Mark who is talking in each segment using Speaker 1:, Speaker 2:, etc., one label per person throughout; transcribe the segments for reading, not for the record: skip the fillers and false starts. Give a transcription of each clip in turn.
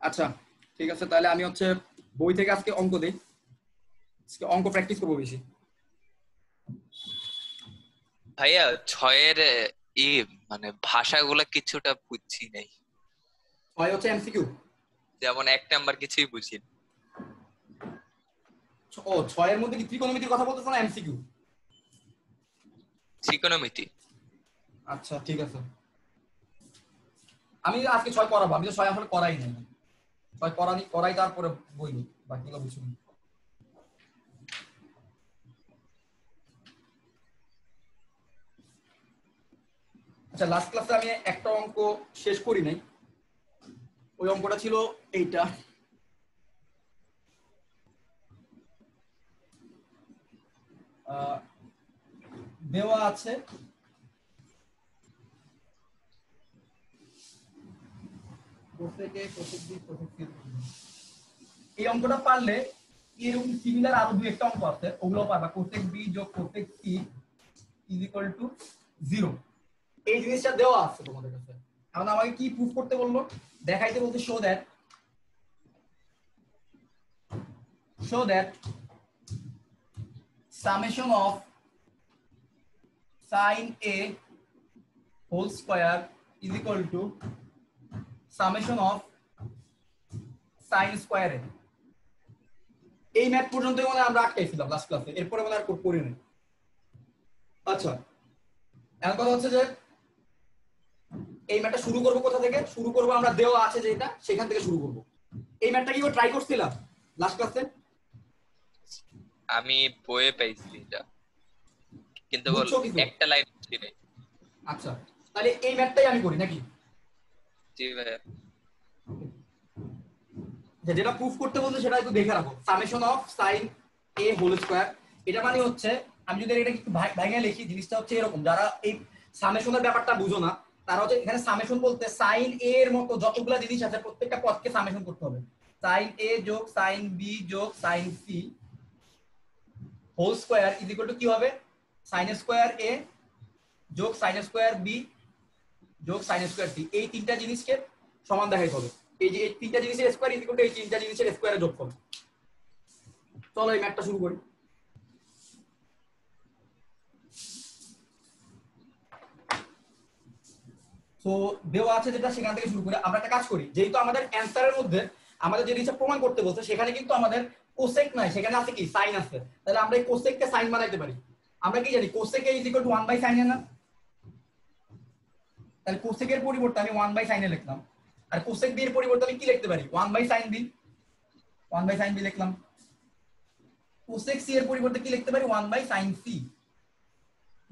Speaker 1: আচ্ছা ঠিক আছে, তাহলে আমি হচ্ছে বই থেকে আজকে অঙ্ক দেই, আজকে অঙ্ক প্র্যাকটিস করবো বেশি।
Speaker 2: ভাইয়া 6-এর ই মানে ভাষাগুলো কিছুটা বুঝছি নাই,
Speaker 1: ছয় হচ্ছে এমসিকিউ।
Speaker 2: যেমন 1 নাম্বার কিছুই বুঝি না।
Speaker 1: ও ছয়ের মধ্যে কি ত্রিকোণমিতির কথা বলতেছ না এমসিকিউ?
Speaker 2: ত্রিকোণমিতি।
Speaker 1: আচ্ছা ঠিক আছে, আমি আজকে ছয় করাবো, আমি তো ছয় আসলে করাই নাই, ছয় করাই তারপরে বই নিই, বাকিগুলো বুঝুন। আচ্ছা লাস্ট ক্লাসে আমি একটা অঙ্ক শেষ করি নাই, ওই অঙ্কটা ছিল এইটা। দেওয়া আছে এই অঙ্কটা পারলে এরকম সিমিলার আরো দুই একটা অঙ্ক আছে, ওগুলো পারবা। কোসেক বি যোগ cosec C is equal to 0, এই জিনিসটা দেওয়া আছে তোমাদের কাছে। এখন আমাকে কি প্রুফ করতে বললো, দেখাইতে বলতে show that summation of sin a whole square is equal to summation of sin square a। এই ম্যাথ পর্যন্তই মানে আমরা আটকাইছিলাম লাস্ট ক্লাসে, এরপরে মানে আর করি না। আচ্ছা এখন কথা হচ্ছে যে এই ম্যাথটা শুরু করব কোথা থেকে? শুরু করব আমরা দেওয়া আছে যেটা, সেখান থেকে শুরু করব। এই ম্যাথটা কি ট্রাই করছিলাম লাস্ট ক্লাসে?
Speaker 2: আমি বইয়ে পাইছি এটা, কিন্তু বল
Speaker 1: বুঝছো কিছু?
Speaker 2: একটা লাইন বুঝি নাই।
Speaker 1: আচ্ছা তাহলে এই ম্যাথটাই আমি করি নাকি?
Speaker 2: জি ভাইয়া।
Speaker 1: যেটা প্রুফ করতে বলতে সেটা একটু দেখে রাখো। Summation of sine A whole square, এটা মানে হচ্ছে আমি যদি এটা একটু ভাঙিয়ে লিখি, জিনিসটা হচ্ছে এরকম, যারা এই সামেশনের ব্যাপারটা বুঝো না তারা হচ্ছে এখানে সামেশন বলতে সাইন এ এর মতো যতগুলা জিনিস আছে প্রত্যেকটা পদকে সামেশন করতে হবে। সাইন এ যোগ সাইন বি যোগ sine C whole square is equal to কি হবে? সাইন স্কয়ার এ যোগ সাইন স্কয়ার বি যোগ সাইন স্কয়ার সি, এই তিনটা জিনিসকে সমান দেখাইতে হবে। এই যে এই তিনটা জিনিসের স্কয়ার ইজ ইকুয়াল টু এই তিনটা জিনিসের স্কয়ারের যোগফল। চলো এই ম্যাথটা শুরু করি। তো দেওয়া আছে যেটা, সেখান থেকে শুরু করে আমরা একটা কাজ করি। যেহেতু আমাদের অ্যানসারের মধ্যে আমাদের যে জিনিসটা প্রমাণ করতে বলছে সেখানে কিন্তু আমাদের কোসেক নাই, সেখানে আছে কি সাইন আছে, তাহলে আমরা এই কোসেককে সাইন বানাইতে পারি। আমরা কি জানি cosec is equal two 1/sin না? তাহলে কোসেকের পরিবর্তে আমি 1/sin লিখলাম, আর কোসেক বি এর পরিবর্তে আমি কি লিখতে পারি? 1/sin বি, 1/sin বি লিখলাম। কোসেক সি এর পরিবর্তে কি লিখতে পারি? 1/sin সি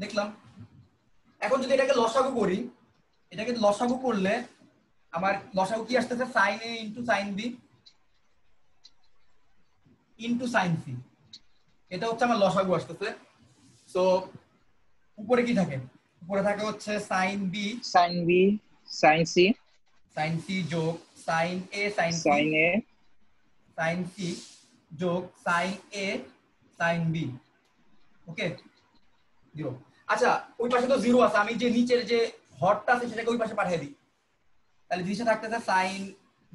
Speaker 1: লিখলাম। এখন যদি এটাকে লসাগু করি, এটাকে লসাগু করলে আমার লসাগু কি আসতেছে? sin a into sin b into sin c, এটা হচ্ছে আমার লসাগু আসতেছে। সো উপরে কি থাকে? উপরে থাকে হচ্ছে sin b
Speaker 3: sin c
Speaker 1: sin c যোগ sin a sin c
Speaker 3: sin a
Speaker 1: sin c যোগ sin a sin b। Okay zero. আচ্ছা ওই পাশে তো জিরো আছে, আমি যে নিচের যে হরটা আছে সেটাকে ওই পাশে পাঠিয়ে দিই, তাহলে জিনিসটা থাকতেছে sin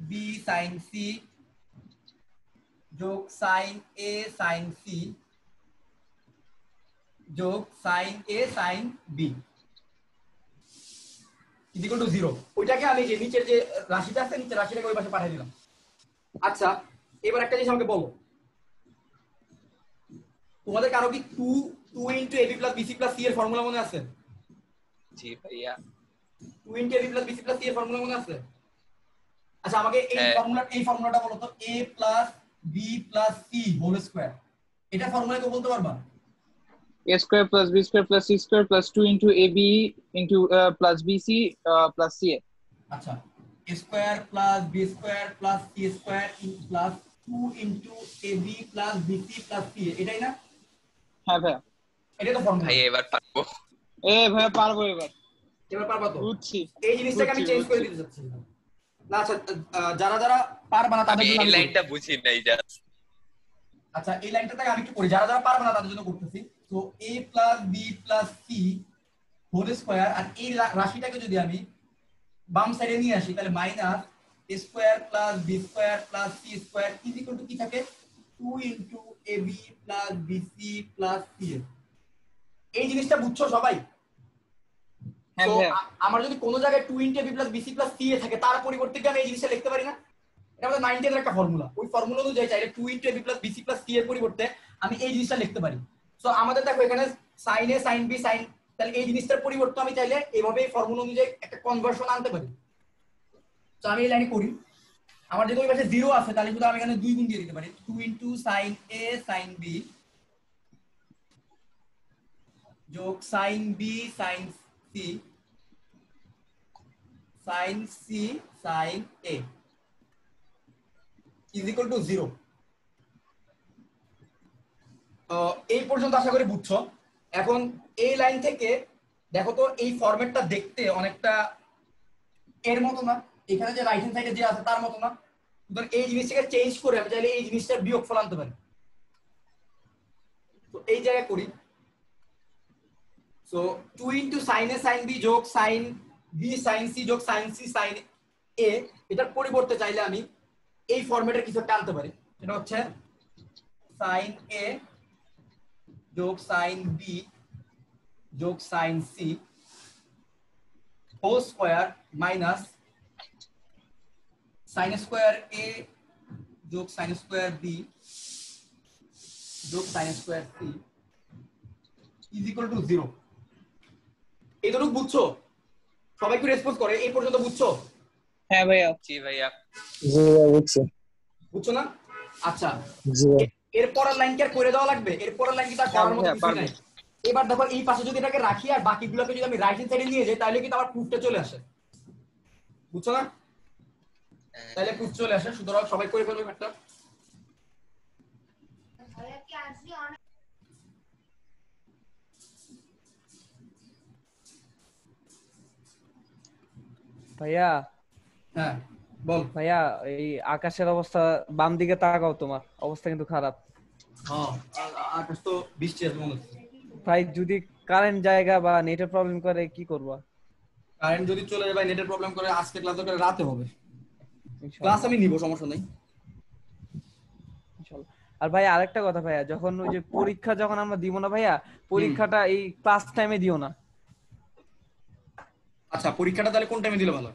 Speaker 1: b sin c যোগ sin a sin c যোগ sin a sin b equal to 0। ওইটাকে আমি যে নিচের যে রাশিটা আছে নিচের রাশিটাকে ওই পাশে পাঠিয়ে দিলাম। আচ্ছা এবার একটা জিনিস আমাকে বলো, তোমাদের কারো কি 2 into ab plus bc plus c এর ফর্মুলা মনে আছে?
Speaker 2: জি ভাইয়া।
Speaker 1: 2 into ab plus bc plus c এর ফর্মুলা মনে আছে? আচ্ছা আমাকে এই ফর্মুলাটা বলো তো, a plus b plus c whole square, এটা ফর্মুলা কি বলতে পারবা?
Speaker 3: a square plus b square plus c square plus 2 into ab into plus bc plus ca।
Speaker 1: আচ্ছা a square plus b square plus c square plus 2 into ab plus bc plus c, এটাই না?
Speaker 3: হ্যাঁ ভাই,
Speaker 1: এটা তো formula.
Speaker 2: ভাই এবার পারবো।
Speaker 3: ভাই পারবো এবার
Speaker 1: পারবা তো?
Speaker 3: বুঝছি।
Speaker 1: এই জিনিসটাকে আমি চেঞ্জ করে দিতে চাচ্ছি না। আচ্ছা যারা যারা পারবা না তাদের
Speaker 2: আমি
Speaker 1: জন্য
Speaker 2: এই
Speaker 1: আমি
Speaker 2: লাইনটা বুঝি নাই জাস্ট।
Speaker 1: আচ্ছা এই লাইনটা থেকে আমি একটু করি, যারা যারা পারবা না তাদের জন্য করতেছি। তো a plus b plus c whole square, আর এই রাশিটাকে যদি আমি বাম সাইডে নিয়ে আসি তাহলে minus a square plus b square plus c square is equal to কি থাকে 2 into ab plus bc plus ca। এই জিনিসটা বুঝছো সবাই?
Speaker 3: হ্যাঁ
Speaker 1: তো
Speaker 3: ভাইয়া।
Speaker 1: আমার যদি কোনো জায়গায় 2 into ab plus bc plus ca থাকে তার পরিবর্তে কি আমি এই জিনিসটা লিখতে পারি না? এটা আমাদের 9 এর একটা ফর্মুলা। ওই ফর্মুলা অনুযায়ী চাইলে 2 into ab plus bc plus ca এর পরিবর্তে আমি এই জিনিসটা লিখতে পারি। সো আমাদের দেখো এখানে sin a sin b sin, তাহলে এই জিনিসটার পরিবর্তে আমি চাইলে এইভাবে এই ফর্মুলা অনুযায়ী একটা কনভার্সন আনতে পারি। তো আমি এই লাইনে করি, আমার যদি ওই পাশে 0 আছে তাহলে শুধু আমি এখানে 2 গুণ দিয়ে দিতে পারি 2 into sin a sin b যোগ sin b sin c sin c sin a is equal to 0। এই পর্যন্ত আশা করি বুঝছো। এখন এই লাইন থেকে দেখো তো এই ফরম্যাটটা দেখতে অনেকটা এর মতো না, এখানে যে রাইট হ্যান্ড সাইডে যে আছে তার মতো না। সুতরাং এই জিনিসটাকে চেঞ্জ করে আমি চাইলে এই জিনিসটার বিয়োগফল আনতে পারি। তো এই জায়গায় করি, so 2 into sin a sin b যোগ sin b sin c যোগ sin c sin a, এটার পরিবর্তে চাইলে আমি এই ফরম্যাটের কিছু একটা আনতে পারি। এটা হচ্ছে sin a যোগ sin b যোগ sin c whole square minus sin square a যোগ sin স্কয়ার b যোগ sin square c is equal to 0। এইটুকু বুঝছো? সবাই কি রেসপন্স করে? এই পর্যন্ত বুঝছো?
Speaker 3: হ্যাঁ ভাইয়া।
Speaker 2: জি ভাইয়া।
Speaker 4: জি ভাইয়া বুঝছি।
Speaker 1: বুঝছো না? আচ্ছা,
Speaker 4: জি ভাইয়া।
Speaker 1: এর পরের লাইন কি আর করে দেওয়া লাগবে? এর পরের লাইন কি তার করার মতো
Speaker 3: হ্যাঁ,
Speaker 1: কিছু নাই। এবার দেখো এই পাশে যদি এটাকে রাখি আর বাকিগুলোকে যদি আমি রাইট হ্যান্ড সাইডে নিয়ে যাই তাহলে কিন্তু আমার প্রুফটা চলে আসে। বুঝছো না? তাহলে প্রুফ চলে আসে। সুতরাং সবাই করে ফেলবে একটা।
Speaker 4: ভাইয়া
Speaker 1: হ্যাঁ বল।
Speaker 4: ভাইয়া এই আকাশের অবস্থা বাম দিকে তাকাও, তোমার অবস্থা কিন্তু খারাপ।
Speaker 1: হ্যাঁ আকাশ তো বৃষ্টি আসবে মনে হচ্ছে।
Speaker 4: ভাই যদি কারেন্ট জায়গা বা নেটের প্রবলেম করে কি করবা?
Speaker 1: কারেন্ট যদি চলে যায় বা নেটের প্রবলেম করে আজকে ক্লাস করে রাতে হবে।
Speaker 4: ইনশাআল্লাহ,
Speaker 1: ক্লাস আমি নিব, সমস্যা নেই।
Speaker 4: ইনশাআল্লাহ। আর ভাইয়া আরেকটা কথা ভাইয়া, যখন ওই যে পরীক্ষা যখন আমরা দিব না ভাইয়া, পরীক্ষাটা এই ক্লাস টাইমে দিও না।
Speaker 1: আচ্ছা পরীক্ষাটা তাহলে কোন টাইমে দিলে ভালো?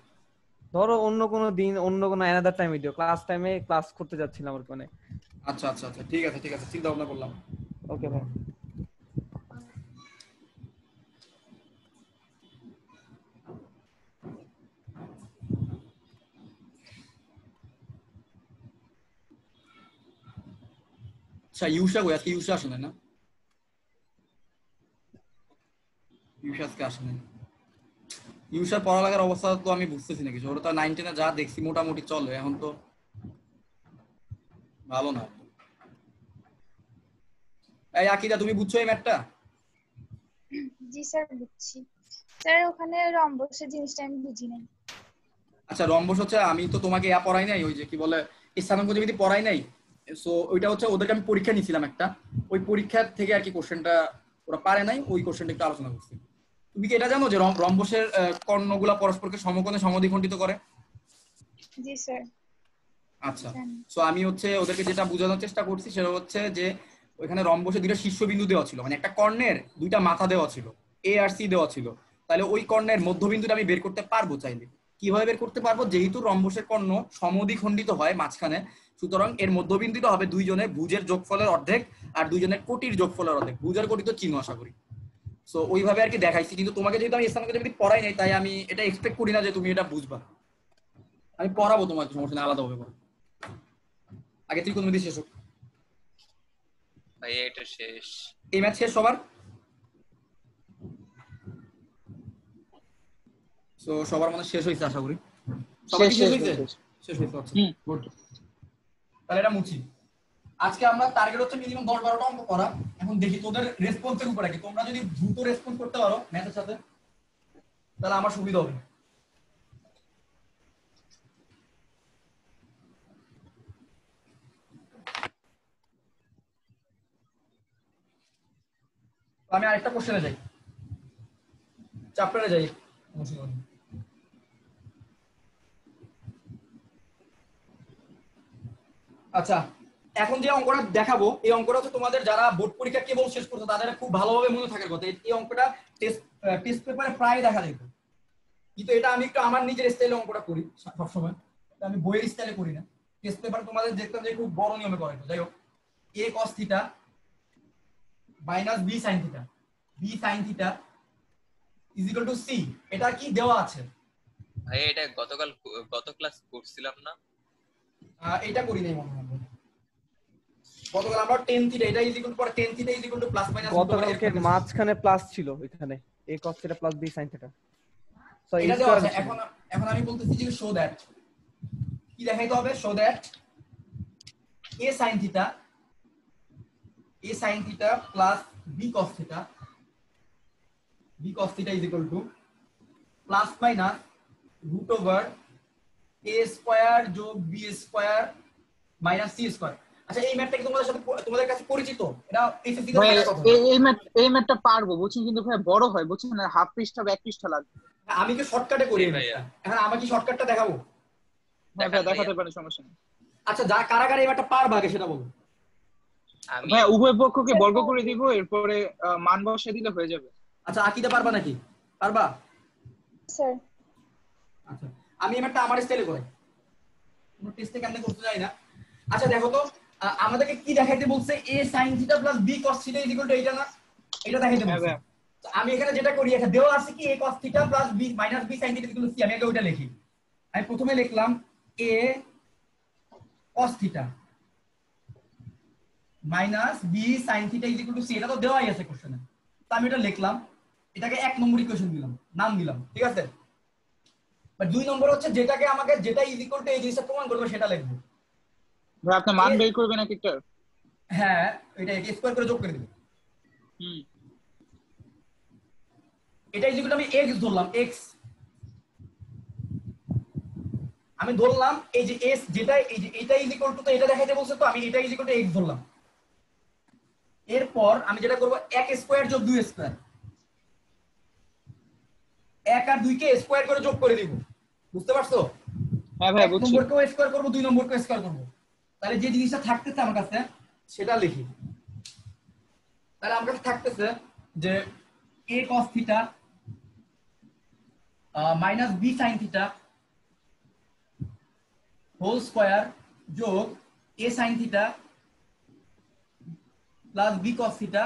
Speaker 4: ধরো অন্য কোনো দিন, অন্য কোনো অ্যানাদার টাইমে দিও। ক্লাস টাইমে ক্লাস করতে যাচ্ছিলাম আর মানে।
Speaker 1: আচ্ছা আচ্ছা আচ্ছা ঠিক আছে ঠিক আছে, চিন্তা ভাবনা করলাম।
Speaker 4: ওকে ভাই।
Speaker 1: আচ্ছা ইউসা কই? আজকে ইউসা আসে না? ইউসা আজকে আসে না। ইউসার পড়ালেখার অবস্থা তো আমি বুঝতেছি না কিছু। ওরা তো 9 10 যা দেখছি মোটামুটি চলে, এখন তো ভালো না। এই আকিদা তুমি বুঝছো এই ম্যাথটা?
Speaker 5: জি স্যার বুঝছি স্যার, ওখানে রম্বসের জিনিসটা আমি বুঝি নাই।
Speaker 1: আচ্ছা রম্বস হচ্ছে, আমি তো তোমাকে ইয়া পড়াই নাই, ওই যে কি বলে স্থানাঙ্ক জ্যামিতি পড়াই নাই। সো ওইটা হচ্ছে ওদেরকে আমি পরীক্ষা নিয়েছিলাম একটা, ওই পরীক্ষা থেকে আর কি কোশ্চেনটা ওরা পারে নাই, ওই কোশ্চেনটা একটু আলোচনা করছি। তুমি কি এটা জানো যে রম্বসের কর্ণগুলা পরস্পরকে সমকোণে সমদ্বিখণ্ডিত করে?
Speaker 5: জি স্যার
Speaker 1: আচ্ছা,
Speaker 5: জানি।
Speaker 1: সো আমি হচ্ছে ওদেরকে যেটা বোঝানোর চেষ্টা করছি সেটা হচ্ছে যে ওইখানে রম্বসে দুইটা শীর্ষবিন্দু দেওয়া ছিল, মানে একটা কর্ণের দুইটা মাথা দেওয়া ছিল, এ আর সি দেওয়া ছিল। তাহলে ওই কর্ণের মধ্যবিন্দুটা আমি বের করতে পারবো চাইলে। কিভাবে বের করতে পারবো? যেহেতু রম্বসের কর্ণ সমদ্বিখণ্ডিত হয় মাঝখানে, সুতরাং এর মধ্যবিন্দুটা হবে দুইজনের ভুজের যোগফলের অর্ধেক আর দুইজনের কোটির যোগফলের অর্ধেক। ভুজের কোটি তো চিহ্ন আশা করি। সো ওইভাবে আর কি দেখাইছি, কিন্তু তোমাকে যেহেতু আমি স্থানাঙ্ক জ্যামিতি পড়াই নাই তাই আমি এটা এক্সপেক্ট করি না যে তুমি এটা বুঝবা। আমি পড়াবো তোমাকে, সমস্যা নেই, আলাদা হবে। আগে ত্রিকোণমিতি শেষ হোক।
Speaker 2: ভাইয়া এটা শেষ।
Speaker 1: এই ম্যাচ শেষ সবার? সো সবার মানে শেষ হয়েছে আশা করি। সবার কি শেষ হয়েছে? শেষ হয়েছে, আচ্ছা গুড। তাহলে এটা মুছি। আজকে আমরা টার্গেট হচ্ছে মিনিমাম 10-12টা অঙ্ক করা। এখন দেখি তোদের রেসপন্সের উপরে কি, তোমরা যদি দ্রুত রেসপন্স করতে পারো ম্যাথের সাথে তাহলে আমার সুবিধা হবে। আমি আরেকটা কোশ্চেনে যাই, চ্যাপ্টারে যাই। আচ্ছা, এখন যে অঙ্কটা দেখাবো এই অঙ্কটা হচ্ছে তোমাদের যারা বোর্ড পরীক্ষা কেবল শেষ করছো তাদের খুব ভালোভাবে মনে থাকার কথা। এই অঙ্কটা টেস্ট পেপারে প্রায় দেখা যেত, কিন্তু এটা আমি একটু আমার নিজের স্টাইলে অঙ্কটা করি সবসময়, আমি বইয়ের স্টাইলে করি না। টেস্ট পেপার তোমাদের দেখতাম যে খুব বড় নিয়মে করে। যাই হোক, a cos theta minus b sin theta, b sin theta is equal two c, এটা কি দেওয়া আছে?
Speaker 2: ভাই এটা গত ক্লাস করছিলাম না?
Speaker 1: এটা করি নাই মনে হয়, গতকাল আমরা tan থিটা এটা is equal two tan theta is equal to plus minus
Speaker 4: গতকালকে মাঝখানে প্লাস ছিল এখানে a cos theta plus b sin theta. So
Speaker 1: এটা দেওয়া আছে। এখন আমি বলতেছি যে শো দ্যাট, কি দেখাইতে হবে? Show that a sin theta plus b cos theta is equal to plus minus root over a square যোগ b square minus c square. আচ্ছা, এই ম্যাথটা কি তোমাদের কাছে পরিচিত? এটা এসএসসি তে থাকার কথা।
Speaker 3: এই ম্যাথটা পারবো বুঝছেন, কিন্তু ভাই বড় হয় বুঝছেন, হাফ পৃষ্ঠা বা এক পৃষ্ঠা লাগবে।
Speaker 1: আমি কি শর্টকাটে করি ভাইয়া? এখন আমাকে শর্টকাটটা দেখাবো?
Speaker 3: হ্যাঁ ভাই দেখাতে পারেন, সমস্যা নেই।
Speaker 1: আচ্ছা, যা কারা কারা এই ম্যাথটা পারবা আগে সেটা বলো।
Speaker 2: আমি
Speaker 3: ভাই উভয় পক্ষকে বর্গ করে দিব, এরপরে মান বসিয়ে দিলে হয়ে যাবে।
Speaker 1: আচ্ছা, আকিদা পারবা নাকি? পারবা?
Speaker 5: স্যার
Speaker 1: আচ্ছা, আমি এই ম্যাথটা আমার স্টাইলে করি, কোনো টেস্টে কেমনে করতে যাই না। আচ্ছা দেখো তো, আমাদেরকে কি দেখাইতে বলছে? a sin theta plus b cos theta is equal two এইটা না, এটা দেখাইতে বলছে। তো আমি এখানে যেটা করি, এটা দেওয়া আছে কি a cos theta plus b minus b sin theta is equal two c, আমি আগে ওইটা লিখি। আমি প্রথমে লিখলাম a cos theta minus b sin theta is equal two c, এটা তো দেওয়াই আছে কোশ্চেনে। তো আমি এটা লিখলাম, এটাকে 1 নম্বর ইকুয়েশন দিলাম, নাম দিলাম, ঠিক আছে। বা 2 নম্বর হচ্ছে যেটাকে আমাকে যেটা ইজ ইকুয়াল টু এই জিনিসটা প্রমাণ করবে সেটা লিখবো।
Speaker 3: ভাই আপনি মান বের করবেন এক একটা?
Speaker 1: হ্যাঁ, এটা স্কয়ার করে যোগ করে দিবি। এটা ইজ ইকুয়াল টু আমি x ধরলাম, x আমি ধরলাম এই যে s যেটা এই যে এটা ইজ ইকুয়াল টু, তো এটা দেখাইতে বলছে তো আমি এটা ইজ ইকুয়াল টু x ধরলাম। এরপর আমি যেটা করব 1 স্কয়ার যোগ 2 স্কয়ার, 1 আর 2 কে স্কয়ার করে যোগ করে দিব, বুঝতে পারছো?
Speaker 3: হ্যাঁ ভাই
Speaker 1: 1
Speaker 3: বুঝছি।
Speaker 1: নম্বরকেও স্কয়ার করব, 2 নম্বরকেও স্কয়ার করব। তাহলে যে জিনিসটা থাকতেছে আমার কাছে সেটা লিখি। তাহলে আমার কাছে থাকতেছে যে a cos theta minus b sin theta whole square যোগ a sin theta plus b cos theta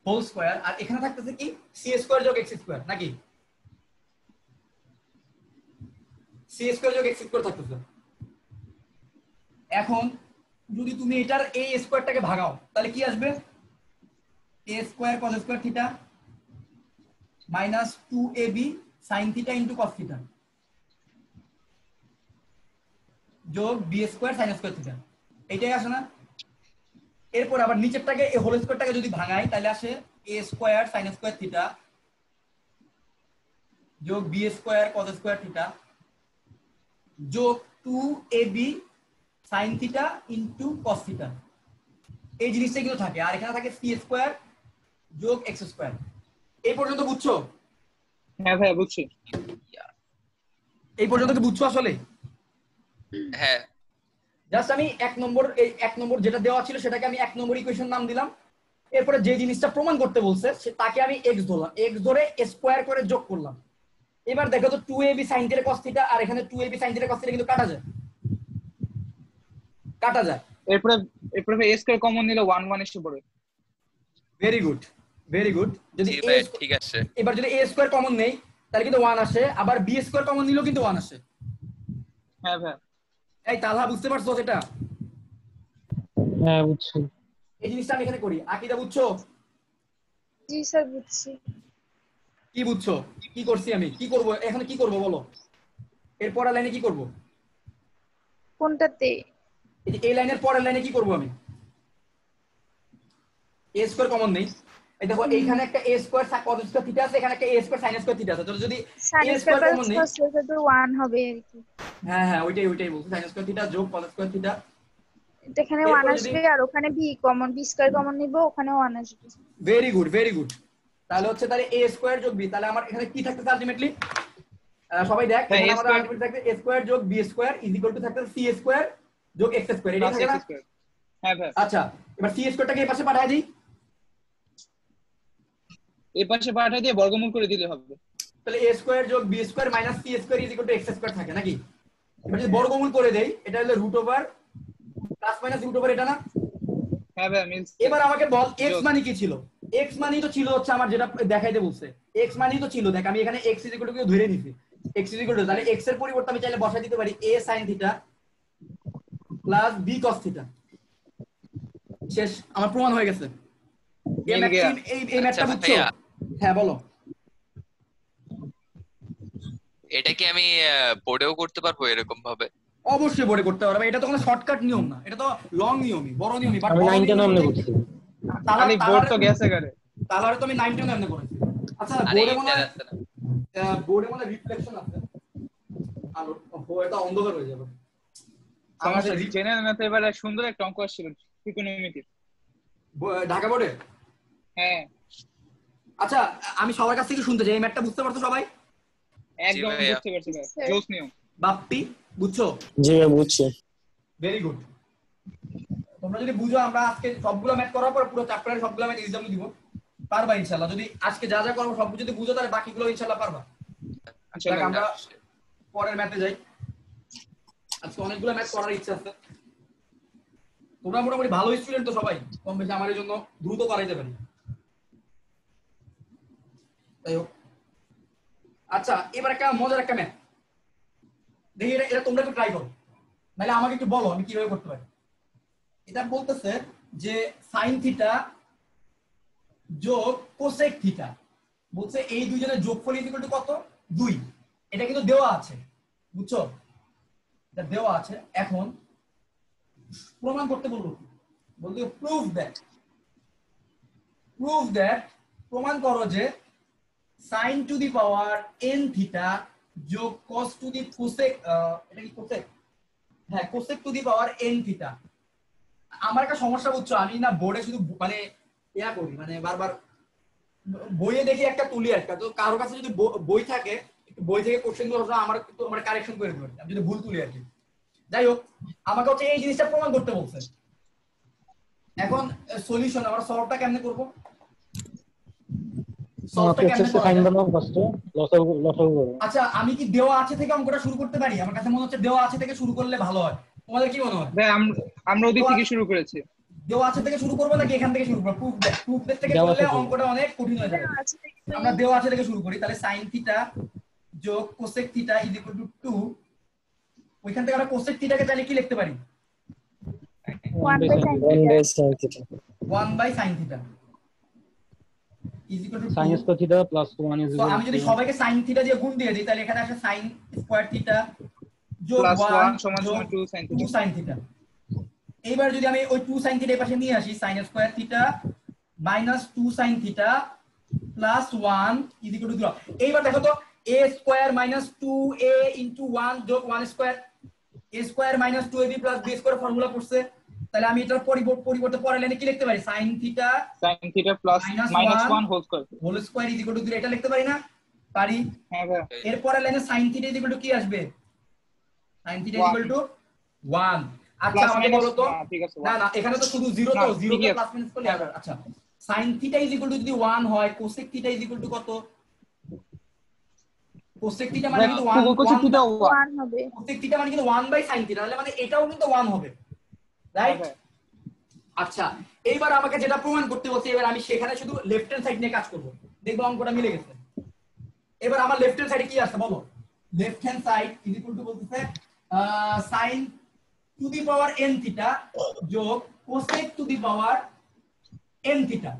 Speaker 1: whole square, আর এখানে থাকতেছে কি c স্কয়ার যোগ x স্কয়ার, নাকি c স্কয়ার যোগ x স্কয়ার থাকতেছে। এখন যদি তুমি এটার a স্কয়ারটাকে ভাগাও তাহলে কি আসবে? a square cos square theta minus 2ab sin theta into cos theta যোগ b square sin square theta, এইটাই আসে না? এরপর আবার নিচেরটাকে এই হোল স্কয়ারটাকে যদি ভাঙাই তাহলে আসে a square sin square theta যোগ b square cos square theta যোগ 2ab sin theta into cos theta, এই জিনিসটা কিন্তু থাকে। আর এখানে থাকে c স্কয়ার যোগ x স্কয়ার। এই পর্যন্ত বুঝছো?
Speaker 3: হ্যাঁ ভাই বুঝছি।
Speaker 1: এই পর্যন্ত কি বুঝছো আসলে?
Speaker 2: হ্যাঁ
Speaker 1: জাস্ট আমি 1 নম্বর যেটা দেওয়া ছিল সেটাকে আমি 1 নম্বর ইকুয়েশন নাম দিলাম। এরপরে যে জিনিসটা প্রমাণ করতে বলছে তাকে আমি x ধরলাম, x ধরে স্কয়ার করে যোগ করলাম। এবার দেখো তো 2ab sin theta cos theta আর এখানে 2ab sin theta cos theta কিন্তু কাটা যায়।
Speaker 3: এরপরে ভাই a স্কয়ার কমন নিলে 1 1 এসে পড়ে।
Speaker 1: Very good. যদি
Speaker 2: জি ভাই ঠিক আছে।
Speaker 1: এবার যদি a স্কয়ার কমন নেই তাহলে কিন্তু 1 আসে, আবার b স্কয়ার কমন নিলেও কিন্তু 1 আসে।
Speaker 3: হ্যাঁ ভাই।
Speaker 1: এই তালহা বুঝতে পারছো সেটা?
Speaker 3: হ্যাঁ বুঝছি।
Speaker 1: এই জিনিসটা আমি এখানে করি। আকিদা বুঝছো?
Speaker 5: জি স্যার বুঝছি।
Speaker 1: কি বুঝছো? কি করছি আমি? কি করব এখন? কি করব বলো? এর পরের লাইনে কি করব?
Speaker 5: কোনটাতে?
Speaker 1: এই লাইনের পরের লাইনে কি করব আমি? a স্কয়ার কমন নেই, এই দেখো এইখানে একটা a square cos square theta আছে, এখানে একটা a square sin square theta আছে। তো যদি
Speaker 5: sin
Speaker 1: a square
Speaker 5: square
Speaker 1: common নেই,
Speaker 5: cos স্কয়ার তো 1 হবে আর কি।
Speaker 1: হ্যাঁ ওইটাই বলছি, sin স্কয়ার থিটা যোগ cos স্কয়ার থিটা।
Speaker 5: এটা এখানে 1 আসবে আর ওখানে b common, b square common নিব, ওখানে 1 আসবে।
Speaker 1: Very good. তাহলে হচ্ছে তাহলে a স্কয়ার যোগ b, তাহলে আমার এখানে কি থাকতেছে আলটিমেটলি? সবাই দেখ, এখানে আমাদের আলটিমেটলি থাকবে a স্কয়ার যোগ b square is equal two থাকতেছে c স্কয়ার যোগ x স্কয়ার, এটাই
Speaker 3: প্লাস
Speaker 1: থাকে না?
Speaker 3: X square. হ্যাঁ ভাই,
Speaker 1: আচ্ছা এবার c স্কয়ারটাকে এই পাশে পাঠিয়ে দিই,
Speaker 3: এই পাশে পাঠিয়ে দিয়ে বর্গমূল করে দিলে হবে।
Speaker 1: তাহলে a স্কয়ার যোগ b square minus c square is equal to x square থাকে নাকি? এবার যদি বর্গমূল করে দেই, এটা হলো root over plus minus root over, এটা না?
Speaker 3: হ্যাঁ ভাই মিলছে।
Speaker 1: এবার আমাকে বল x
Speaker 3: যোগ।
Speaker 1: মানে কি ছিল? x মানে তো ছিল হচ্ছে আমার যেটা দেখাইতে বলছে, x মানে তো ছিল, দেখ আমি এখানে x ইজ ইকুয়াল টু ধরে নিছি, x ইজ ইকুয়াল টু, তাহলে x এর পরিবর্তে আমি চাইলে বসাই দিতে পারি a sin theta plus b cos theta. শেষ, আমার প্রমাণ হয়ে গেছে।
Speaker 3: মিল গয়া।
Speaker 1: এই ম্যাথটা
Speaker 2: আচ্ছা
Speaker 1: বুঝছো?
Speaker 2: ভাইয়া,
Speaker 1: হ্যাঁ বলো।
Speaker 2: এটা কি আমি বোর্ডেও করতে পারবো এরকম ভাবে?
Speaker 1: অবশ্যই বোর্ডে করতে পারবে, এটা তো কোনো শর্টকাট নিয়ম না, এটা তো লং নিয়মই, বড় নিয়মই, বাট
Speaker 6: আমি 9 10 এমনি করছি।
Speaker 3: খালি বোর্ড তো গেছে গারে।
Speaker 1: তাহলে তো আমি 9 10 এমনি করেছি। আচ্ছা
Speaker 2: আরে
Speaker 1: বোর্ডে মনে
Speaker 2: এটা
Speaker 1: হয়
Speaker 2: আছে না?
Speaker 1: বোর্ডে মনে রিফ্লেকশন আছে, আলো এটা অন্ধকার হয়ে যাবে।
Speaker 3: আমাদের জেনারেল ম্যাথে এবারে সুন্দর একটা অঙ্ক আসছিল ত্রিকোণমিতির।
Speaker 1: ঢাকা বোর্ডে।
Speaker 3: হ্যাঁ
Speaker 1: আচ্ছা আমি সবার কাছ থেকে শুনতে চাই, এই ম্যাথটা বুঝতে পারছো সবাই?
Speaker 3: একদম
Speaker 2: ভাইয়া।
Speaker 3: বুঝতে পারছি ভাই,
Speaker 5: স্যার।
Speaker 3: জোস নিয়ম।
Speaker 1: বাপ্পি বুঝছো?
Speaker 6: জি ভাই বুঝছি।
Speaker 1: Very good. তোমরা যদি বুঝো, আমরা আজকে সবগুলো ম্যাথ করার পর পুরো চ্যাপ্টারের সবগুলো ম্যাথ এক্সাম দিব, পারবা ইনশাআল্লাহ। যদি আজকে যা যা করবো সব যদি বুঝো, তাহলে বাকিগুলো ইনশাআল্লাহ পারবা।
Speaker 3: ইনশাআল্লাহ।
Speaker 1: আমরা পরের ম্যাথে যাই। আজকে অনেকগুলো ম্যাথ করার ইচ্ছা আছে। তোমরা মোটামুটি ভালো স্টুডেন্ট তো সবাই, কম বেশি আমার জন্য দ্রুত করাইতে পারি। তাই হোক, আচ্ছা এবার একটা মজার একটা ম্যাথ দেখি, এটা তোমরা একটু ট্রাই করো, নাহলে আমাকে একটু বলো আমি কিভাবে করতে পারি। এটা বলতেছে যে সাইন থিটা যোগ কোসেক থিটা, বলছে এই দুইজনের যোগফল ইজ ইকুয়াল টু কত? 2। এটা কিন্তু দেওয়া আছে, বুঝছো? এটা দেওয়া আছে। এখন প্রমাণ করতে বলবো, বলতে প্রুফ দ্যাট, প্রমাণ করো যে sin to the power n theta যোগ cos টু দি কোসেক, এটা কি কোসেক? হ্যাঁ cosec two the power n theta. আমার একটা সমস্যা বুঝছো, আমি না বোর্ডে শুধু মানে ইয়া করি, মানে বারবার বইয়ে দেখি একটা তুলি একটা, তো কারো কাছে যদি বই থাকে বই থেকে কোশ্চেন গুলো আমার একটু আমার কারেকশন করে দিবেন, আমি যদি ভুল তুলি আর কি। যাই হোক, আমাকে হচ্ছে এই জিনিসটা প্রমাণ করতে বলছে। এখন সলিউশন আমরা সলভটা কেমনে করব? সলভটা কেমনে করব?
Speaker 6: সাইন দাও ফার্স্ট, লসাগু করো।
Speaker 1: আচ্ছা আমি কি দেওয়া আছে থেকে অঙ্কটা শুরু করতে পারি? আমার কাছে মনে হচ্ছে দেওয়া আছে থেকে শুরু করলে ভালো হয়, তোমাদের কি মনে হয়?
Speaker 3: ভাই আমরা ওদিক থেকে শুরু করেছি।
Speaker 1: দেওয়া আছে থেকে শুরু করব নাকি এখান থেকে শুরু করব? প্রুফ থেকে
Speaker 6: দেওয়া
Speaker 1: করলে
Speaker 6: আছে থেকে।
Speaker 1: অঙ্কটা অনেক কঠিন হয়ে যাবে।
Speaker 5: আচ্ছা
Speaker 1: আমরা দেওয়া আছে থেকে শুরু করি, তাহলে sin থিটা যোগ cosec theta is equal to 2। ওইখান থেকে আমরা কোসেক থিটাকে চাইলে কি লিখতে পারি?
Speaker 5: 1/sin theta।
Speaker 1: 1/sin theta is equal two
Speaker 6: sin square theta plus 1 is
Speaker 1: তো আমি যদি সবাইকে sin থিটা দিয়ে গুণ দিয়ে দিই, তাহলে এখানে আসে sin স্কয়ার থিটা যোগ
Speaker 3: প্লাস 1
Speaker 1: 1
Speaker 3: সমান
Speaker 1: যোগ
Speaker 3: সমান 2 sin
Speaker 1: 2 sin থিটা। এইবার যদি আমি ওই 2 sin থিটা এই পাশে নিয়ে আসি, sin square theta minus 2 sin theta plus 1 is equal to 0। এইবার দেখো তো a square minus 2a into 1 যোগ 1 square, a square minus 2ab plus b square formula পড়ছে। তাহলে আমি এটার পরিবর্তে পরের লাইনে কি লিখতে পারি? sin theta
Speaker 3: plus
Speaker 1: minus 1
Speaker 3: whole square.
Speaker 1: Whole square is equal to 0, এটা লিখতে পারি না? পারি।
Speaker 3: হ্যাঁ ভাই,
Speaker 1: এরপরের লাইনে sin theta is equal to কি আসবে? sin theta is equal two 1। আচ্ছা
Speaker 3: প্লাস
Speaker 1: আমাকে
Speaker 3: মাইনাস
Speaker 1: বলো তো,
Speaker 3: ঠিক আছে।
Speaker 1: না না এখানে তো শুধু 0,
Speaker 3: না,
Speaker 1: তো 0
Speaker 3: ঠিকই
Speaker 1: তে
Speaker 3: আছে।
Speaker 1: প্লাস মাইনাস করলে হবে। আচ্ছা sin theta is equal two যদি 1 হয়, cosec theta is equal two কত? কোসেক থিটা মানে কিন্তু 1,
Speaker 3: কোসেক থিটা
Speaker 5: 1 হবে।
Speaker 1: কোসেক থিটা মানে কিন্তু 1/sin থিটা, তাহলে মানে এটাও কিন্তু 1 হবে, রাইট? আচ্ছা এইবার আমাকে যেটা প্রমাণ করতে বলছে, এবার আমি সেখানে শুধু লেফট হ্যান্ড সাইড নিয়ে কাজ করব, দেখবো অঙ্কটা মিলে গেছে। এবার আমার লেফট হ্যান্ড সাইডে কি আছে বলো? Left hand side is equal two বলতেছে sin to the power n theta যোগ cosec two the power n theta,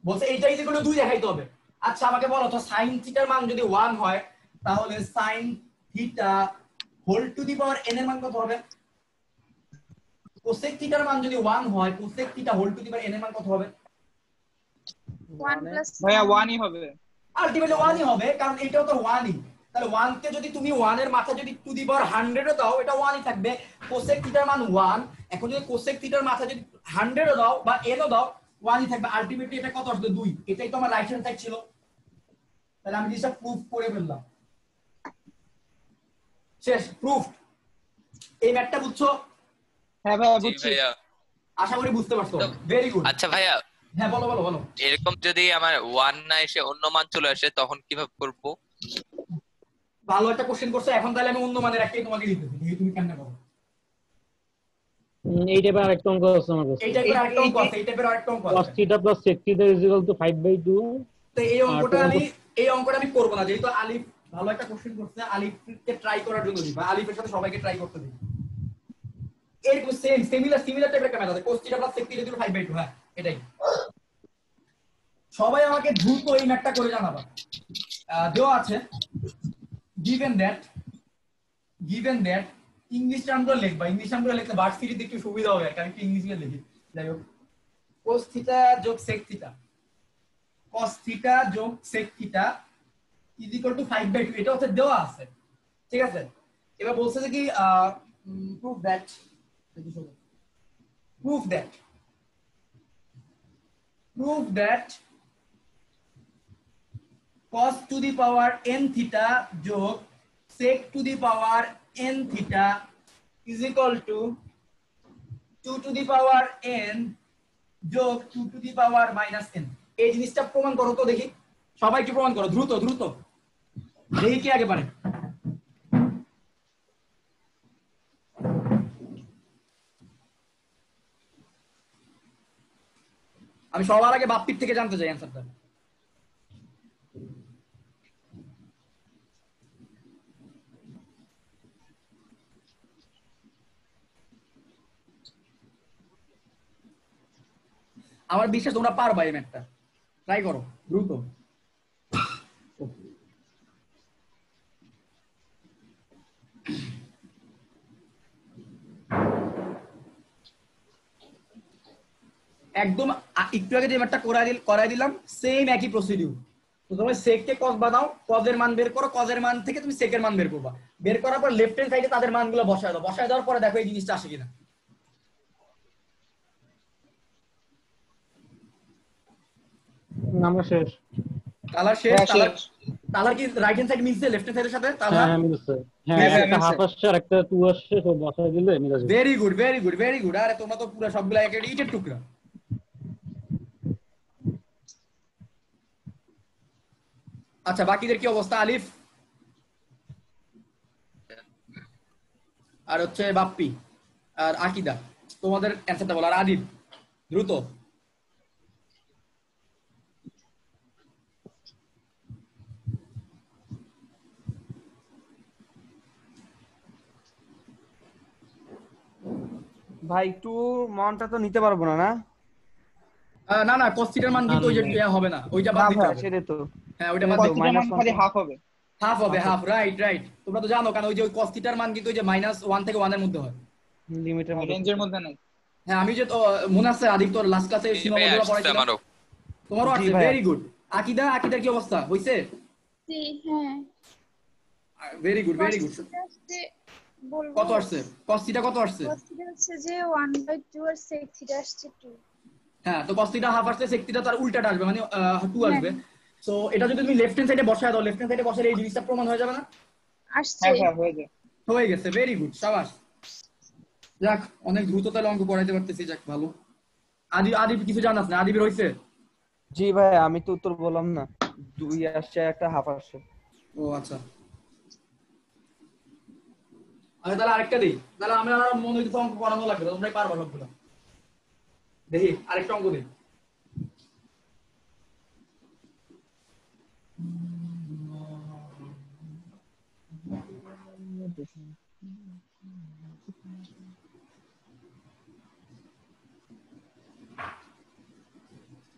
Speaker 1: বলছে এইটা ইজ ইকুয়াল টু 2 দেখাইতে হবে। আচ্ছা আমাকে বলো তো sin থিটার মান যদি 1 হয়, তাহলে sin theta whole to the power n এর মান কত হবে? কোসেক থিটার মান যদি 1 হয়, cosec theta whole to the power n এর মান কত হবে?
Speaker 5: 1 প্লাস
Speaker 3: ভাইয়া 1ই হবে।
Speaker 1: আলটিমেটলি 1 ই হবে, কারণ এটাও তো 1 ই। তাহলে 1 কে যদি তুমি 1 এর মাথা যদি টু দি পাওয়ার 100 এ দাও, এটা 1 ই থাকবে। কোসেক থিটার মান 1, এখন যদি কোসেক থিটার মাথা যদি 100 এ দাও বা n ও দাও, 1 ই থাকবে। আলটিমেটলি এটা কত আসবে? 2। এটাই তো আমার রাইট হ্যান্ড সাইড ছিল। তাহলে আমি জিনিসটা প্রুফ করে ফেললাম, শেষ, প্রুফ। এই ম্যাথটা বুঝছো?
Speaker 3: হ্যাঁ ভাইয়া
Speaker 2: জি
Speaker 3: বুঝছি।
Speaker 2: ভাইয়া।
Speaker 1: আশা করি বুঝতে পারছো।
Speaker 2: তো-
Speaker 1: ভেরি গুড।
Speaker 2: আচ্ছা ভাইয়া,
Speaker 1: হ্যাঁ বলো বলো বলো।
Speaker 2: এরকম যদি আমার 1 না এসে অন্য মান চলে আসে তখন কিভাবে করবো?
Speaker 1: ভালো একটা কোশ্চেন করছো। এখন তাহলে আমি অন্য মানের একটাই তোমাকে দিতেছি, দেখি তুমি কেমনে করো।
Speaker 6: এই টাইপের আরেকটা অঙ্ক আছে আমার কাছে।
Speaker 1: এই টাইপের আরেকটা অঙ্ক আছে, এই টাইপের আরেকটা অঙ্ক
Speaker 6: cos
Speaker 1: আছে।
Speaker 6: Theta plus sec theta is equal two 5/2।
Speaker 1: তো এই অঙ্কটা
Speaker 6: আর
Speaker 1: আমি এই অঙ্কটা আমি করবো না, যেহেতু আলিফ ভালো একটা কোশ্চেন করছে, আলিফকে ট্রাই করার জন্য দিই, বা আলিফের সাথে সবাইকে ট্রাই করতে দিই। এরকম সিমিলার টাইপের একটা ম্যাথ আছে, cos theta plus sec theta equal 5/2। হ্যাঁ এটাই। সবাই আমাকে দ্রুত এই ম্যাথটা করে জানাবা। দেওয়া আছে given that ইংলিশ টার্মগুলো লিখবা, ইংলিশ টার্মগুলো লিখতে ভার্সিটিতে একটু সুবিধা হবে, আমি একটু ইংলিশে লিখি। যাই হোক, cos থিটা যোগ sec থিটা, cos থিটা যোগ sec theta is equal two 5/2, এটা হচ্ছে দেওয়া আছে, ঠিক আছে। এবার বলছে যে কি prove that cos to the power n theta যোগ sec to the power n theta is equal to 2 to the power n যোগ 2 to the power minus n। এই জিনিসটা প্রমাণ করো তো দেখি, সবাই কি প্রমাণ করো, দ্রুত দ্রুত দেখি কে আগে পারে। আমি সবার আগে বাপ্পির থেকে জানতে চাই অ্যান্সারটা। আমার বিশ্বাস তোমরা পারবা এই ম্যাথটা, ট্রাই করো দ্রুত। একদম একটু আগে যে ম্যাথটা করাই দিলাম সেম একই প্রসিডিউর। তো তুমি সেককে কস বানাও, কজের মান বের করো, কজের মান থেকে তুমি সেকের মান বের করবা, বের করার পর লেফট হ্যান্ড সাইডে তাদের মানগুলো বসায় দাও, বসায় দেওয়ার পরে দেখো এই জিনিসটা আসে কিনা।
Speaker 6: আমরা শেষ।
Speaker 1: কালার শেষ।
Speaker 3: হ্যাঁ শেষ।
Speaker 1: কালার কি রাইট হ্যান্ড সাইড মিলছে লেফট হ্যান্ড সাইডের সাথে?
Speaker 6: হ্যাঁ হ্যাঁ মিলছে। হ্যাঁ
Speaker 3: হ্যাঁ,
Speaker 6: একটা
Speaker 3: মিলছে।
Speaker 6: হাফ আসছে আর একটা 2 আসছে, সব বসায় দিলে মিলে যাবে।
Speaker 1: Very good very good very good. আরে তোমরা তো পুরো সবগুলা একটা ইটের টুকরা। আচ্ছা বাকিদের কি অবস্থা? আলিফ আর হচ্ছে বাপ্পি আর আকিদা, তোমাদের অ্যানসারটা বলো। আর আদিব দ্রুত।
Speaker 4: ভাই একটু মনটা তো নিতে পারবো না, না?
Speaker 1: না না cos থিটার মান কিন্তু ওই যে ইয়া হবে না, ওইটা বাদ
Speaker 4: না
Speaker 1: দিতে
Speaker 4: ভাই
Speaker 1: হবে।
Speaker 4: সেটাই তো।
Speaker 1: হ্যাঁ ওইটা বাদ
Speaker 4: তো
Speaker 1: দিতে হবে।
Speaker 3: cos থিটার মান
Speaker 4: -1
Speaker 3: খালি হাফ হবে।
Speaker 1: হাফ হবে, হাফ, রাইট রাইট। তোমরা তো জানো কারণ ওই যে ওই cos থিটার মান কিন্তু ওই যে -1 থেকে 1 এর মধ্যে হয়।
Speaker 4: লিমিটের মধ্যে।
Speaker 3: রেঞ্জের মধ্যে নাই।
Speaker 1: হ্যাঁ আমি যে তো মনে আছে আদিব তোর লাস্ট ক্লাসে
Speaker 2: জি ভাইয়া,
Speaker 1: সীমাবদ্ধতা
Speaker 2: আসছে
Speaker 1: পড়াইছিলাম,
Speaker 2: আমারও।
Speaker 1: তোমারও
Speaker 4: জি
Speaker 1: আছে।
Speaker 4: ভাইয়া।
Speaker 1: Very good. আকিদার কি অবস্থা হইছে?
Speaker 5: জি হ্যাঁ।
Speaker 1: Very good very good.
Speaker 5: cos theta হচ্ছে বলবো
Speaker 1: কত আসছে? cos থিটা কত আসছে?
Speaker 5: cos theta হচ্ছে যে 1/2 আর sec theta আসছে 2।
Speaker 1: হ্যাঁ তো cos থিটা হাফ আসছে, sec থিটা তার উল্টাটা আসবে, মানে 2
Speaker 5: হ্যাঁ।
Speaker 1: আসবে। সো এটা যদি তুমি লেফট হ্যান্ড সাইডে বসায় দাও, লেফট হ্যান্ড সাইডে বসালে এই জিনিসটা প্রমাণ হয়ে যাবে না?
Speaker 5: আসছে।
Speaker 3: হ্যাঁ হ্যাঁ হয়ে যায়।
Speaker 1: হয়ে গেছে, ভেরি গুড, শাবাশ। যাক অনেক দ্রুত তাহলে অঙ্ক করাইতে পারতেছি, যাক ভালো। আদিব কিছু জানাস না? আদিবের হইছে?
Speaker 4: জি ভাই আমি তো উত্তর বললাম না, 2 আসছে একটা হাফ আসছে।
Speaker 1: ও আচ্ছা। আরে তাহলে আরেকটা দিই, তাহলে আমরা মনে হইতেছে অঙ্ক করানো লাগবে, তোমরাই পারবা সবগুলো। দেখি আরেকটা অঙ্ক দিই।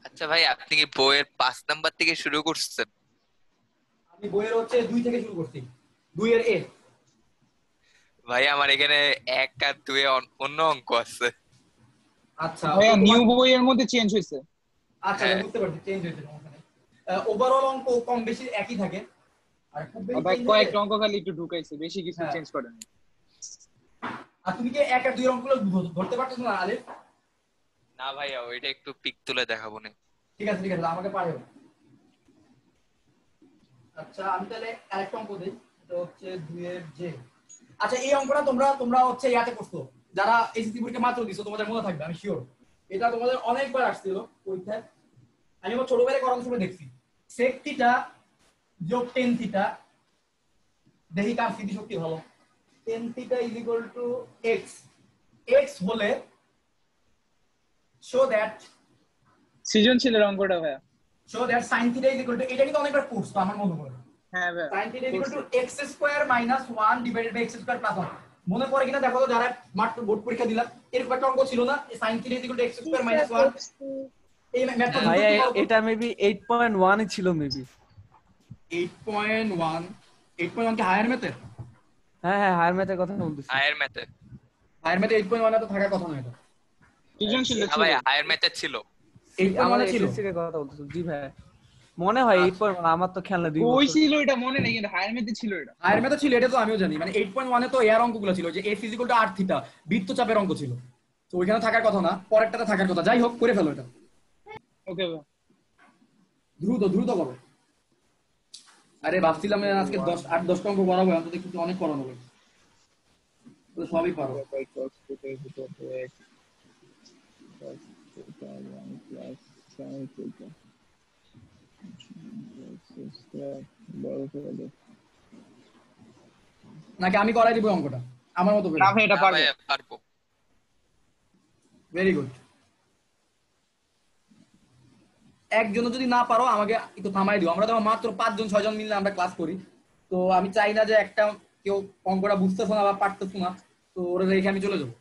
Speaker 2: আচ্ছা ভাই, আপনি কি বইয়ের 5 নাম্বার থেকে শুরু করছেন?
Speaker 1: আমি বইয়ের হচ্ছে 2 থেকে শুরু করছি, 2 এর এ।
Speaker 2: ভাই আমার এখানে 1 আর 2 এ অন্য অঙ্ক আছে।
Speaker 1: আচ্ছা
Speaker 3: ভাইয়া নিউ বইয়ের মধ্যে চেঞ্জ হয়েছে।
Speaker 1: আচ্ছা বুঝতে পারছি, চেঞ্জ হয়েছে, সমস্যা নেই। ওভারঅল অঙ্ক কম বেশি একই থাকে, আর খুব বেশি
Speaker 3: ভাই
Speaker 1: change
Speaker 3: কয়েক
Speaker 1: হলে-
Speaker 3: অঙ্ক খালি একটু ঢুকাইছে, বেশি কিছু
Speaker 1: হ্যাঁ।
Speaker 3: চেঞ্জ করেনি।
Speaker 1: আর তুমি কি 1 আর 2 অঙ্কগুলো ধরতে পারতেছ না আলিফ?
Speaker 2: না ভাইয়া, ওইটা একটু পিক তুলে দেখাবো না।
Speaker 1: ঠিক আছে আমাকে পারো। আচ্ছা আমি তাহলে আরেকটা অঙ্ক দেই, এটা হচ্ছে 2 এর জে। আচ্ছা এই অঙ্কটা তোমরা হচ্ছে ইয়াতে করছো, যারা এসএসসি পরীক্ষা মাত্র দিছো তোমাদের মনে থাকবে, আমি শিওর। এটা তোমাদের অনেকবার আসছিল পরীক্ষায়। আমি আমার ছোটবেলায় করার সময় দেখছি sec থিটা যোগ tan থিটা, দেখি কার স্মৃতি শক্তি ভালো। tan theta is equal to x, x হলে show that
Speaker 3: সৃজনশীলের অঙ্কটা ভাইয়া।
Speaker 1: sin theta is equal to, এটা কিন্তু অনেকবার পড়ছো আমার মনে পড়ে।
Speaker 3: হ্যাঁ ভাইয়া,
Speaker 1: sin theta is equal to x square minus 1 divided by x square plus 1। মনে পড়ে কিনা দেখো তো, যারা মাত্র বোর্ড পরীক্ষা দিলাম এরকম একটা অঙ্ক ছিল না, sin theta is equal to x
Speaker 5: G
Speaker 1: square
Speaker 5: sir
Speaker 1: minus 1।
Speaker 5: করছি।
Speaker 1: এই ম্যাথটা
Speaker 4: ভাইয়া এটা মেবি 8.1 ছিল মেবি।
Speaker 1: 8.1, 8.1 কি হায়ার ম্যাথে?
Speaker 4: হ্যাঁ হ্যাঁ, হায়ার ম্যাথের কথা বলতেছি।
Speaker 2: হায়ার ম্যাথে
Speaker 1: হায়ার ম্যাথে 8.1 এ তো থাকার কথা না এটা।
Speaker 3: সৃজনশীল
Speaker 2: হ্যাঁ ভাই, হায়ার ম্যাথে ছিল।
Speaker 1: 8.1
Speaker 4: আমাদের
Speaker 1: এ ছিল।
Speaker 4: এসএসসি এর কথা বলতেছি। জি ভাই মনে হয় 8.1, আমার তো খেয়াল নেই 2
Speaker 3: ওই
Speaker 4: বছর।
Speaker 3: ছিল, এটা মনে নেই, কিন্তু হায়ার ম্যাথে ছিল এটা।
Speaker 1: হায়ার ম্যাথে ছিল, এটা তো আমিও জানি। মানে 8.1 এ তো এর অঙ্কগুলো ছিল যে f = r থিটা, বৃত্তচাপের অঙ্ক ছিল। তো ওইখানে থাকার কথা না, পরেরটাতে থাকার কথা। যাই হোক, করে ফেলো এটা।
Speaker 3: ওকে ভাই।
Speaker 1: দ্রুত দ্রুত করো। আরে ভাবছিলাম আজকে 8-10টা অঙ্ক করাবো, অন্তত কিন্তু অনেক করানো হবে। তো সবই পারো। নাকি আমি করাই দিব অঙ্কটা আমার মতো করে?
Speaker 3: না ভাই, এটা
Speaker 2: না
Speaker 3: পারবো।
Speaker 2: ভাই, পারবো।
Speaker 1: Very good. একজন যদি না পারো আমাকে একটু থামাই দিও। আমরা তো মাত্র 5-6 জন মিলে আমরা ক্লাস করি, তো আমি চাই না যে একটা কেউ অঙ্কটা বুঝতেছো না বা পারতেছো না তো ওরা রেখে আমি চলে যাবো।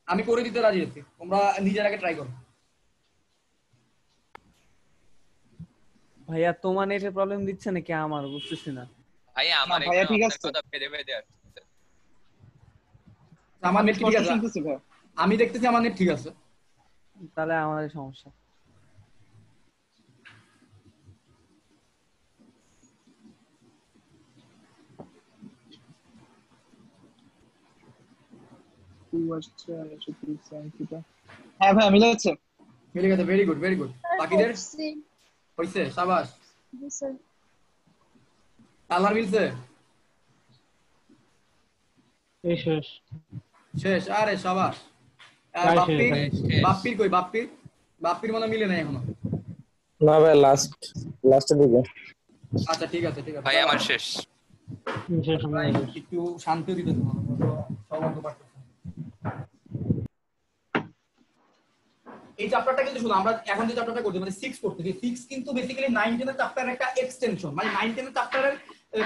Speaker 1: আমি করে দিতে রাজি আছি, তোমরা নিজের আগে ট্রাই করো।
Speaker 4: ভাইয়া তোমার নেটের প্রবলেম দিচ্ছে নাকি আমার, বুঝতেছি না।
Speaker 2: ভাই আমার
Speaker 3: না ভাইয়া,
Speaker 2: এখানে
Speaker 3: ঠিক
Speaker 2: আপনার
Speaker 3: আছে।
Speaker 2: কথা বেঁধে বেঁধে আসছে।
Speaker 1: আমার
Speaker 3: আমি
Speaker 1: নেট ঠিক
Speaker 3: স্পষ্ট
Speaker 1: আছে,
Speaker 3: শুনতেছি ভাই।
Speaker 1: আমি দেখতেছি আমার নেট ঠিক আছে।
Speaker 4: তাহলে আমাদের সমস্যা।
Speaker 3: হ্যাঁ ভাই, মিলে যাচ্ছে।
Speaker 1: মিলে গেছে, very good very good.
Speaker 5: Sir
Speaker 1: বাকিদের
Speaker 5: করছি।
Speaker 1: হইছে? শাবাশ।
Speaker 5: জি স্যার।
Speaker 1: কালার মিলছে?
Speaker 6: এই শেষ।
Speaker 1: শেষ? আরে শাবাশ।
Speaker 6: প্রায় শেষ
Speaker 1: বাপ্পির
Speaker 6: ভাই।
Speaker 2: শেষ।
Speaker 1: বাপ্পির কই? বাপ্পির মনে মিলে নাই এখনো।
Speaker 7: না ভাই, লাস্টের দিকে।
Speaker 1: আচ্ছা ঠিক আছে ঠিক আছে।
Speaker 2: ভাই আমার শেষ।
Speaker 6: শেষ
Speaker 1: ভাই,
Speaker 6: আমরা শেষ।
Speaker 1: একটু শান্তি দিতে তোমার সব অঙ্ক পারতেছে। এই চ্যাপ্টারটা কিন্তু শুনো, আমরা এখন যে চ্যাপ্টারটা করছি মানে 6 করতেছি, 6 কিন্তু বেসিক্যালি 9 10 এর চ্যাপ্টারের একটা এক্সটেনশন। মানে 9 10 এর চ্যাপ্টারের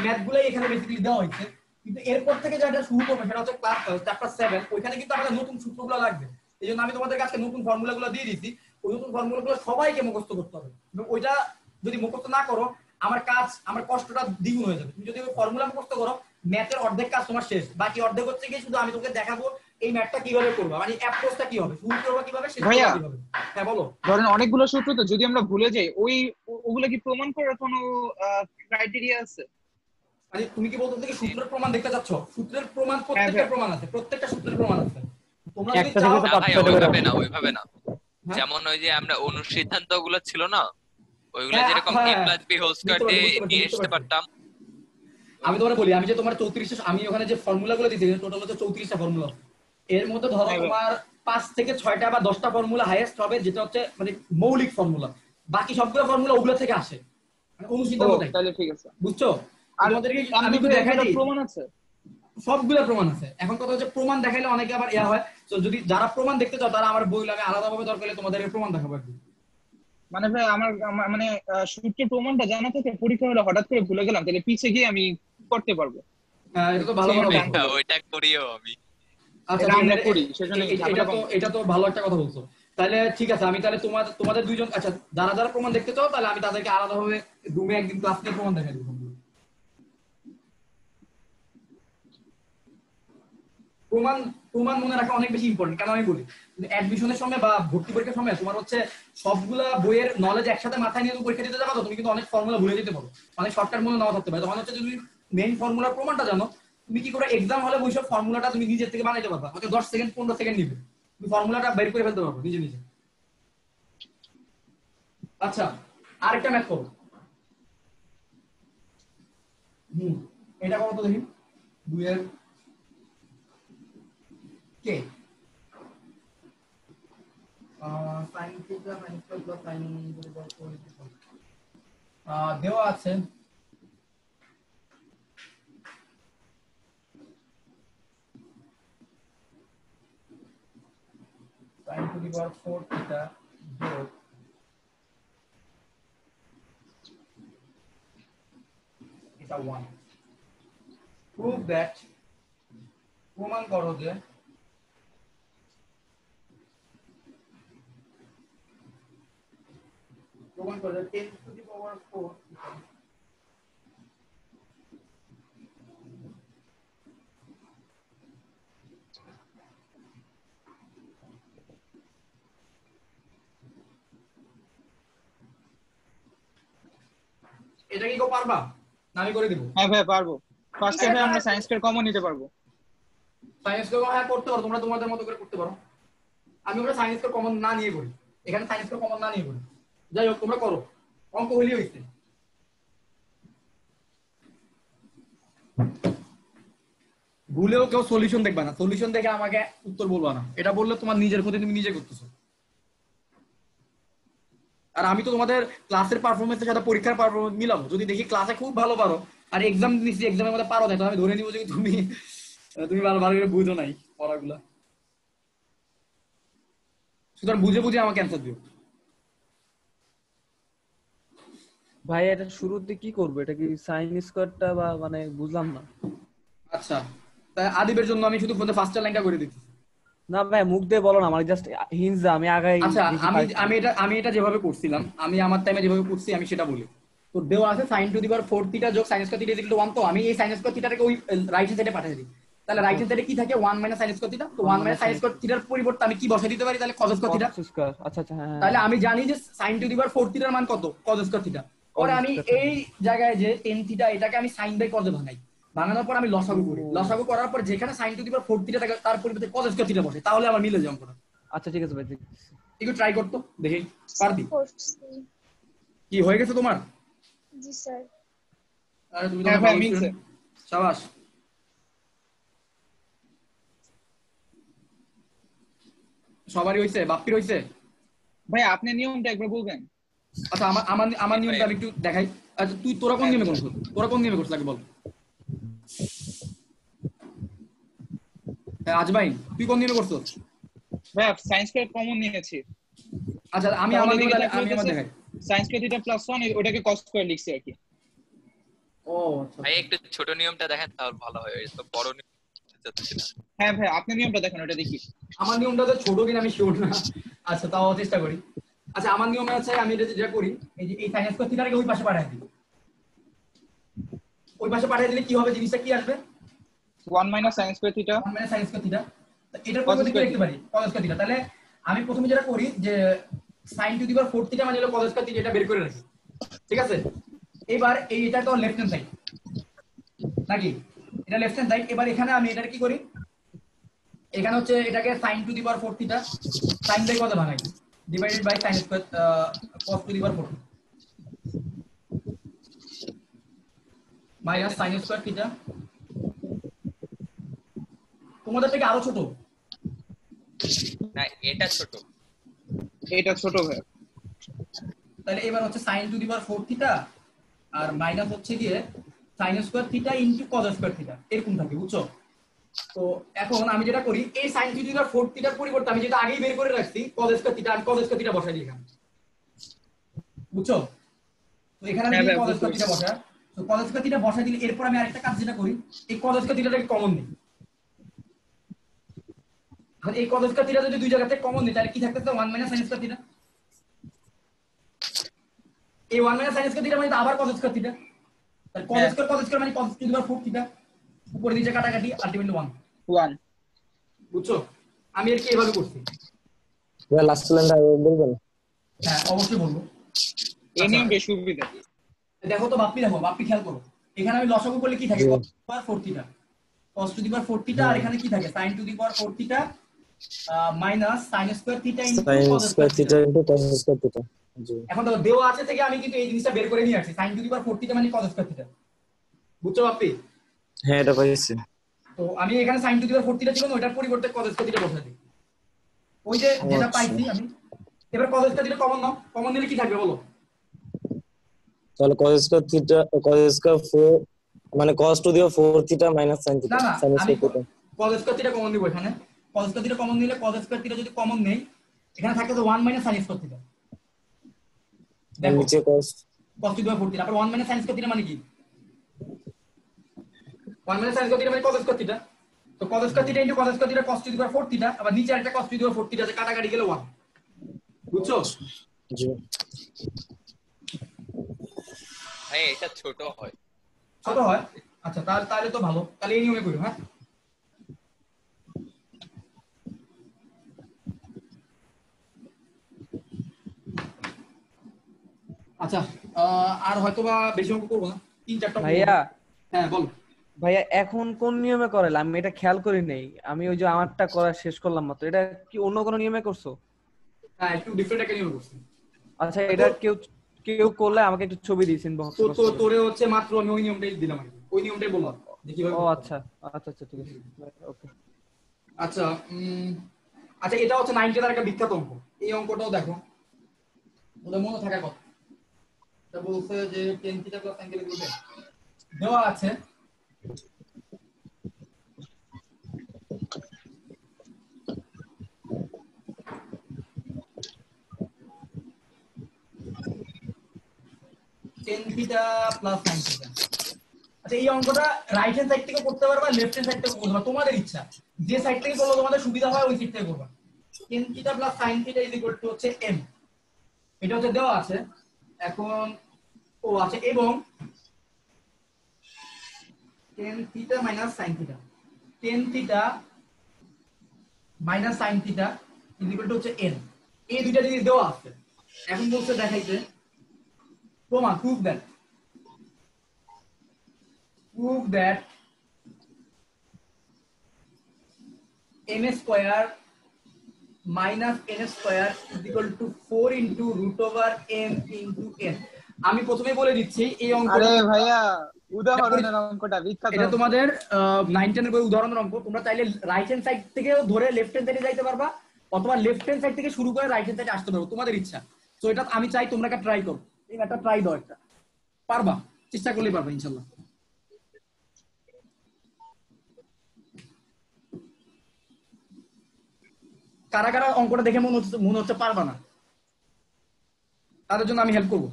Speaker 1: ম্যাথগুলাই এখানে বেসিক্যালি দেওয়া হয়েছে, কিন্তু এরপর থেকে যেটা শুরু করবে সেটা হচ্ছে ক্লাস চ্যাপ্টার 7। ওইখানে কিন্তু আমাদের নতুন সূত্রগুলো লাগবে। এইজন্য আমি তোমাদের কাছে নতুন ফর্মুলাগুলো দিয়ে দিয়েছি। ওই নতুন ফর্মুলাগুলো সবাইকে মুখস্থ করতে হবে। ওইটা যদি মুখস্থ না করো আমার কাজ, আমার কষ্টটা দ্বিগুণ হয়ে যাবে। তুমি যদি ওই ফর্মুলা মুখস্থ করো, ম্যাথের অর্ধেক কাজ তোমার শেষ। বাকি অর্ধেক হচ্ছে কি, শুধু আমি তোকে দেখাবো এই ম্যাথটা কিভাবে করবা, মানে অ্যাপ্রোচটা কি হবে, শুরু করবা কিভাবে, শেষ
Speaker 3: ভাইয়া,
Speaker 1: করবা কিভাবে। হ্যাঁ বলো।
Speaker 3: ধরেন অনেকগুলো সূত্র তো, যদি আমরা ভুলে যাই ওগুলো কি প্রমাণ করার কোনো ক্রাইটেরিয়া আছে?
Speaker 1: মানে তুমি কি বলতে চাচ্ছ সূত্রের প্রমাণ দেখতে চাচ্ছ? সূত্রের প্রমাণ
Speaker 3: হ্যাঁ
Speaker 1: প্রত্যেকটা
Speaker 3: ভাই।
Speaker 1: প্রমাণ আছে, প্রত্যেকটা সূত্রের প্রমাণ আছে। তোমরা যদি
Speaker 6: একটা
Speaker 1: চাও
Speaker 6: থেকে তো
Speaker 2: না ভাই,
Speaker 6: 5টা করে
Speaker 2: ওইভাবে
Speaker 6: হবে।
Speaker 2: না, ওইভাবে না।
Speaker 1: হ্যাঁ?
Speaker 2: যেমন ওই যে আমরা অনুসিদ্ধান্ত গুলো ছিল না, ওইগুলো
Speaker 1: হ্যাঁ,
Speaker 2: যেরকম
Speaker 1: হ্যাঁ,
Speaker 2: a+b হোল স্কয়ার
Speaker 1: বুঝতে
Speaker 2: দিয়ে
Speaker 1: পারছি, বুঝতে
Speaker 2: নিয়ে
Speaker 1: পারছি,
Speaker 2: আসতে পারতাম।
Speaker 1: আমি তোমার বলি, আমি যে তোমার 34টা, আমি ওখানে যে ফর্মুলাগুলো দিয়েছি টোটাল হচ্ছে 34টা ফর্মুলা। এর মধ্যে ধরো
Speaker 3: হ্যাঁ ভাই।
Speaker 1: তোমার 5 থেকে 6টা বা 10টা ফর্মুলা হাইয়েস্ট হবে, যেটা হচ্ছে মানে মৌলিক ফর্মুলা। বাকি সবগুলো ফর্মুলা ওগুলো থেকে আসে, মানে
Speaker 3: ও
Speaker 1: অনুসিদ্ধান্ত থেকে।
Speaker 3: তাহলে ঠিক আছে।
Speaker 1: বুঝছো?
Speaker 3: আর
Speaker 1: তোমাদেরকে আমি
Speaker 3: আমি
Speaker 1: একটু দেখাই দিই,
Speaker 3: প্রমাণ আছে।
Speaker 1: সবগুলো প্রমাণ আছে। এখন কথা হচ্ছে প্রমাণ দেখাইলে অনেকে আবার ইয়া হয়, তো যদি যারা প্রমাণ দেখতে চাও তারা আমার বই লাগে আলাদাভাবে, দরকার হলে তোমাদের প্রমাণ দেখাবো একদিন।
Speaker 3: মানে ভাই, মানে সূত্রের প্রমাণটা জানা থাকে, পরীক্ষা হলে হঠাৎ করে ভুলে গেলাম, তাহলে পিছে গিয়ে আমি করতে পারবো।
Speaker 1: হ্যাঁ, এটা তো ভালো কথা
Speaker 3: সেখানে
Speaker 1: বলছো।
Speaker 2: হ্যাঁ, ওইটা করিও আমি।
Speaker 1: আচ্ছা
Speaker 3: এটা
Speaker 1: ঠিক
Speaker 3: আমরা
Speaker 1: আছে,
Speaker 3: করি, সেজন্য ঝামেলা কম।
Speaker 1: এটা তো ভালো একটা কথা বলছো। তাহলে ঠিক আছে, আমি তাহলে তোমাদের দুইজন, আচ্ছা যারা যারা প্রমাণ দেখতে চাও তাহলে আমি তাদেরকে আলাদাভাবে রুমে একদিন ক্লাস নিয়ে প্রমাণ দেখাই দেবো। প্রমাণ প্রমাণ মনে রাখা অনেক বেশি ইম্পর্টেন্ট। কেন আমি বলি, অ্যাডমিশনের সময় বা ভর্তি পরীক্ষার সময় তোমার হচ্ছে সবগুলা বইয়ের নলেজ একসাথে মাথায় নিয়ে তুমি পরীক্ষা দিতে যাবে, তো তুমি কিন্তু অনেক ফর্মুলা ভুলে যেতে পারো, অনেক শর্টকাট মনে নাও থাকতে পারে। তখন হচ্ছে তুমি মেইন ফর্মুলার প্রমাণটা জানো, তুমি কি করে এক্সাম হলে বই সব ফর্মুলাটা তুমি নিজের থেকে বানাইতে পারবা। হয়তো 10 সেকেন্ড 15 সেকেন্ড নিবে, তুমি ফর্মুলাটা বের করে ফেলতে পারবো নিজে নিজে। আচ্ছা, আরেকটা ম্যাথ করো। এটা করো তো দেখি। 2 এর কে sin theta sin square plus sin দেওয়া আছে sin to the power 4 theta যোগ এটা 1 prove that প্রমাণ করো যে প্রমাণ করো যে 10 টু দি পাওয়ার 4 এটা কি কেউ পারবা না আমি করে দিব
Speaker 3: হ্যাঁ ভাই পারবো ফার্স্ট টাইমে আমরা সায়েন্স স্কয়ার কমন নিতে পারবো
Speaker 1: সায়েন্স কো হ্যাঁ করতে পারো তোমরা তোমাদের মতো করে করতে পারো আমি ওটা সায়েন্স কো কমন না নিয়ে করি এখানে সায়েন্স কো কমন না নিয়ে করি যাই হোক তোমরা করো অঙ্ক হইলেই হইছে ভুলেও কেউ সলিউশন দেখবা না সলিউশন দেখে আমাকে উত্তর বলবা না এটা বললে তোমার নিজের ক্ষতি তুমি নিজে করতেছো আর আমি তো তোমাদের ক্লাসের পারফরম্যান্সের সাথে পরীক্ষার পারফরম্যান্স মিলাবো যদি দেখি ক্লাসে খুব ভালো পারো আর এক্সাম দিচ্ছি এক্সামের মধ্যে পারো তাই তো আমি ধরে নিব যে তুমি তুমি ভালো করে বুঝো নাই পড়াগুলা সুতরাং বুঝে বুঝে আমাকে অ্যান্সার দিও
Speaker 4: ভাই এটা শুরুতে কি করবো, এটা কি সাইন স্কয়ারটা বা মানে বুঝলাম না।
Speaker 1: আচ্ছা তাই আদিবের জন্য আমি শুধু ফার্স্ট লাইনটা করে দিচ্ছি।
Speaker 4: না ভাই মুখ দিয়ে বলো না, আমার জাস্ট হিন্টস আমি আগাই।
Speaker 1: আচ্ছা আমি এটা যেভাবে করছিলাম আমি আমার টাইমে যেভাবে করছি আমি সেটা বলি। তো দেওয়া আছে sin to the power 4 theta যোগ sin square theta equal to 1, তো আমি এই sin স্কয়ার থিটাটাকে ওই রাইট হ্যান্ড সাইডে পাঠিয়ে দিই। তাহলে রাইট হ্যান্ড সাইডে কি থাকে 1 - sin স্কয়ার থিটা, তো 1 - sin স্কয়ার থিটার পরিবর্তে আমি কি বসাই দিতে পারি তাহলে cos স্কয়ার থিটা।
Speaker 4: আচ্ছা আচ্ছা হ্যাঁ,
Speaker 1: তাহলে আমি জানি যে sin টু দি পাওয়ার 4 থিটার মান কত, cos স্কয়ার থিটা। পরে আমি এই জায়গায় যে tan থিটা এটাকে আমি sin বাই cos এ ভাঙাই, ভাঙানোর পর আমি লসাগু করি, লসাগু করার পর যেখানে sin to the power 4 theta থাকে তার পরিবর্তে cos স্কয়ার থিটা বসাই, তাহলে আমার মিলে যায় অঙ্কটা।
Speaker 4: আচ্ছা ঠিক আছে ভাই,
Speaker 1: একটু ট্রাই করতো দেখি পারবি
Speaker 5: করছি।
Speaker 1: কি হয়ে গেছে তোমার?
Speaker 5: জি স্যার।
Speaker 1: আরে তুমি
Speaker 3: হ্যাঁ
Speaker 1: তো
Speaker 3: ভাই,
Speaker 1: ভালো
Speaker 3: মিলছে।
Speaker 1: student। শাবাশ। সবারই হইছে, বাপ্পির হইছে।
Speaker 3: ভাই আপনি নিয়মটা একবার বলবেন?
Speaker 1: আচ্ছা আমার নিয়মটা আমি একটু দেখাই। আচ্ছা তোরা কোন নিয়মে করছিস? তোরা কোন নিয়মে করছিস আগে বল। আজ ভাই তুই কোন নিয়মে করছিস?
Speaker 3: ভাই সায়েন্স স্কয়ার কমন নিয়েছি।
Speaker 1: আচ্ছা আমি আমার দেখাই।
Speaker 3: সায়েন্স স্কয়ার থিটা প্লাস 1 ওটাকে cos স্কয়ার লিখছি আর কি।
Speaker 1: ও আচ্ছা
Speaker 2: ভাই একটু ছোট নিয়মটা দেখেন তাহলে ভালো হয়, তো বড় নিয়ম যাচ্ছে না।
Speaker 3: হ্যাঁ ভাই আপনি নিয়মটা দেখেন, ওটা দেখি।
Speaker 1: আমার নিয়মটা তো ছোট কিনা আমি শিওর না। আচ্ছা তাও চেষ্টা করি। আচ্ছা আমার নিয়মে আছে আমি এটা যেটা করি এই যে এই sin স্কয়ার থিটাকে ওই পাশে পাঠিয়ে দিই। ওই পাশে পাঠিয়ে দিলে কি হবে, জিনিসটা কি আসবে?
Speaker 3: 1 - sin square theta
Speaker 1: 1 - sin square theta. তো এটার পরিবর্তে কি লিখতে পারি? cos square theta. তাহলে আমি প্রথমে যেটা করি যে sin to the power 4 theta মানে হলো cos স্কয়ার থিটা, এটা বের করে রাখি। ঠিক আছে, এবার এটা তো লেফট হ্যান্ড সাইড নাকি, এটা লেফট হ্যান্ড সাইড। এবার এখানে আমি এটার কি করি, এখানে হচ্ছে এটাকে sin to the power 4 theta sin by কত ভাঙাই, divided by sin square cos to the power 4 minus sin square theta. তোমাদের থেকে আরো ছোট
Speaker 2: না এটা ছোট,
Speaker 3: এটা ছোট ভাই।
Speaker 1: তাহলে এবার হচ্ছে sin to the power 4 theta আর মাইনাস হচ্ছে গিয়ে sin square theta into cos square theta, এরকম থাকে বুঝছো। তো এখন আমি যেটা করি এই sin টু দি পাওয়ার 4 থিটার পরিবর্তে আমি যেটা আগেই বের করে রাখছি cos স্কয়ার থিটা, আমি cos স্কয়ার থিটা বসাই দিই এখানে, বুঝছো। তো এখানে আমি cos স্কয়ার থিটা বসাই, তো cos স্কয়ার থিটা বসাই দিলে এরপর আমি আরেকটা কাজ যেটা করি এই cos স্কয়ার থিটাটাকে কমন নিই। এখন এই cos স্কয়ার থিটা যদি দুই জায়গা থেকে কমন নিই তাহলে কি থাকতেছে 1 - sin স্কয়ার থিটা। এই 1 - sin স্কয়ার থিটা মানে আবার cos স্কয়ার থিটা, তাহলে cos স্কয়ার মানে cos to the power 4 theta, উপরে নিচে কাটাকাটি আলটিমেটলি
Speaker 3: 1
Speaker 1: বুঝছো। আমি এর কি এভাবে করছি।
Speaker 7: ভাই লাস্ট লাইনটা বলবেন?
Speaker 1: হ্যাঁ অবশ্যই বলবো।
Speaker 3: এই নিয়ম বেশ সুবিধা।
Speaker 1: দেখো তো বাপ্পি, দেখো বাপ্পি খেয়াল করো, এখানে আমি লসাগু করলে কি থাকে cos to the power 4 theta, cos to the power 4 theta, আর এখানে কি থাকে sin to the power 4 theta minus sin square theta into
Speaker 7: sin
Speaker 1: cos
Speaker 7: square
Speaker 1: square theta.
Speaker 7: Theta into cos square theta. জি
Speaker 1: এখন দেখো দেওয়া আছে থেকে আমি কিন্তু এই জিনিসটা বের করে নিয়ে আসছি sin to the power 4 theta মানে cos স্কয়ার থিটা, বুঝছো বাপ্পি।
Speaker 7: হ্যাঁ এটা পাইছি।
Speaker 1: তো আমি এখানে sin to the power 4 theta ছিল না, ওটার পরিবর্তে cos স্কয়ার থিটা বসাই দিই। ওই যে যেটা পাইছি আমি, এবার cos স্কয়ার থিটা কমন নাও, কমন নিলে কি থাকবে বলো?
Speaker 7: তাহলে cos square theta cos square 4 মানে cos to the power 4 theta minus sin
Speaker 1: না
Speaker 7: থিটা
Speaker 1: না,
Speaker 7: sin
Speaker 1: আমি
Speaker 7: square theta.
Speaker 1: cos square theta common নিব এখানে। cos স্কয়ার থিটা কমন নিলে cos স্কয়ার থিটা যদি কমন নেই, এখানে থাকে তো 1 sin স্কয়ার থিটা। দেখো
Speaker 7: নিচে cos
Speaker 1: cos to the power 4 theta, আবার 1 sin স্কয়ার থিটা মানে কি? 1 sin স্কয়ার থিটা মানে cos স্কয়ার থিটা। তো cos square theta into cos square theta cos to the power 4 theta, আবার নিচে একটা cos to the power 4 theta আছে, কাটাকাটি গেলে 1। বুঝছো?
Speaker 7: জি
Speaker 2: ভাই এটা ছোট হয়।
Speaker 1: ছোট হয়? আচ্ছা, তাহলে তো ভালো, তাহলে এই নিয়মে করি। হ্যাঁ, আচ্ছা, আর হয়তো বা বেশি অঙ্ক করবো না, 3-4টা অঙ্ক
Speaker 4: ভাইয়া
Speaker 1: করবো। হ্যাঁ বল।
Speaker 4: ভাইয়া এখন কোন নিয়মে করালে? আমি এটা খেয়াল করি নাই, আমি ওই যে আমারটা করা শেষ করলাম মাত্র। এটা কি অন্য কোনো নিয়মে করছো?
Speaker 1: হ্যাঁ, একটু ডিফারেন্ট একটা নিয়ম করছি।
Speaker 4: আচ্ছা, এটা কেউ কেউ করলে আমাকে একটু ছবি দিয়েছেন বক্স।
Speaker 1: তো তোরে হচ্ছে মাত্র আমি ওই নিয়মটাই দিলাম আর কি, ওই নিয়মটাই বললাম যে কিভাবে
Speaker 4: ও
Speaker 1: করতে হবে।
Speaker 4: আচ্ছা আচ্ছা আচ্ছা, ঠিক আছে, ওকে।
Speaker 1: আচ্ছা, আচ্ছা, এটা হচ্ছে 9 টেনের একটা বিখ্যাত অঙ্ক। এই অঙ্কটাও দেখো, ওদের মনে থাকার কথা। এটা বলছে যে tan theta plus sin theta দেওয়া আছে। tan theta plus sin theta. আচ্ছা, এই অঙ্কটা রাইট হ্যান্ড সাইড থেকে করতে পারবা, লেফট হ্যান্ড সাইড থেকে করতে পারবা, তোমাদের ইচ্ছা। যে সাইড থেকে করলে তোমাদের সুবিধা হয় ওই সাইড থেকে করবা। tan theta plus sin theta is equal two হচ্ছে m, এটা হচ্ছে দেওয়া আছে। এখন ও আছে, এবং tan theta minus sin theta, tan theta minus sin theta is equal two হচ্ছে n। এই দুইটা জিনিস দেওয়া আছে। এখন বলছে দেখাইতে প্রমাণ, proof that m square minus n square is equal to 4 into root over m into n। আমি প্রথমে বলে দিচ্ছি এই অঙ্কটা,
Speaker 3: আরে ভাইয়া উদাহরণের অঙ্কটা বিখ্যাত
Speaker 1: এটা
Speaker 3: অঙ্ক।
Speaker 1: তোমাদের 9-10 এর বই উদাহরণের অঙ্ক। তোমরা চাইলে রাইট হ্যান্ড সাইড থেকেও ধরে লেফট হ্যান্ড সাইডে যাইতে পারবা, অথবা লেফট হ্যান্ড সাইড থেকে শুরু করে রাইট হ্যান্ড সাইডে আসতে পারো, তোমাদের ইচ্ছা। তো এটা আমি চাই তোমরা একটা ট্রাই করো, এই একটা ট্রাই দাও, একটা পারবা, চেষ্টা করলেই পারবা ইনশাআল্লাহ। কারা কারা অঙ্কটা দেখে মনে হচ্ছে পারবা না, তাদের জন্য আমি হেল্প করবো।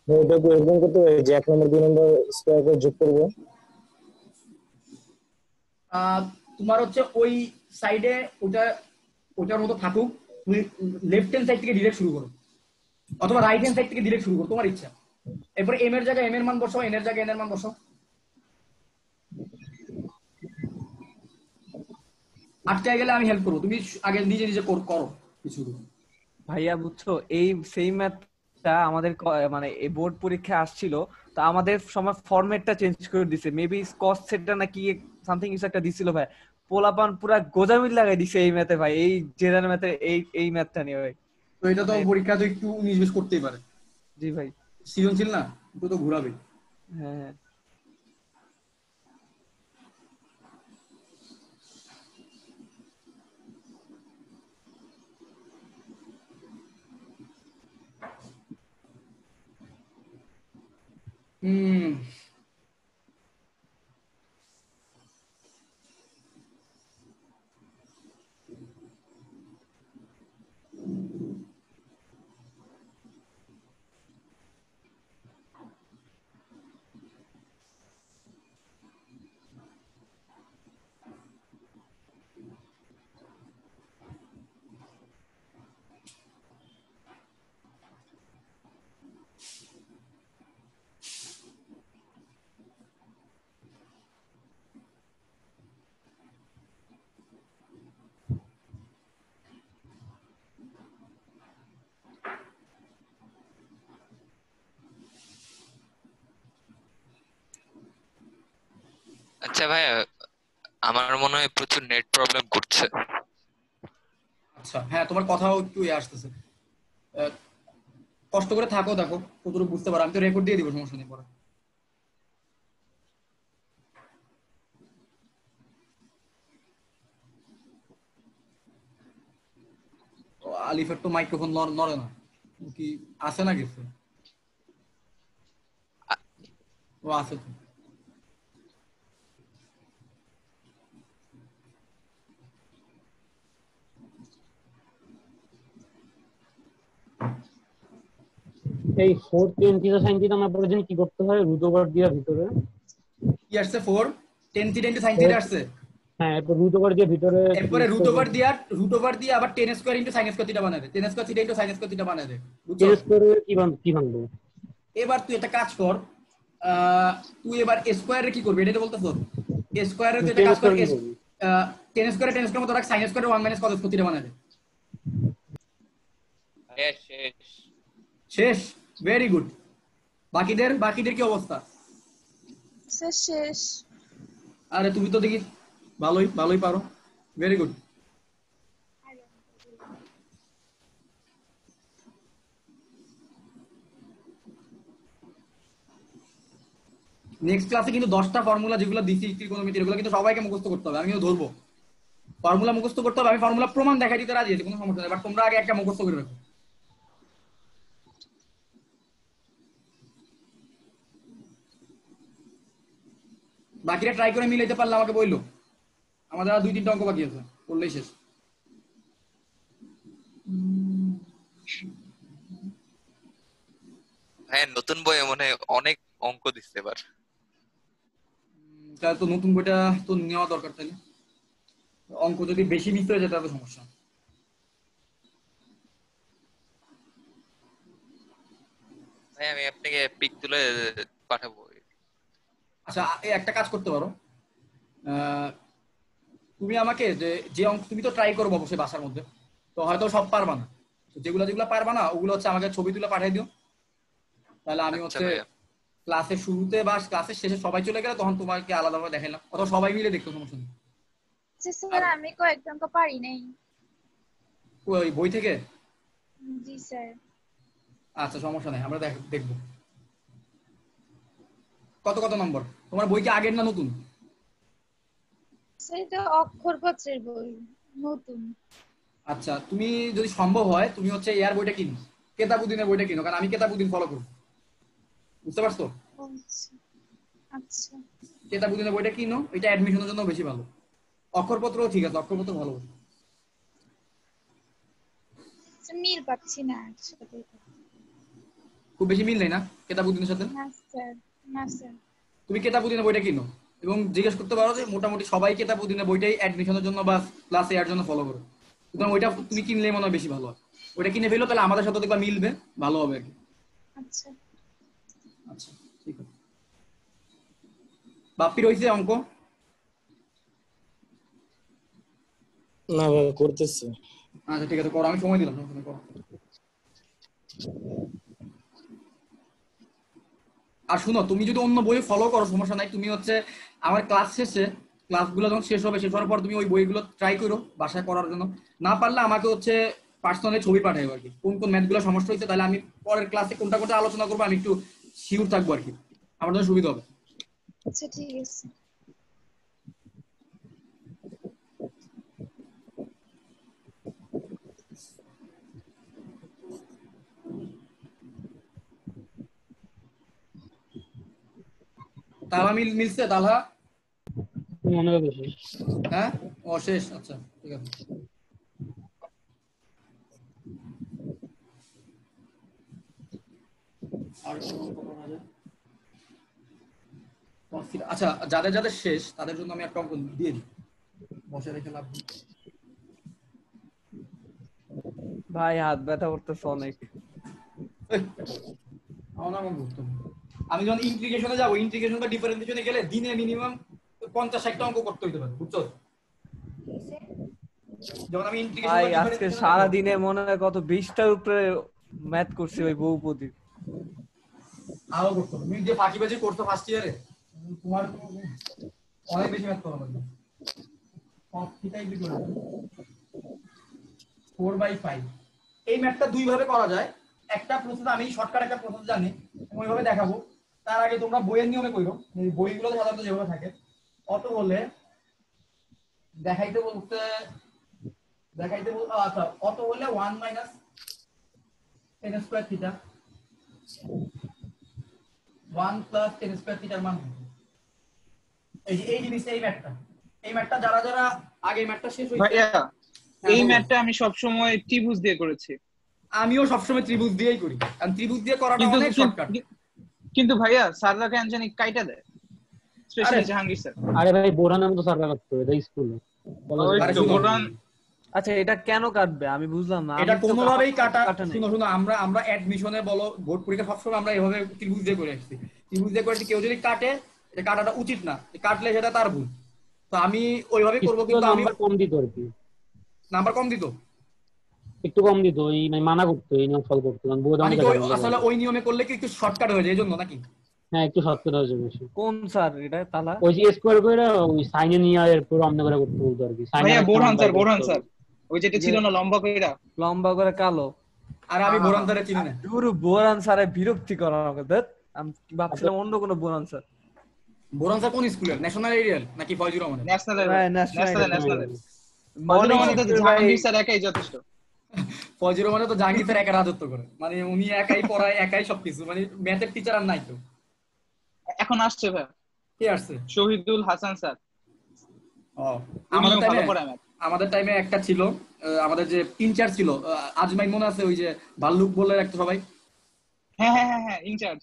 Speaker 7: এটা কি এরকম করতে হবে যে 1 নম্বর 2 নম্বর স্কয়ার করে যোগ করব?
Speaker 1: তোমার হচ্ছে ওই সাইডে ওটার মতো থাকুক, তুমি লেফট হ্যান্ড সাইড থেকে ডিরেক্ট শুরু করো, অথবা রাইট হ্যান্ড সাইড থেকে ডিরেক্ট শুরু করো, তোমার ইচ্ছা। এরপর এম এর জায়গায় এম এর মান বসাও, এন এর জায়গায় এন এর মান বসাও। আটকে গেলে আমি হেল্প করবো, তুমি আগে নিজে নিজে করো কিছু।
Speaker 4: ভাইয়া বুঝছো, এই সেম ম্যাথটা আমাদের মানে এই বোর্ড পরীক্ষা আসছিল, তো আমাদের সময় ফরম্যাটটা চেঞ্জ করে দিছে, মেবি কস সেটটা নাকি সামথিং কিছু একটা দিছিল ভাই। পোলাপান পুরা গোজামিল লাগাই দিছে এই ম্যাথে ভাই, এই জেনারেল ম্যাথে এই ম্যাথটা নিয়ে ভাই।
Speaker 1: তো এটা তো পরীক্ষা তো একটু 19-20 করতেই পারে।
Speaker 4: জি ভাই,
Speaker 1: সৃজনশীল না, একটু তো ঘোরাবে।
Speaker 4: হ্যাঁ হ্যাঁ।
Speaker 1: হুম,
Speaker 2: আচ্ছা ভাইয়া, আমার মনে হয় প্রচুর নেট প্রবলেম করছে।
Speaker 1: আচ্ছা, হ্যাঁ, তোমার কথাও একটু আসতেছে। কষ্ট করে থাকো, দেখো কতটুকু বুঝতে পারো, আমি তো রেকর্ড দিয়ে দিব, সমস্যা নেই পরে। আলিফের তো মাইক্রোফোন নড়ে না, কি আছে না কিছু? ও আছে তো।
Speaker 6: এই 4 10 থিটা sin থিটা আমরা পরে জানি কি করতে হয়, রুট ওভার দিয়ে ভিতরে।
Speaker 1: কি আসছে 4 10 থিটা ইনটু sin থিটা আসছে।
Speaker 6: হ্যাঁ, এরপর রুট ওভার দিয়ে ভিতরে
Speaker 1: এরপরে রুট ওভার দিয়ে আবার 10 square into sin square theta বানায় দে, 10 square theta into sin square theta বানায় দে, বুঝছো?
Speaker 6: চেঞ্জ করে কি বানবো?
Speaker 1: এবার তুই একটা কাজ কর, তুই এবার স্কয়ারে কি করবি এটাই তো বলতেছ। স্কয়ারে তুই একটা কাজ কর, 10 স্কয়ারের মতো রাখ, sin স্কয়ারে 1 - cos স্কয়ার থিটা বানায় দে। শেষ, ভেরি গুড। বাকিদের কি অবস্থা?
Speaker 5: স্যার শেষ।
Speaker 1: আরে তুমি তো দেখি ভালোই পারো, ভেরি গুড। নেক্সট ক্লাসে কিন্তু 10টা ফর্মুলা যেগুলো দিছি ত্রিকোণমিতির, এগুলো কিন্তু সবাইকে মুখস্থ করতে হবে। আমি কিন্তু ধরবো ফর্মুলা মুখস্থ করতে হবে, আমি ফর্মুলা প্রমাণ দেখাই দিতে রাজি আছি, কোনো সমস্যা নেই, বাট তোমরা আগে একটা মুখস্থ করে রাখো। বাকিরা ট্রাই করে মিলাইতে পারলে আমাকে বললো, আমাদের আর 2-3টা অঙ্ক বাকি আছে, করলেই শেষ।
Speaker 2: হ্যাঁ, নতুন বইয়ে মনে হয় অনেক অঙ্ক দিচ্ছে এবার।
Speaker 1: তাহলে তো নতুন বইটা তো নেওয়া দরকার, তাই না? অঙ্ক যদি বেশি মিস হয়ে যায় তাহলে সমস্যা।
Speaker 2: ভাই আমি আপনাকে পিক তুলে পাঠাবো।
Speaker 1: আচ্ছা, এই একটা কাজ করতে পারো, তুমি আমাকে যে অঙ্ক, তুমি তো ট্রাই করবো অবশ্যই বাসার মধ্যে, তো হয়তো সব পারবা না, তো যেগুলো পারবা না ওগুলো হচ্ছে আমাকে ছবি তুলে পাঠিয়ে দিও, তাহলে আমি
Speaker 2: আচ্ছা
Speaker 1: হচ্ছে
Speaker 2: ভাইয়া।
Speaker 1: ক্লাসের শুরুতে বা ক্লাসের শেষে সবাই চলে গেলে তখন তোমাকে আলাদাভাবে দেখাইলাম, অথবা সবাই মিলে দেখতো, সমস্যা নেই।
Speaker 5: স্যার আমি কয়েকটা অঙ্ক পারি নাই।
Speaker 1: ওই বই থেকে?
Speaker 5: জি স্যার।
Speaker 1: আচ্ছা, সমস্যা নেই, আমরা দেখবো। কত নম্বর তোমার বই? কি আগের না নতুন?
Speaker 5: স্যার এটা অক্ষরপত্রের বই, নতুন।
Speaker 1: আচ্ছা, তুমি যদি সম্ভব হয় তুমি হচ্ছে এয়ার বইটা কিনো, কেতাবুদ্দিনের বইটা কিনো, কারণ আমি কেতাবুদ্দিন ফলো করবো, বুঝতে পারছো?
Speaker 5: আচ্ছা আচ্ছা।
Speaker 1: কেতাবুদ্দিনের বইটা কিনো, এটা অ্যাডমিশনের জন্য বেশি ভালো। অক্ষরপত্রও ঠিক আছে, অক্ষরপত্র ভালো।
Speaker 5: স্যার মিল পাচ্ছি না একসাথে।
Speaker 1: খুব বেশি মিল নেই না কেতাবুদ্দিনের সাথে?
Speaker 5: না স্যার, না স্যার।
Speaker 1: তুমি কেতাবুদ্দিনের বইটা কিনো এবং জিজ্ঞেস করতে পারো যে মোটামুটি সবাই কেতাবুদ্দিনের বইটাই অ্যাডমিশনের জন্য বা ক্লাস এর জন্য ফলো করো, সুতরাং ওইটা তুমি কিনলে মনে হয় বেশি ভালো হয়। ওইটা কিনে ফেলো, তাহলে আমাদের সাথে দেখবা মিলবে, ভালো হবে আর কি।
Speaker 5: আচ্ছা
Speaker 1: আচ্ছা, ঠিক আছে। বাপ্পির হইছে অঙ্ক?
Speaker 7: না ভাই, করতেছি।
Speaker 1: আচ্ছা ঠিক আছে, করো, আমি সময় দিলাম, সমস্যা নেই, করো। আর শুনো, তুমি যদি অন্য বই ফলো করো সমস্যা নাই, তুমি হচ্ছে আমার ক্লাস শেষে, ক্লাসগুলো যখন শেষ হওয়ার পর তুমি ওই বইগুলো ট্রাই করো বাসায় করার জন্য। না পারলে আমাকে হচ্ছে পার্সোনালি ছবি পাঠাইবো আর কি, কোন ম্যাথগুলো সমস্যা হয়েছে, তাহলে আমি পরের ক্লাসে কোনটা আলোচনা করবো, আমি একটু শিওর থাকবো আর কি, আমার জন্য সুবিধা হবে।
Speaker 5: আচ্ছা ঠিক আছে।
Speaker 1: তালহা মিলছে? তালহা?
Speaker 6: মনে হয় বেশি।
Speaker 1: হ্যাঁ, ও শেষ, আচ্ছা ঠিক আছে। আর আচ্ছা, যাদের শেষ তাদের জন্য আমি একটা অঙ্ক দিয়ে দিই, বসে রেখে লাভ নেই।
Speaker 4: ভাই হাত ব্যথা করতেছে অনেক।
Speaker 1: আমি যখন ইন্টিগ্রেশনে যাবো, ইন্টিগ্রেশন বা ডিফারেন্সিয়েশনে গেলে দিনে মিনিমাম 50-60টা অঙ্ক করতে হইতে পারে, বুঝছো? যখন আমি ইন্টিগ্রেশন
Speaker 4: ভাই
Speaker 1: বা
Speaker 4: আজকে
Speaker 1: ডিফারেন্সিয়েশনে
Speaker 4: সারা দিনে মনে হয় কত 20টার উপরে ম্যাথ করছি ওই বহুপদী।
Speaker 1: আরো করতে হবে, তুমি যে ফাঁকিবাজি করছো ফার্স্ট ইয়ারে, তোমার তো অনেক বেশি ম্যাথ করা লাগবে। সবটাই কি করে 4/5 এই ম্যাথটা দুই ভাবে করা যায়। একটা প্রসেস, আমি শর্টকাট একটা প্রসেস জানি, আমি ওইভাবে দেখাবো। তার আগে তোমরা বইয়ের নিয়মে কইরো, এই বইগুলোতে সাধারণত যেভাবে থাকে, অত হলে দেখাইতে বলতে দেখাইতে আচ্ছা কত হলে 1 minus tan square theta 1 plus tan square থিটার মান কত? এই যে এই জিনিসটা এই ম্যাথটা যারা যারা আগে ম্যাথটা শেষ হইছে
Speaker 3: ভাইয়া এই
Speaker 1: বলুন।
Speaker 3: ম্যাথটা আমি সব সময় ত্রিভুজ দিয়ে করেছি।
Speaker 1: আমিও সবসময় ত্রিভুজ দিয়েই করি, কারণ ত্রিভুজ দিয়ে করাটা
Speaker 3: কিন্তু
Speaker 1: অনেক শর্টকাট।
Speaker 3: কিন্তু ভাইয়া স্যাররা কেন জানি কাইটা দেয়, স্পেশালি
Speaker 1: আরে,
Speaker 3: জাহাঙ্গীর স্যার।
Speaker 6: আরে ভাই বোরানের মতো সার্ভে করতে হবে তাই স্কুলে
Speaker 3: ওই
Speaker 1: আরে
Speaker 3: তো
Speaker 1: শুনো,
Speaker 3: বোরান।
Speaker 4: আচ্ছা এটা কেন কাটবে আমি বুঝলাম না।
Speaker 1: এটা
Speaker 4: আমি তো
Speaker 1: কোনোভাবেই কাটা
Speaker 4: কাটা নেই।
Speaker 1: শুনো আমরা অ্যাডমিশনে বলো বোর্ড পরীক্ষা সবসময় আমরা এভাবে ত্রিভুজ দিয়ে করে আসছি। ত্রিভুজ দিয়ে করে কেউ যদি কাটে এটা কাটাটা উচিত না, কাটলে সেটা তার ভুল। তো আমি ওইভাবেই করবো, কিন্তু আমি
Speaker 6: নাম্বার কম দিত আর কি,
Speaker 1: নাম্বার কম দিত,
Speaker 6: একটু কম দিত, এই মানে মানা করতো এই নিয়ম ফলো করতো, কারণ বোর্ড
Speaker 1: মানে
Speaker 6: আমাদের
Speaker 1: কি আসলে ওই নিয়মে করলে কি একটু শর্টকাট হয়ে যায় এই জন্য নাকি?
Speaker 6: হ্যাঁ একটু শর্টকাট হয়ে যাবে।
Speaker 4: কোন স্যার এটা তালা?
Speaker 6: ওই যে স্কোয়ার করে ওই সাইনে নিয়ে এরপর অন্য করে করতে বলতো আর কি।
Speaker 3: ভাইয়া বোরহান স্যার ওই যেটা ছিল না লম্বা কইরা
Speaker 4: লম্বা করে কালো।
Speaker 1: আর আমি বোরান দ্বারা চিনি না।
Speaker 4: পুরো বোরান স্যারের বিরক্তি করা আমাকে। ধ্যাৎ, আমি ভাবছিলাম অন্য কোনো বোরান স্যার।
Speaker 1: বোরান স্যার কোন স্কুলের, ন্যাশনাল এরিয়াল নাকি ফয়জুর রহমানের?
Speaker 3: ন্যাশনাল
Speaker 4: হ্যাঁ,
Speaker 3: ন্যাশনাল
Speaker 4: national
Speaker 3: মনে
Speaker 4: মনে
Speaker 3: তো জাহাঙ্গীর স্যার একাই যথেষ্ট।
Speaker 1: ফয়জুর রহমানের তো জাহাঙ্গীর স্যার একা রাজত্ব করে, মানে উনি একাই পড়ায় একাই সবকিছু, মানে ম্যাথের টিচার আর নাই তো।
Speaker 3: এখন আসছে ভাই
Speaker 1: কে আসছে?
Speaker 3: শহীদুল হাসান স্যার।
Speaker 1: ও আমাদের
Speaker 3: ভালো
Speaker 1: টাইমে,
Speaker 3: পড়ায় ম্যাথ।
Speaker 1: আমাদের টাইমে একটা ছিল, আমাদের যে ইনচার্জ ছিল আজমাইন মনে আছে, ওই যে ভাল্লুক বলে একটা সবাই
Speaker 3: হ্যাঁ ইনচার্জ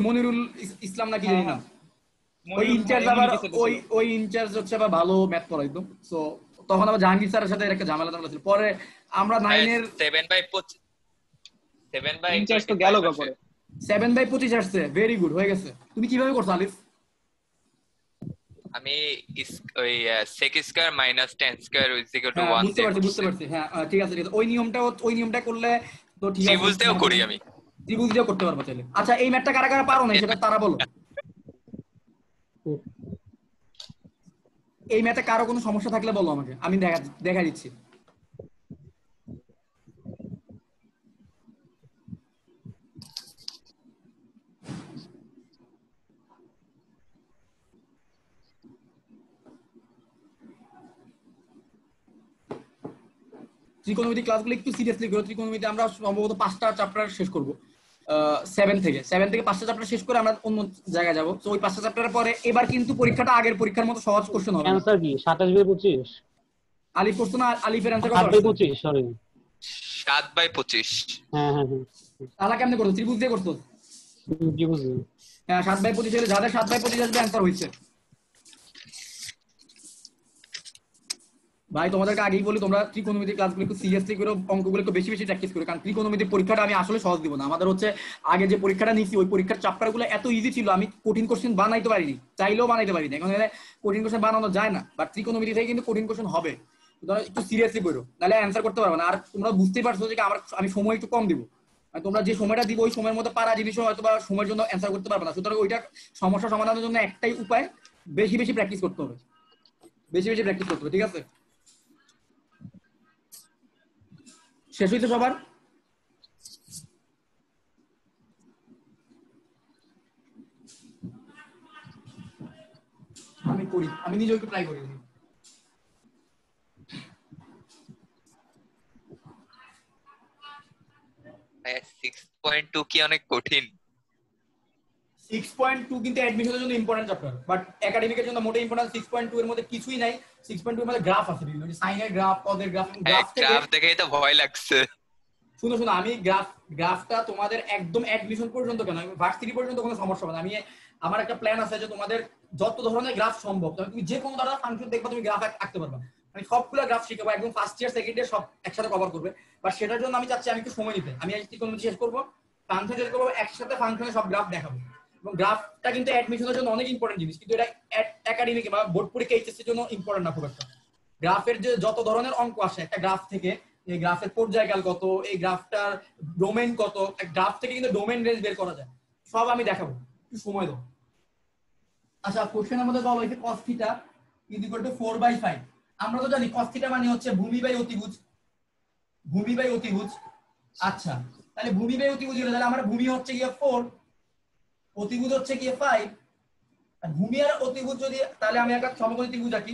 Speaker 1: মনিরুল ইসলাম নাকি জানি না। ওই ইনচার্জ আবার ওই ইনচার্জ হচ্ছে আবার ভালো ম্যাথ পড়াইতো। সো তখন আবার জাহাঙ্গীর স্যারের সাথে একটা ঝামেলা ছিল। পরে আমরা 9 এর
Speaker 2: 7/25
Speaker 3: ইনচার্জ তো গেল পরে
Speaker 1: 7/25 আসছে, ভেরি গুড হয়ে গেছে। তুমি কিভাবে করছো আলিফ?
Speaker 2: আমি ওই sec square minus tan square is equal two 1
Speaker 1: বুঝতে পারছি। হ্যাঁ ঠিক আছে। ওই নিয়মটা করলে তো ঠিক আছে।
Speaker 2: ত্রিভুজ দিয়েও করি আমি।
Speaker 1: ত্রিভুজ দিয়েও করতে পারবো চাইলে। আচ্ছা এই ম্যাথটা কারা কারা পারো না সেটা তারা বলো। এই ম্যাথে কারো কোনো সমস্যা থাকলে বলো আমাকে, আমি দেখা দিচ্ছি। ত্রিকোণমিতি ক্লাসগুলো একটু সিরিয়াসলি করো। ত্রিকোণমিতি আমরা সম্ভবত 5টা চ্যাপ্টার শেষ করব, 7 থেকে 5টা চ্যাপ্টার শেষ করে আমরা অন্য জায়গায় যাব। তো ওই 5টা চ্যাপ্টারের পরে এবার কিন্তু পরীক্ষাটা আগের পরীক্ষার মতো সহজ কোশ্চেন হবে।
Speaker 6: অ্যানসার কি 27/25?
Speaker 1: আলিফ করছো না? আলিফের অ্যানসার কত?
Speaker 6: 7/25 সরি।
Speaker 2: 7/25।
Speaker 6: হ্যাঁ
Speaker 1: তাহলে কেমনে করছো? ত্রিভুজ দিয়ে করছো?
Speaker 6: কি বুঝলি?
Speaker 1: হ্যাঁ 7/25 হলে যাদের 7/25 আসবে অ্যানসার হইছে। ভাই তোমাদেরকে আগেই বলি, তোমরা ত্রিকোণমিতির ক্লাসগুলো একটু সিরিয়াসলি করো, অঙ্কগুলো একটু বেশি বেশি প্র্যাকটিস করো, কারণ ত্রিকোণমিতির পরীক্ষাটা আমি আসলে সহজ দিব না। আমাদের হচ্ছে আগে যে পরীক্ষাটা নিয়েছি ওই পরীক্ষার চ্যাপ্টারগুলো এত ইজি ছিল, আমি কঠিন কোশ্চেন বানাইতে পারিনি, চাইলেও বানাইতে পারিনি। এখন কঠিন কোশ্চেন বানানো যায় না, বাট ত্রিকোণমিতি থেকে কিন্তু কঠিন কোশ্চেন হবে। তোমরা একটু সিরিয়াসলি করো, নাহলে অ্যান্সার করতে পারবে না। আর তোমরা বুঝতেই পারছো যে আমি সময় একটু কম দিব, তোমরা যে সময়টা দিব ওই সময়ের মধ্যে পারা জিনিসও হয়তো বা সময়ের জন্য অ্যান্সার করতে পারবে না। সুতরাং ওইটা সমস্যা সমাধানের জন্য একটাই উপায়, বেশি বেশি প্র্যাকটিস করতে হবে, ঠিক আছে? শেষ হইতে সবার? আমি নিজেও একটু ট্রাই করি।
Speaker 2: 6.2 কি অনেক কঠিন?
Speaker 1: 6.2 কিন্তু অ্যাডমিশনের জন্য ইম্পর্টেন্ট চ্যাপ্টার, বাট একাডেমিকের জন্য মোটেই ইম্পর্টেন্ট 6.2 এর মধ্যে কিছুই নাই। 6.2 এর মধ্যে গ্রাফ আছে, বিভিন্ন সাইনের গ্রাফ, কদের গ্রাফ,
Speaker 2: গ্রাফ দেখেই তো ভয় লাগছে।
Speaker 1: শুনো আমি গ্রাফটা তোমাদের একদম অ্যাডমিশন পর্যন্ত কেন, ভার্সিটি পর্যন্ত কোনো সমস্যা হবে না। আমার একটা প্ল্যান আছে যে তোমাদের যত ধরনের গ্রাফ সম্ভব তুমি যে কোনো ধরনের ফাংশন দেখবা তুমি গ্রাফ আঁকতে পারবা। আমি সবগুলো গ্রাফ শিখাবো, একদম ফার্স্ট ইয়ার সেকেন্ড ইয়ার সব একসাথে কভার করবে। বাট সেটার জন্য আমি চাচ্ছি আমি একটু সময় নিতে, আমি ত্রিকোণমিতি শেষ করবো, ফাংশন শেষ করবো, একসাথে ফাংশনে সব গ্রাফ দেখাবো। এবং গ্রাফটা কিন্তু অ্যাডমিশনের জন্য অনেক ইম্পর্টেন্ট জিনিস, কিন্তু এটা একাডেমিক বা বোর্ড পরীক্ষা এইচএসসি এর জন্য ইম্পর্টেন্ট না খুব একটা। গ্রাফের যে যত ধরনের অঙ্ক আসে একটা গ্রাফ থেকে, এই গ্রাফের পর্যায়কাল কত, এই গ্রাফটার ডোমেইন কত, গ্রাফ থেকে কিন্তু ডোমেইন রেঞ্জ বের করা যায়, সব আমি দেখাবো, একটু সময় দাও। আচ্ছা কোশ্চেনের মধ্যে বলা হয়েছে cos θ = 4/5। আমরা তো জানি cos θ মানে হচ্ছে ভূমি বাই অতিভুজ। আচ্ছা তাহলে ভূমি বাই অতিভুজ হলে তাহলে আমার ভূমি হচ্ছে গিয়ে 4, অতিভুজ হচ্ছে গিয়ে 5। আর ভূমি আর অতিভুজ যদি, তাহলে আমি একটা সমকোণী ত্রিভুজ আঁকি।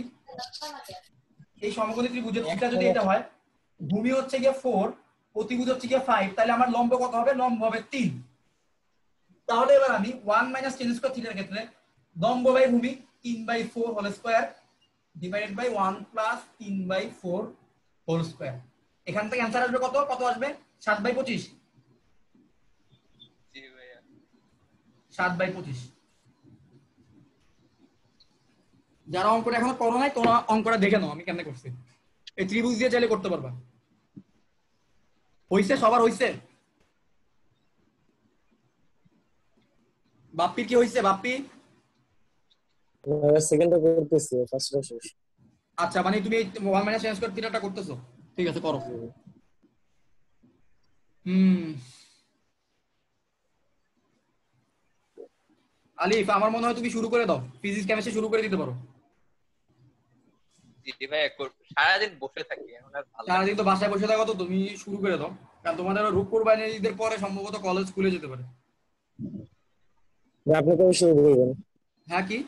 Speaker 1: এই সমকোণী ত্রিভুজের থিটা যদি এটা হয়, ভূমি হচ্ছে গিয়ে 4, প্রতিভুজ হচ্ছে গিয়ে 5, তাহলে আমার লম্ব কত হবে? লম্ব হবে 3। তাহলে এবার আমি 1 - tan স্কয়ার থিটার ক্ষেত্রে লম্ব বাই ভূমি 3/4 whole square divided by 1 + 3/4 whole square. এখান থেকে অ্যানসার আসবে কত? কত আসবে? 7/25।
Speaker 2: জি ভাইয়া
Speaker 1: 7/25। যারা অঙ্কটা এখনো করো নাই, তোমরা অঙ্কটা দেখে নাও আমি কেমনে করছি। এই ত্রিভুজ দিয়ে চাইলে করতে পারবা। হইছে? সবার হইছে? বাপ্পির কি হইছে? বাপ্পি
Speaker 7: সেকেন্ডটা করতেছি, ফার্স্টটা শেষ।
Speaker 1: আচ্ছা, মানে তুমি 1 - tan স্কয়ার থিটাটা করতেছো? ঠিক আছে, করো। আলিফ, আমার মনে হয় তুমি শুরু করে দাও, ফিজিক্স কেমিস্ট্রি শুরু করে দিতে পারো।
Speaker 2: জি ভাইয়া সারাদিন বসে থাকি, এখন আর ভালো লাগে
Speaker 1: সারাদিন তো বাসায় বসে থাকো, তো তুমি শুরু করে দাও, কারণ তোমাদের রূপ কোরবানির ঈদের পরে সম্ভবত কলেজ খুলে যেতে পারে।
Speaker 7: আপনি কবে শুরু করবেন?
Speaker 1: হ্যাঁ, কি?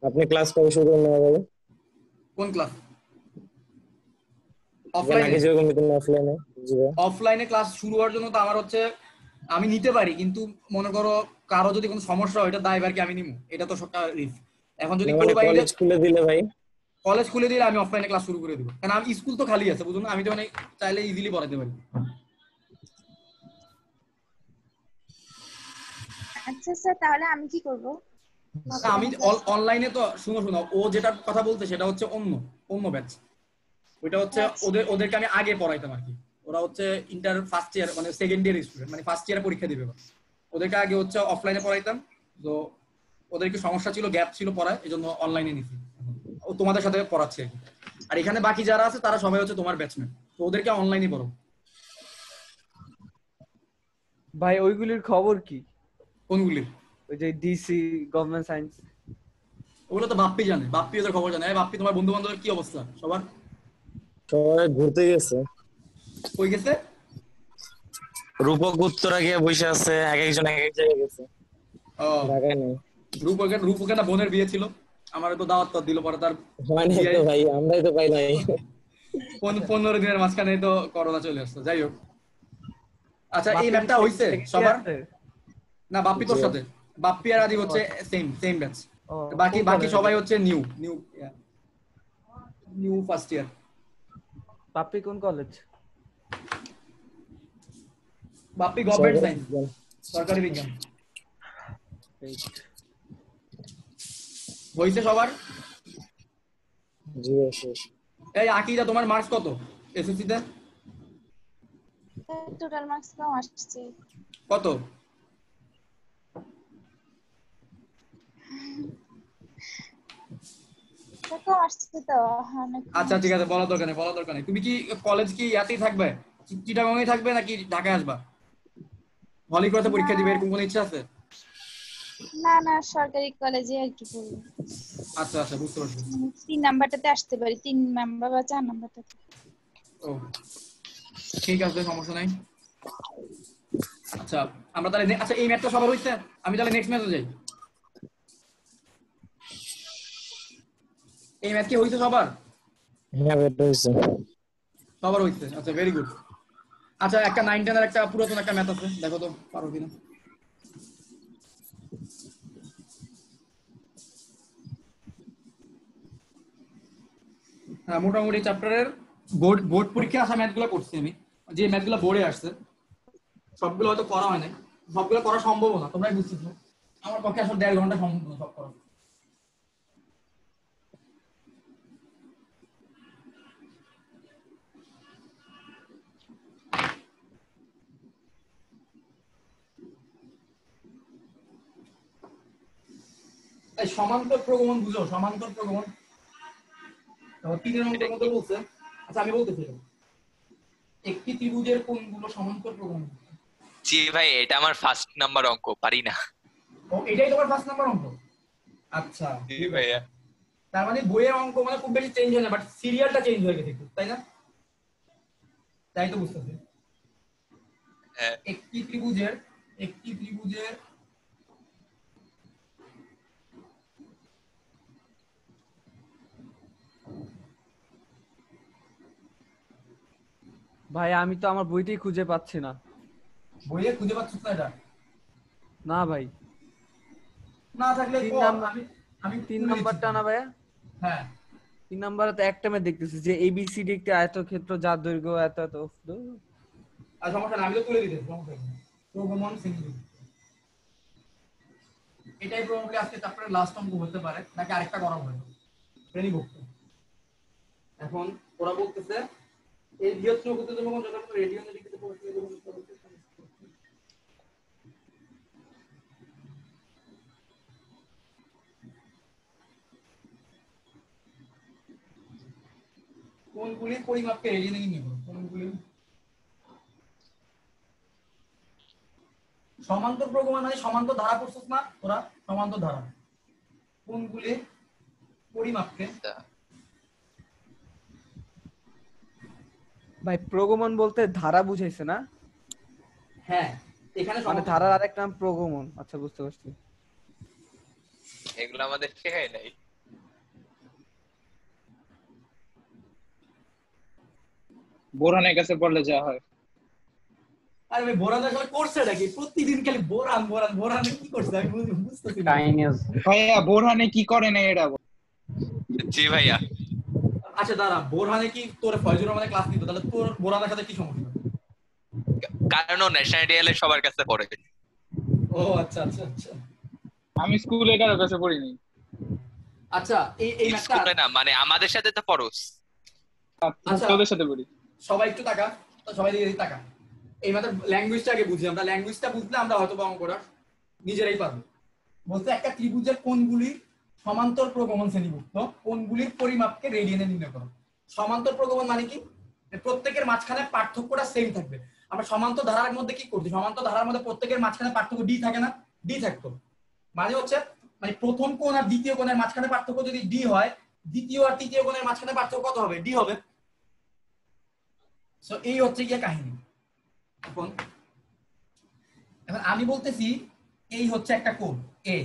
Speaker 7: আপনি ক্লাস কবে শুরু করবেন আমাদের?
Speaker 1: কোন ক্লাস?
Speaker 7: নাকি
Speaker 1: অফলাইনে?
Speaker 7: যেরকম নিতেন অফলাইনে? জি ভাই।
Speaker 1: অফলাইনে ক্লাস শুরু হওয়ার জন্য তো আমার হচ্ছে, আমি নিতে পারি, কিন্তু মনে করো কারো যদি কোনো সমস্যা হয়, এটা দায়ভার কি আমি নিবো? এটা তো সরকার রিস্ক। এখন যদি
Speaker 7: না মানে
Speaker 1: কোরবানিতে
Speaker 7: কলেজ খুলে দিলে ভাই।
Speaker 1: কলেজ খুলে দিলে আমি অফলাইনে ক্লাস শুরু করে দিব, কারণ আমি স্কুল তো খালি আছে, বুঝুন, আমি তো মানে চাইলে ইজিলি পড়াতে পারি।
Speaker 5: আচ্ছা স্যার, তাহলে আমি কি করব?
Speaker 1: না, আমি অনলাইনে তো শুনো শুনো, ও যেটা কথা বলতে সেটা হচ্ছে অন্য অন্য ব্যাচ। ওইটা হচ্ছে ওদেরকে আমি আগে পড়াইতাম আর কি। ওরা হচ্ছে ইন্টার ফার্স্ট ইয়ার, মানে সেকেন্ড ইয়ার স্টুডেন্ট, মানে ফার্স্ট ইয়ারে পরীক্ষা দিবে। ওদেরকে আগে হচ্ছে অফলাইনে পড়াইতাম, তো ওদের একটু সমস্যা ছিল, গ্যাপ ছিল পড়ায়, এই জন্য অনলাইনে নিছি। ও তোমাদের সাথে পড়াচ্ছে আর কি। আর এখানে বাকি যারা আছে তারা সবাই হচ্ছে তোমার ব্যাচমেট, তো ওদেরকে অনলাইনে পড়ো।
Speaker 4: ভাই ওইগুলির খবর কি?
Speaker 1: কোনগুলি?
Speaker 4: ওই যে ডিসি, গভর্নমেন্ট সায়েন্স।
Speaker 1: ওগুলো তো বাপ্পি জানে, বাপ্পি ওদের খবর জানে। বাপ্পি, তোমার বন্ধু বান্ধবের কি অবস্থা সবার?
Speaker 7: সবাই ঘুরতে গেছে।
Speaker 1: কই গেছে?
Speaker 7: রূপক উত্তরা গিয়ে বসে আছে, এক একজন এক এক জায়গায় গেছে,
Speaker 1: ও,
Speaker 7: ঢাকায় নেই।
Speaker 1: রূপকের না বোনের বিয়ে ছিল, আমার তো দাওয়াত তো দিল, পরে তার
Speaker 7: মানে
Speaker 1: বিয়ে
Speaker 7: তো ভাই আমরাই তো পাই নাই।
Speaker 1: 15 দিনের মাঝখানে তো করোনা চলে আসতো। যাই হোক, আচ্ছা, এই
Speaker 4: বাপ্পির
Speaker 1: ম্যাপটা হইছে সবার?
Speaker 4: আছে?
Speaker 1: না, বাপ্পি তোর
Speaker 7: জি।
Speaker 1: সাথে, বাপ্পি আর আদি হচ্ছে সেম সেম ব্যাচ।
Speaker 4: ও,
Speaker 1: বাকি
Speaker 4: কোন
Speaker 1: বাকি
Speaker 4: কলেজে?
Speaker 1: সবাই হচ্ছে new new new first year.
Speaker 4: Bappi কোন কলেজ?
Speaker 1: বাপ্পি গভর্নমেন্ট
Speaker 7: সরকারি
Speaker 1: সায়েন্স,
Speaker 7: বিজ্ঞান।
Speaker 1: সরকারি বিজ্ঞান।
Speaker 4: Wait.
Speaker 1: হইছে সবার?
Speaker 7: জি ভাই শেষ।
Speaker 1: এই আকিদা, তোমার মার্কস কত এসএসসি তে?
Speaker 5: টোটাল মার্কস কম আসছে।
Speaker 1: কত?
Speaker 5: কম আসছে তো অনেক কম
Speaker 1: আচ্ছা, ঠিক
Speaker 5: আসছে।
Speaker 1: আছে, বলার দরকার নেই। তুমি কি কলেজ কি ইয়াতেই থাকবে, চিটাগাংয়ে থাকবে, নাকি ঢাকায় আসবা? হলিক্রসে পরীক্ষা দিবে, এরকম কোনো ইচ্ছা আছে?
Speaker 5: না না, সরকারি কলেজে আর কি পড়বো।
Speaker 1: আচ্ছা আচ্ছা, বুঝতে পারছি।
Speaker 5: 3 নাম্বারটাতে আসতে পারি, 3 নাম্বার বা 4 নাম্বারটাতে।
Speaker 1: ও, ঠিক আছে, সমস্যা নাই। আচ্ছা, আমরা তাহলে আচ্ছা, এই ম্যাচটা সবার হইছে? আমি তাহলে নেক্সট ম্যাচে যাই। এই ম্যাচ কি হইছে সবার?
Speaker 7: হ্যাঁ বেটা হয়েছে।
Speaker 1: সবার হইছে, আচ্ছা, ভেরি গুড। আচ্ছা, একটা 9-10 এর একটা পুরাতন একটা ম্যাচ আছে, দেখো তো পারো কিনা। হ্যাঁ, মোটামুটি চ্যাপ্টারের বোর্ড বোর্ড পরীক্ষায় আসা ম্যাথগুলো করছি আমি। যে ম্যাথগুলো বোর্ডে আসছে সবগুলো হয়তো করা হয় নাই, সবগুলো করা সম্ভব না, তোমরাই বুঝতেছো। আমার পক্ষে আসলে 1.5 ঘন্টা সম্ভব না সব করা। এই সমান্তর প্রগমন বুঝো? সমান্তর প্রগমন 3
Speaker 2: এটা
Speaker 1: অঙ্কের মধ্যে
Speaker 2: কি?
Speaker 1: বলছে। আচ্ছা, আমি বলতেছি, একটি ত্রিভুজের কোণগুলো সমান্তর প্রগমন।
Speaker 2: জি ভাই এটা আমার ফার্স্ট নাম্বার অঙ্ক, পারি না।
Speaker 1: ও, এটাই তোমার ফার্স্ট নাম্বার অঙ্ক? আচ্ছা,
Speaker 2: জি
Speaker 1: ঠিক আছে।
Speaker 2: ভাইয়া
Speaker 1: তার মানে বইয়ের অঙ্ক মানে খুব বেশি চেঞ্জ হয় না, বাট সিরিয়ালটা চেঞ্জ হয়ে গেছে একটু, তাই না? তাই তো বুঝতেছি।
Speaker 2: হ্যাঁ
Speaker 1: একটি ত্রিভুজের
Speaker 4: ভাই আমি তো আমার বইটাই খুঁজে পাচ্ছি না।
Speaker 1: বইয়ে খুঁজে পাচ্ছিস না এটা?
Speaker 4: না ভাই,
Speaker 1: না থাকলে
Speaker 4: তিন
Speaker 1: কর,
Speaker 4: নাম্বার,
Speaker 1: আমি আমি
Speaker 4: তিন
Speaker 1: তুলে দিচ্ছি
Speaker 4: নাম্বারটা না ভাইয়া?
Speaker 1: হ্যাঁ
Speaker 4: 3 নাম্বারে তো একটা আমি দেখতেছি যে ABCD একটি আয়তক্ষেত্র যার দৈর্ঘ্য এত এত।
Speaker 1: আর সমস্যা না, আমি তো তুলে দিতেছি, সমস্যা নেই। প্রগমন শ্রেণী, এটাই প্রবাবলি আজকে চ্যাপ্টারের লাস্ট অঙ্ক হতে পারে, নাকি আরেকটা করা হবে শ্রেণীভুক্ত। এখন ওরা বলতেছে এই বৃহৎ চৌকোটির যখন যথাক্রমে রেডিয়ান দিকে পৌঁছে কোনগুলি পরিমাপকে রেডিয়ানে নিয়ে নেব, কোনগুলি সমান্তর প্রগমন মানে সমান্তর ধারা পড়ছস না ওরা, সমান্তর ধারা কোনগুলি পরিমাপকে।
Speaker 4: ভাই প্রগমন বলতে ধারা বুঝাইছে না?
Speaker 1: হ্যাঁ এখানে
Speaker 4: মানে ধারার আরেক নাম প্রগমন। আচ্ছা বুঝতে পারছি।
Speaker 2: এগুলো আমাদের শেখায় নাই।
Speaker 3: বোরহানের কাছে পড়লে যা হয়।
Speaker 1: আরে ভাই বোরান আসলে করছে নাকি প্রতিদিন খালি বোরান বোরান বোরান কি করছে আমি বুঝতেছি না।
Speaker 6: কাইনেস।
Speaker 3: ভাইয়া বোরহানে কি করে না এটা বল।
Speaker 2: জি ভাইয়া।
Speaker 1: আচ্ছা দাঁড়া, বোরহানে কি তোর ফয়জুর রহমানের ক্লাস নিত, তাহলে তোর বোরহানের সাথে কি সমস্যা?
Speaker 2: কারণ ও ন্যাশনাল আইডিয়ালে সবার কাছে পড়ে।
Speaker 1: ও আচ্ছা আচ্ছা আচ্ছা
Speaker 3: আমি স্কুলে কারো কাছে পড়িনি।
Speaker 1: আচ্ছা এই ম্যাথটা
Speaker 2: স্কুলে না, মানে আমাদের সাথে তো পড়োস।
Speaker 1: আচ্ছা
Speaker 3: তোদের সাথে পড়ি।
Speaker 1: সবাই একটু তাকা, তো সবাই দিকে তাকা। এই ম্যাথের ল্যাঙ্গুয়েজটা আগে বুঝি, আমরা ল্যাঙ্গুয়েজটা বুঝলে আমরা হয়তো অঙ্ক করা নিজেরাই পারবো। বলতে একটা ত্রিভুজের কোণগুলি সমান্তর প্রগমন শ্রেণীভুক্ত, কোণগুলির পরিমাপকে রেডিয়ানে নির্ণয় করো। সমান্তর প্রগমন মানে কি? প্রত্যেকের মাঝখানে পার্থক্যটা সেম থাকবে। আমরা সমান্তর ধারার মধ্যে কি করছি, সমান্তর ধারার মধ্যে প্রত্যেকের মাঝখানে পার্থক্য ডি থাকে না, ডি থাকতো। মানে হচ্ছে মানে প্রথম কোণ আর দ্বিতীয় কোণের মাঝখানে পার্থক্য যদি ডি হয়, দ্বিতীয় আর তৃতীয় কোণের মাঝখানে পার্থক্য কত হবে? ডি হবে। সো এই হচ্ছে গিয়ে কাহিনী। এখন আমি বলতেছি এই হচ্ছে একটা কোণ এ,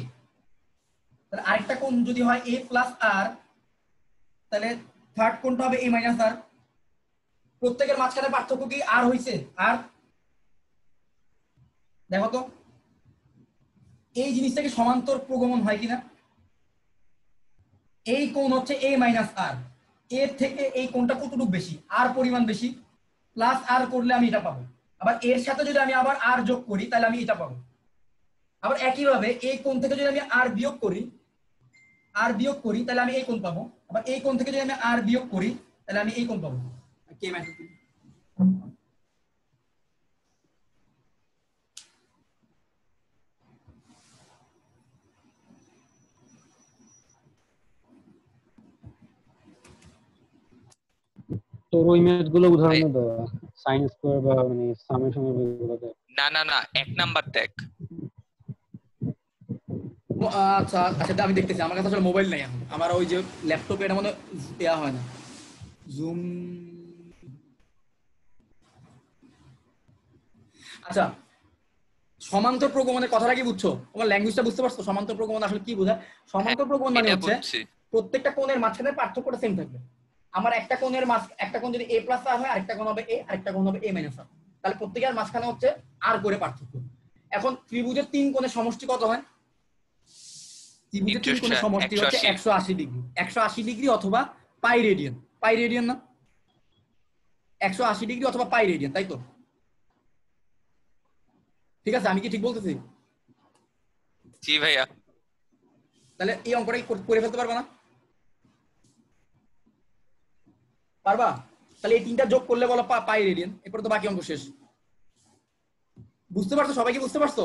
Speaker 1: তাহলে আরেকটা কোণ যদি হয় এ প্লাস আর, তাহলে থার্ড কোণটা হবে এ মাইনাস আর। প্রত্যেকের মাঝখানে পার্থক্য কি আর হইছে? আর দেখো তো এই জিনিসটাকে সমান্তর প্রগমন হয় কিনা। এই কোণ হচ্ছে এ মাইনাস আর, এর থেকে এই কোণটা কতটুকু বেশি? আর পরিমাণ বেশি, প্লাস আর করলে আমি এটা পাবো। আবার এর সাথে যদি আমি আবার আর যোগ করি তাহলে আমি এটা পাবো। আবার একইভাবে এই কোণ থেকে যদি আমি আর বিয়োগ করি, আর বিয়োগ করি তাহলে আমি এই কোণ পাবো। আবার এই কোণ থেকে যদি আমি আর বিয়োগ করি তাহলে আমি এই কোণ পাবো। কে ম্যাথ
Speaker 6: তোর ওই ম্যাথ গুলো উদাহরণ দাও, সাইন স্কয়ার বা মানে সামেশনের বইগুলোতে।
Speaker 2: না না না, 1 নাম্বার দেখ।
Speaker 1: আচ্ছা আচ্ছা আমি দেখতেছি, আমার কাছে আসলে মোবাইল নাই এখন, আমার ওই যে ল্যাপটপে এটা মনে দেওয়া হয় না জুম। আচ্ছা সমান্তর প্রগমনের কথাটা কি বুঝছো? তোমার ল্যাঙ্গুয়েজটা বুঝতে পারছো? সমান্তর প্রগমন আসলে কি বোঝায়? সমান্তর প্রগমন মানে
Speaker 2: এটা
Speaker 1: হচ্ছে
Speaker 2: বুঝছি।
Speaker 1: প্রত্যেকটা কোণের মাঝখানে পার্থক্যটা সেম থাকবে। আমার একটা কোণের একটা কোণ যদি এ প্লাস আর হয়, আরেকটা কোণ হবে এ, আরেকটা কোণ হবে এ মাইনাস আর, তাহলে প্রত্যেকের মাঝখানে হচ্ছে আর করে পার্থক্য। এখন ত্রিভুজের তিন কোণের সমষ্টি কত হয়? ত্রিভুজের তিন কোণের সমষ্টি হচ্ছে 180 ডিগ্রি। 180 ডিগ্রি অথবা পাই রেডিয়ান। পাই রেডিয়ান না, 180 ডিগ্রি অথবা পাই রেডিয়ান, তাই তো? ঠিক আছে, আমি কি ঠিক বলতেছি?
Speaker 2: জি ভাইয়া।
Speaker 1: তাহলে এই অঙ্কটা করে ফেলতে পারবা না? পারবা? তাহলে এই তিনটা যোগ করলে বলো পাই রেডিয়ান, এরপর তো বাকি অঙ্ক শেষ। বুঝতে পারছো? সবাই কি বুঝতে পারছো?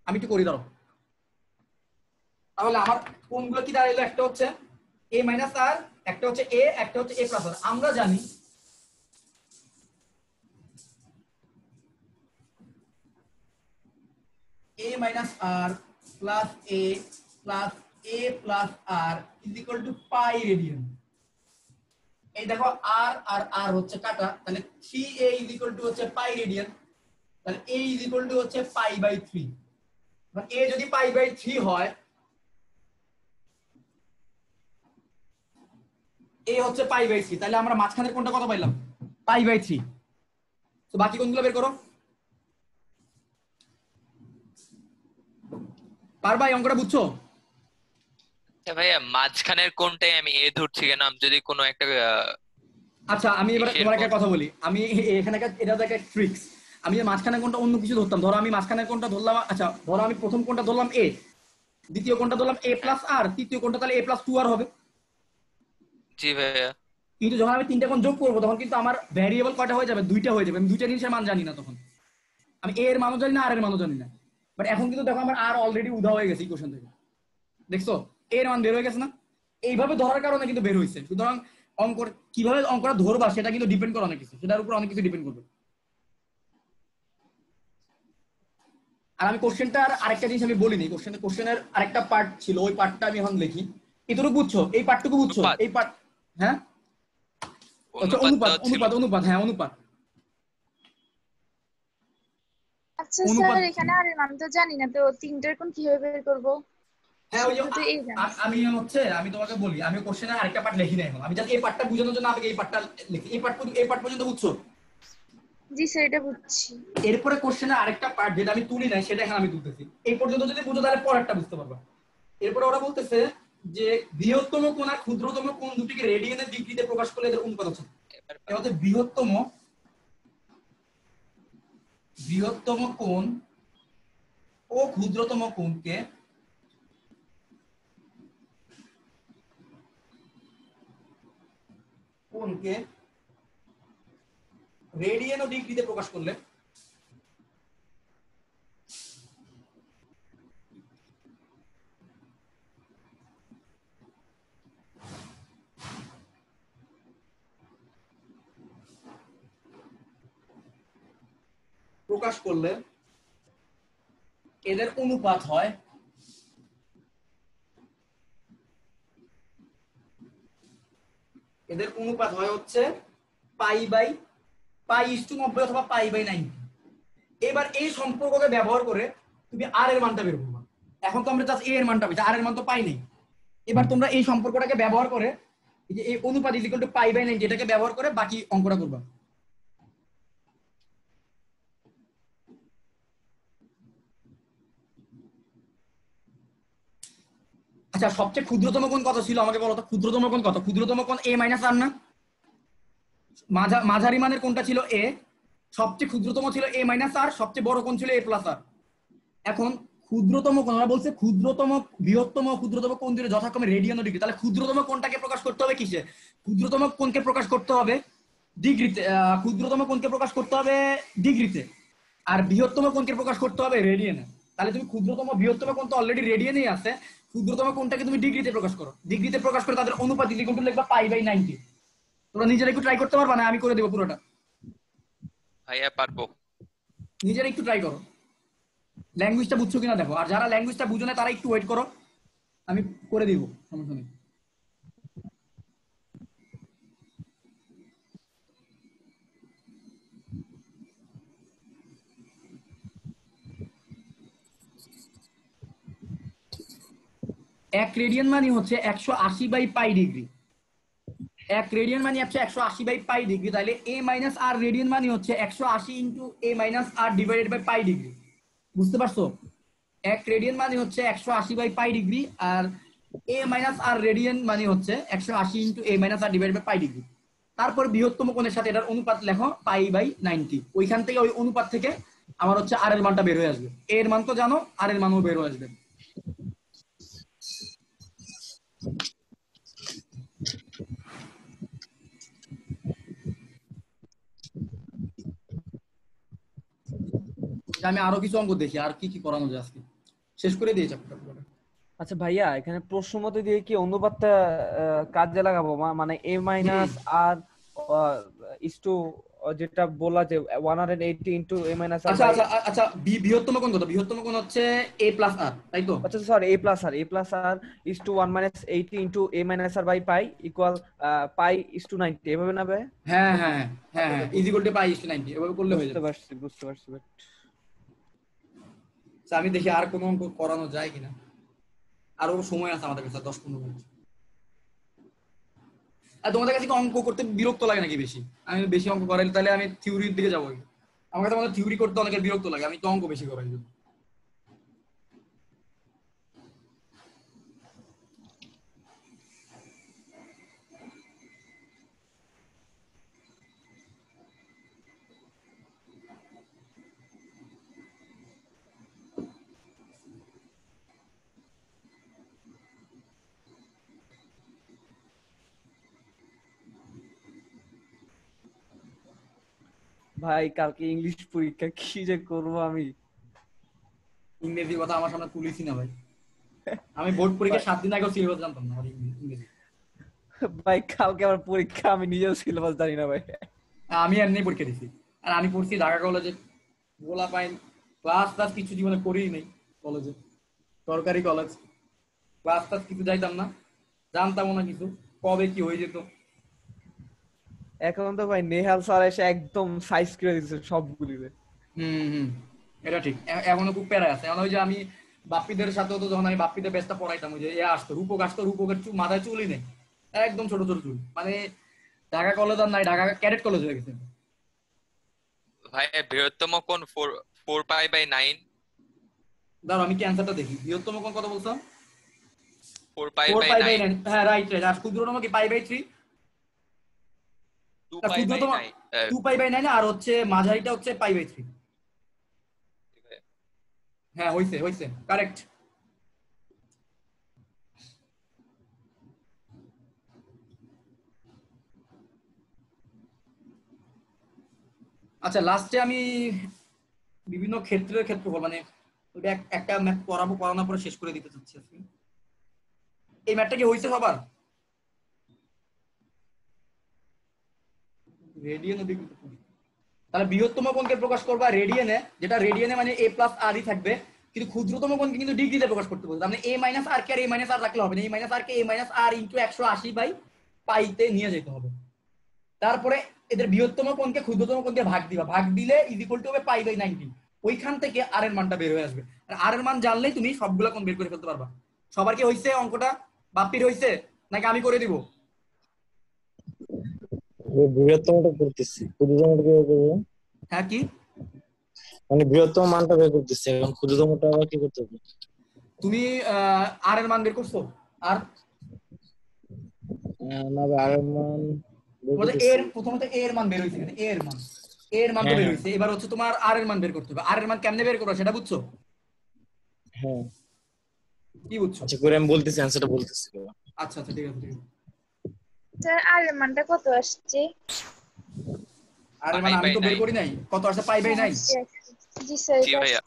Speaker 1: আমি একটু করি দাঁড়াও। তাহলে আমার কোনগুলো কি দাঁড়াইলো? একটা হচ্ছে এ মাইনাস আর, একটা হচ্ছে এ, একটা হচ্ছে এ প্লাস আর। আমরা জানি A minus R plus A plus A plus R is equal to pi radian. এই দেখো আর আর আর হচ্ছে কাটা, তাহলে 3a ইজ ইকুয়াল টু হচ্ছে পাই রেডিয়ান, তাহলে a ইজ ইকুয়াল টু হচ্ছে পাই বাই 3। মানে a যদি পাই বাই 3 হয়, a হচ্ছে পাই বাই 3, তাহলে আমরা মাঝখানের কোণটা কত পাইলাম? Pi by 3। তো বাকি কোনগুলো বের করো। পারবা এই অঙ্কটা বুঝছো?
Speaker 2: আচ্ছা ভাইয়া মাঝখানের কোনটাই আমি এ ধরছি কেন, আমি যদি কোনো একটা
Speaker 1: আচ্ছা আমি এবারে
Speaker 2: কিসের
Speaker 1: তোমার একটা
Speaker 2: কোন?
Speaker 1: কথা বলি, আমি এখানে এটা একটা ট্রিক্স। আমি যে মাঝখানে কোনটা অন্য কিছু ধরতাম, ধরো আমি মাঝখানে কোনটা ধরলাম, আচ্ছা ধরো আমি প্রথম কোনটা ধরলাম এ, দ্বিতীয় কোনটা ধরলাম এ প্লাস আর, তৃতীয় কোনটা তাহলে এ প্লাস 2 আর হবে।
Speaker 2: জি ভাইয়া।
Speaker 1: কিন্তু যখন আমি তিনটা কোণ যোগ করবো তখন কিন্তু আমার ভ্যারিয়েবল কয়টা হয়ে যাবে, দুইটা হয়ে যাবে। আমি দুইটা জিনিসের মান জানি না তখন, আমি এ এর মানও জানি না আর এর মানও জানি না। বাট এখন কিন্তু দেখো আমার আর অলরেডি উধা হয়ে গেছে ইকুয়েশন থেকে, দেখছো এর মান বের হয়ে গেছে না? এইভাবে ধরার কারণে কিন্তু বের হয়েছে। সুতরাং অঙ্ক কিভাবে অঙ্কটা ধরবা সেটা কিন্তু ডিপেন্ড করে অনেক কিছু, সেটার উপর অনেক কিছু ডিপেন্ড করবে। আর আমি কোশ্চেনটার আরেকটা জিনিস আমি বলিনি, কোশ্চেনের আরেকটা পার্ট ছিল, ওই পার্টটা আমি এখন লিখি। এটুকু বুঝছো? এই পার্টটুকু বুঝছো?
Speaker 2: অনুপাত।
Speaker 1: এই পার্ট, হ্যাঁ আচ্ছা অনুপাত
Speaker 2: অনুপাতটাও ছিল।
Speaker 1: অনুপাত অনুপাত হ্যাঁ অনুপাত।
Speaker 5: আচ্ছা
Speaker 1: অনুপাত
Speaker 5: স্যার এখানে আর এর মান তো জানি না, তো তিনটার কোণ কিভাবে বের করব?
Speaker 1: হ্যাঁ ওই যে
Speaker 5: শুধু তো এই জানি।
Speaker 1: আমি তোমাকে বলি, আমি কোশ্চেনের আরেকটা পার্ট লিখি না এখন, আমি জাস্ট এই পার্টটা বোঝানোর জন্য আমি এই পার্টটা লিখি। এই পার্ট পর্যন্ত বুঝছো?
Speaker 5: জি স্যার এটা বুঝছি।
Speaker 1: এরপরে কোশ্চেনের আরেকটা পার্ট যেটা আমি তুলি নাই সেটা এখন আমি তুলতেছি। এই পর্যন্ত যদি বুঝো তাহলে পরেরটা বুঝতে পারবা। এরপরে ওরা বলতেছে যে বৃহত্তম কোণ আর ক্ষুদ্রতম কোণ দুটিকে রেডিয়ানের ডিগ্রিতে প্রকাশ করলে এদের অনুপাত হচ্ছে। এর মধ্যে বৃহত্তম কোণ ও ক্ষুদ্রতম কোণকে রেডিয়ান ও ডিগ্রিতে প্রকাশ করলে এদের অনুপাত হয় হচ্ছে পাই/90 অথবা পাই/90। এবার এই সম্পর্ককে ব্যবহার করে তুমি আর এর মানটা বের করবা। এখন তো আমরা জাস্ট এ এর মানটা পেয়েছি, আর এর মান তো পাই নাই। এবার তোমরা এই সম্পর্কটাকে ব্যবহার করে এই যে এই অনুপাত পাই/90 এটাকে ব্যবহার করে বাকি অঙ্কটা করবা। আচ্ছা সবচেয়ে ক্ষুদ্রতম কোণ কত ছিল আমাকে বলো তো? ক্ষুদ্রতম কোণ কত? ক্ষুদ্রতম কোণ a - r না? মাঝারি মানের কোণটা ছিল a, সবচেয়ে ক্ষুদ্রতম ছিল a - r, সবচেয়ে বড় কোণ ছিল a + r। এখন ক্ষুদ্রতম কোণ আমরা বলছে ক্ষুদ্রতম, বৃহত্তম, ক্ষুদ্রতম কোণ দুটো যথাক্রমে রেডিয়ান ও ডিগ্রি। তাহলে ক্ষুদ্রতম কোণটাকে প্রকাশ করতে হবে কিসে? ক্ষুদ্রতম কোণকে প্রকাশ করতে হবে ডিগ্রিতে। ক্ষুদ্রতম কোণকে প্রকাশ করতে হবে ডিগ্রিতে, আর বৃহত্তম কোণকে প্রকাশ করতে হবে রেডিয়ানে। তাহলে তুমি ক্ষুদ্রতম বৃহত্তম কোণ তো অলরেডি রেডিয়ানেই আছে, ক্ষুদ্রতম কোণটাকে তুমি ডিগ্রিতে প্রকাশ করো। ডিগ্রিতে প্রকাশ করে তাদের অনুপাত লিখবা পাই/90। তোমরা নিজেরা একটু ট্রাই করতে পারবা না? আমি করে দেবো পুরোটা।
Speaker 2: ভাইয়া পারবো।
Speaker 1: নিজেরা একটু ট্রাই করো, ল্যাঙ্গুয়েজটা বুঝছো কিনা দেখো। আর যারা ল্যাঙ্গুয়েজটা বুঝো না তারা একটু ওয়েট করো, আমি করে দিব, সমস্যা নেই। এক রেডিয়ান মানে হচ্ছে 180/পাই ডিগ্রি। এক রেডিয়ান মানে হচ্ছে 180/পাই ডিগ্রি। তাহলে a - r রেডিয়ান মানে হচ্ছে 180 × a - r divided by pi degree. বুঝতে পারছো? এক রেডিয়ান মানে হচ্ছে 180/পাই ডিগ্রি, আর a - r রেডিয়ান মানে হচ্ছে 180 × a - r divided by pi degree. তারপর বৃহত্তম কোণের সাথে এটার অনুপাত লেখো পাই/90। ওইখান থেকে ওই অনুপাত থেকে আমার হচ্ছে আর এর মানটা বের হয়ে আসবে। a এর মান তো জানো, আর এর মানও বের হয়ে আসবে। আমি আরো কিছু অঙ্ক দেখি আর কি কি করানো যায় আজকে, শেষ করে দিয়েছি চ্যাপ্টারটা পুরোটা।
Speaker 4: আচ্ছা ভাইয়া, এখানে প্রশ্ন মতে দিয়ে কি অনুপাতটা কাজে লাগাবো? মানে a - r is to যেটা বলা যে 180 × a - r
Speaker 1: আচ্ছা আচ্ছা আচ্ছা বৃহত্তম কোণ কত? বৃহত্তম কোণ হচ্ছে a + r, তাই তো?
Speaker 4: আচ্ছা sorry, a + r is to 1 - 80 × a - r / pi equal pi/90, এভাবে না ভাই?
Speaker 1: হ্যাঁ হ্যাঁ হ্যাঁ হ্যাঁ পাই/90 এভাবে করলে হয়ে
Speaker 4: বুঝতে
Speaker 1: যাবে।
Speaker 4: পারছি বুঝতে পারছি।
Speaker 1: আচ্ছা আমি দেখি আর কোনো অঙ্ক করানো যায় কিনা। আরো সময় আছে আমাদের কাছে 10-15 মিনিট। আর তোমাদের কাছে কি অঙ্ক করতে বিরক্ত লাগে নাকি বেশি? আমি বেশি অঙ্ক করাইলে তাহলে আমি থিওরির দিকে যাবো। আমার কাছে মনে হয় থিওরি করতে অনেকের বিরক্ত লাগে, আমি তো অঙ্ক বেশি করাই।
Speaker 4: ভাই কালকে ইংলিশ পরীক্ষা, কি যে করবো আমি।
Speaker 1: ইংরেজির কথা আমার সামনে তুলিছি না ভাই, আমি বোর্ড পরীক্ষা 7 দিন আগেও সিলেবাস জানতাম না আমার ইংরেজি।
Speaker 4: ভাই কালকে আমার পরীক্ষা, আমি নিজেও সিলেবাস জানি না ভাই।
Speaker 1: আমি এমনি পরীক্ষা দিছি, আর আমি পড়ছি ঢাকা কলেজে, গোলা পাইন ক্লাস কিছু জীবনে করিই নাই কলেজে, সরকারি কলেজ, ক্লাস কিছু যাইতাম না, জানতামও না কিছু, কবে কি হয়ে যেত।
Speaker 4: এখন তো ভাই নেহাল স্যার এসে একদম সাইজ করে দিচ্ছে সবগুলিতে।
Speaker 1: হুম, এটা ঠিক। এখনো খুব প্যারা আছে। এখন ওই যে আমি বাপ্পিদের সাথেও তো, যখন আমি বাপ্পিদের ব্যাচটা পড়াইতাম, ওই যে আসতো রূপকের মাথায় চুলই নেই, একদম ছোট ছোট চুল, মানে ঢাকা কলেজ আর নাই, ঢাকা ক্যাডেট কলেজ হয়ে গেছে।
Speaker 2: ভাই বৃহত্তম কোণ 4π/9?
Speaker 1: দাঁড়াও আমি কি অ্যান্সারটা দেখি। বৃহত্তম কোণ কত বলছো?
Speaker 2: 4π/9
Speaker 1: হ্যাঁ, রাইট। আর ক্ষুদ্রতম কি π/3?
Speaker 2: 2π/9
Speaker 1: 2π/9, আর হচ্ছে মাঝারিটা হচ্ছে π/3। হ্যাঁ, হইছে কারেক্ট। আচ্ছা, লাস্টে আমি বিভিন্ন ক্ষেত্রের ক্ষেত্রফল, মানে ওইটা একটা ম্যাথ পড়ানোর পরে শেষ করে দিতে চাচ্ছি আজকে। এই ম্যাথটা কি হইছে সবার? রেডিয়ানে দেখি তো। তাহলে বৃহত্তম কোণকে প্রকাশ করবা রেডিয়ানে, যেটা রেডিয়ানে মানে a প্লাস r ই থাকবে, কিন্তু ক্ষুদ্রতম কোণকে কিন্তু ডিগ্রিতে প্রকাশ করতে বলছে। মানে a মাইনাস r কে আর a মাইনাস r রাখলে হবে না, a মাইনাস r কে a মাইনাস r ইনটু 180/π তে নিয়ে যেতে হবে। তারপরে এদের বৃহত্তম কোণকে ক্ষুদ্রতম কোণ দিয়ে ভাগ দিলে ইজ ইকুয়াল টু হবে π/90। ওইখান থেকে r এর মানটা বের হয়ে আসবে, আর r এর মান জানলেই তুমি সবগুলা কোণ বের করে ফেলতে পারবা। সবার কি হইছে অঙ্কটা? বাপ্পির হইছে নাকি আমি করে দিব?
Speaker 7: বৃহত্তমটা করতেছি, ক্ষুদ্রতমটা কিভাবে করবো?
Speaker 1: হ্যাঁ, কি
Speaker 7: মানে বৃহত্তম মানটা বের করতেছি, এখন ক্ষুদ্রতমটা আবার কি করতে হবে?
Speaker 1: তুমি r এর মান বের করছো? আর
Speaker 7: না ভাই, আর এর মান বের করতেছি।
Speaker 1: প্রথমত a এর মান বের হইছে, এখানে a এর মান তো বের হইছে। এবার হচ্ছে তোমার r এর মান বের করতে হবে। r এর মান কেমনে বের করবে সেটা বুঝছো?
Speaker 7: হ্যাঁ,
Speaker 1: কি বুঝছো?
Speaker 7: আচ্ছা করে আমি বলতেছি, অ্যান্সারটা বলতেছি।
Speaker 1: আচ্ছা, ঠিক আছে।
Speaker 5: স্যার আর এর মানটা কত আসছে?
Speaker 1: r এর মান আমি তো বের করি নাই, কত আসছে? π/9।
Speaker 5: জি স্যার,
Speaker 2: জি ভাইয়া।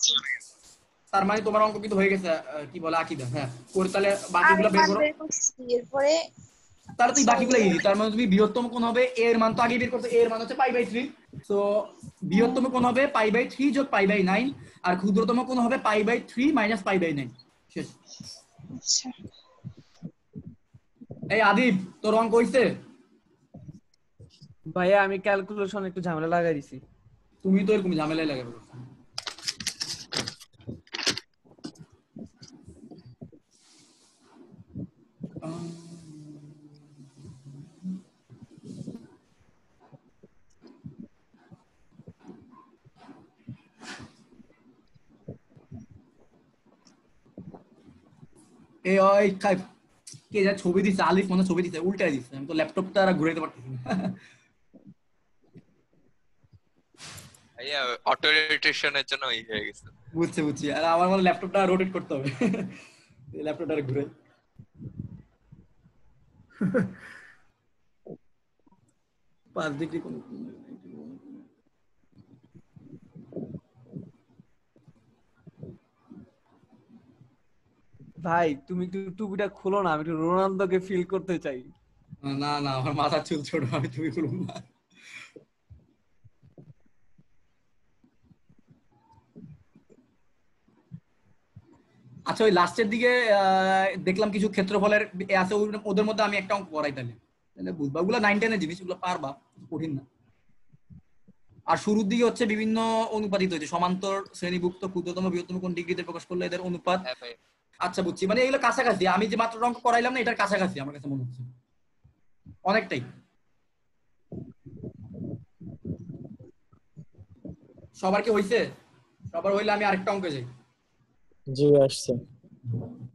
Speaker 1: তার মানে তোমার অঙ্ক কিন্তু হয়ে গেছে, কি বলে আকিদা। হ্যাঁ, করে তাহলে বাকিগুলো বের করো।
Speaker 5: এরপরে
Speaker 1: তাহলে তুই বাকিগুলো ইজি। তার মানে তুমি বৃহত্তম কোণ হবে a এর মান তো আগে বের করতে, a এর মান হচ্ছে π/3। সো বৃহত্তম কোণ হবে π/3 যোগ π/9, আর ক্ষুদ্রতম কোণ হবে π/3 মাইনাস π/9। শেষ।
Speaker 5: আচ্ছা
Speaker 1: এই আদিব, তোর অঙ্ক হইছে?
Speaker 4: ভাইয়া আমি ক্যালকুলেশন একটু ঝামেলা লাগাই দিছি।
Speaker 1: তুমি তো এরকম ঝামেলায় লাগাবে। কে যা ছবি দিচ্ছে, আলিফ মনে ছবি দিচ্ছে, উল্টাই দিচ্ছে। আমি তো ল্যাপটপটা আর ঘুরাইতে পারতেছি না।
Speaker 2: ভাইয়া অটো রোটেশনের জন্য ওই হয়ে গেছে।
Speaker 1: বুঝছি। আর আমার মানে ল্যাপটপটা রোটেট করতে হবে, ল্যাপটপটা ঘুরে। পাঁচ ডিগ্রি কোন
Speaker 4: ভাই তুমি একটু টুপিটা খুলো না, আমি একটু রোনালদোকে ফিল করতে চাই।
Speaker 1: না, আমার মাথার চুল ছোট, আমি তুমি বলুন না। আচ্ছা, ওই লাস্টের দিকে দেখলাম কিছু ক্ষেত্রফলের আছে, ওদের মধ্যে আমি একটা অঙ্ক করাই, তাহলে বুঝবা। ওগুলো 9-10 জিনিস, ওগুলো পারবা, কঠিন না। আর শুরুর দিকে হচ্ছে বিভিন্ন অনুপাতিত হয়েছে, সমান্তর, শ্রেণীভুক্ত, ক্ষুদ্রতম, বৃহত্তম কোণ ডিগ্রিতে প্রকাশ করলে এদের অনুপাত।
Speaker 2: হ্যাঁ ভাই।
Speaker 1: আচ্ছা, বুঝছি। মানে এগুলো কাছাকাছি, আমি যে মাত্র অঙ্ক করাইলাম না, এটার কাছাকাছি আমার কাছে মনে হচ্ছে অনেকটাই। সবার কি হইছে? সবার হইলে আমি আরেকটা অঙ্কে যাই।
Speaker 7: জি আসছে।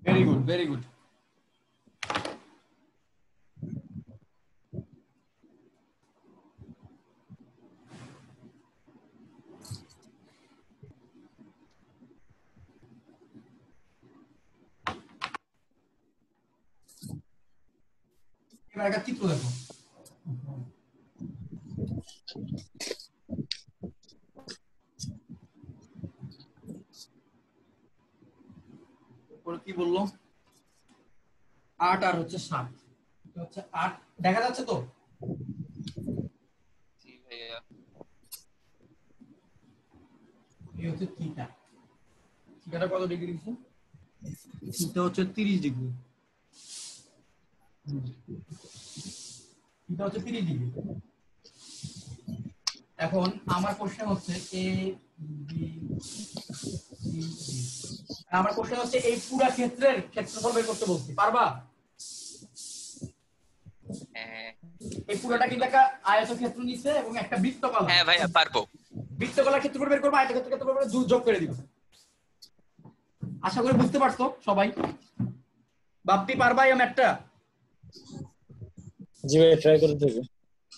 Speaker 1: Very good, very good. এবার একটা চিত্র দেখো। ওরা কি বললো? 8 আর হচ্ছে 7, হচ্ছে 8 দেখা যাচ্ছে তো?
Speaker 2: জি ভাইয়া।
Speaker 1: এই হচ্ছে থিটা। থিটাটা কত ডিগ্রি দিচ্ছে? থিটা হচ্ছে 30 ডিগ্রি। থিটা হচ্ছে 30 ডিগ্রি। এখন আমার কোশ্চেন হচ্ছে এ বি সি ডি। আমার কোশ্চেন হচ্ছে এই পুরো ক্ষেত্রের ক্ষেত্রফল বের করতে বলছি, পারবা?
Speaker 2: হ্যাঁ
Speaker 1: এই পুরোটা কিন্তু একটা আয়তক্ষেত্র নিছে এবং একটা বৃত্তকলা।
Speaker 2: হ্যাঁ ভাইয়া পারবো।
Speaker 1: বৃত্তকলার ক্ষেত্রফল বের করব, আয়তক্ষেত্রের ক্ষেত্রফল বের করে 2 যোগ করে দিব। আশা করি বুঝতে পারছো সবাই। বাপ্পি পারবা এই ম্যাথটা?
Speaker 7: জি ভাই ট্রাই করে দেখি।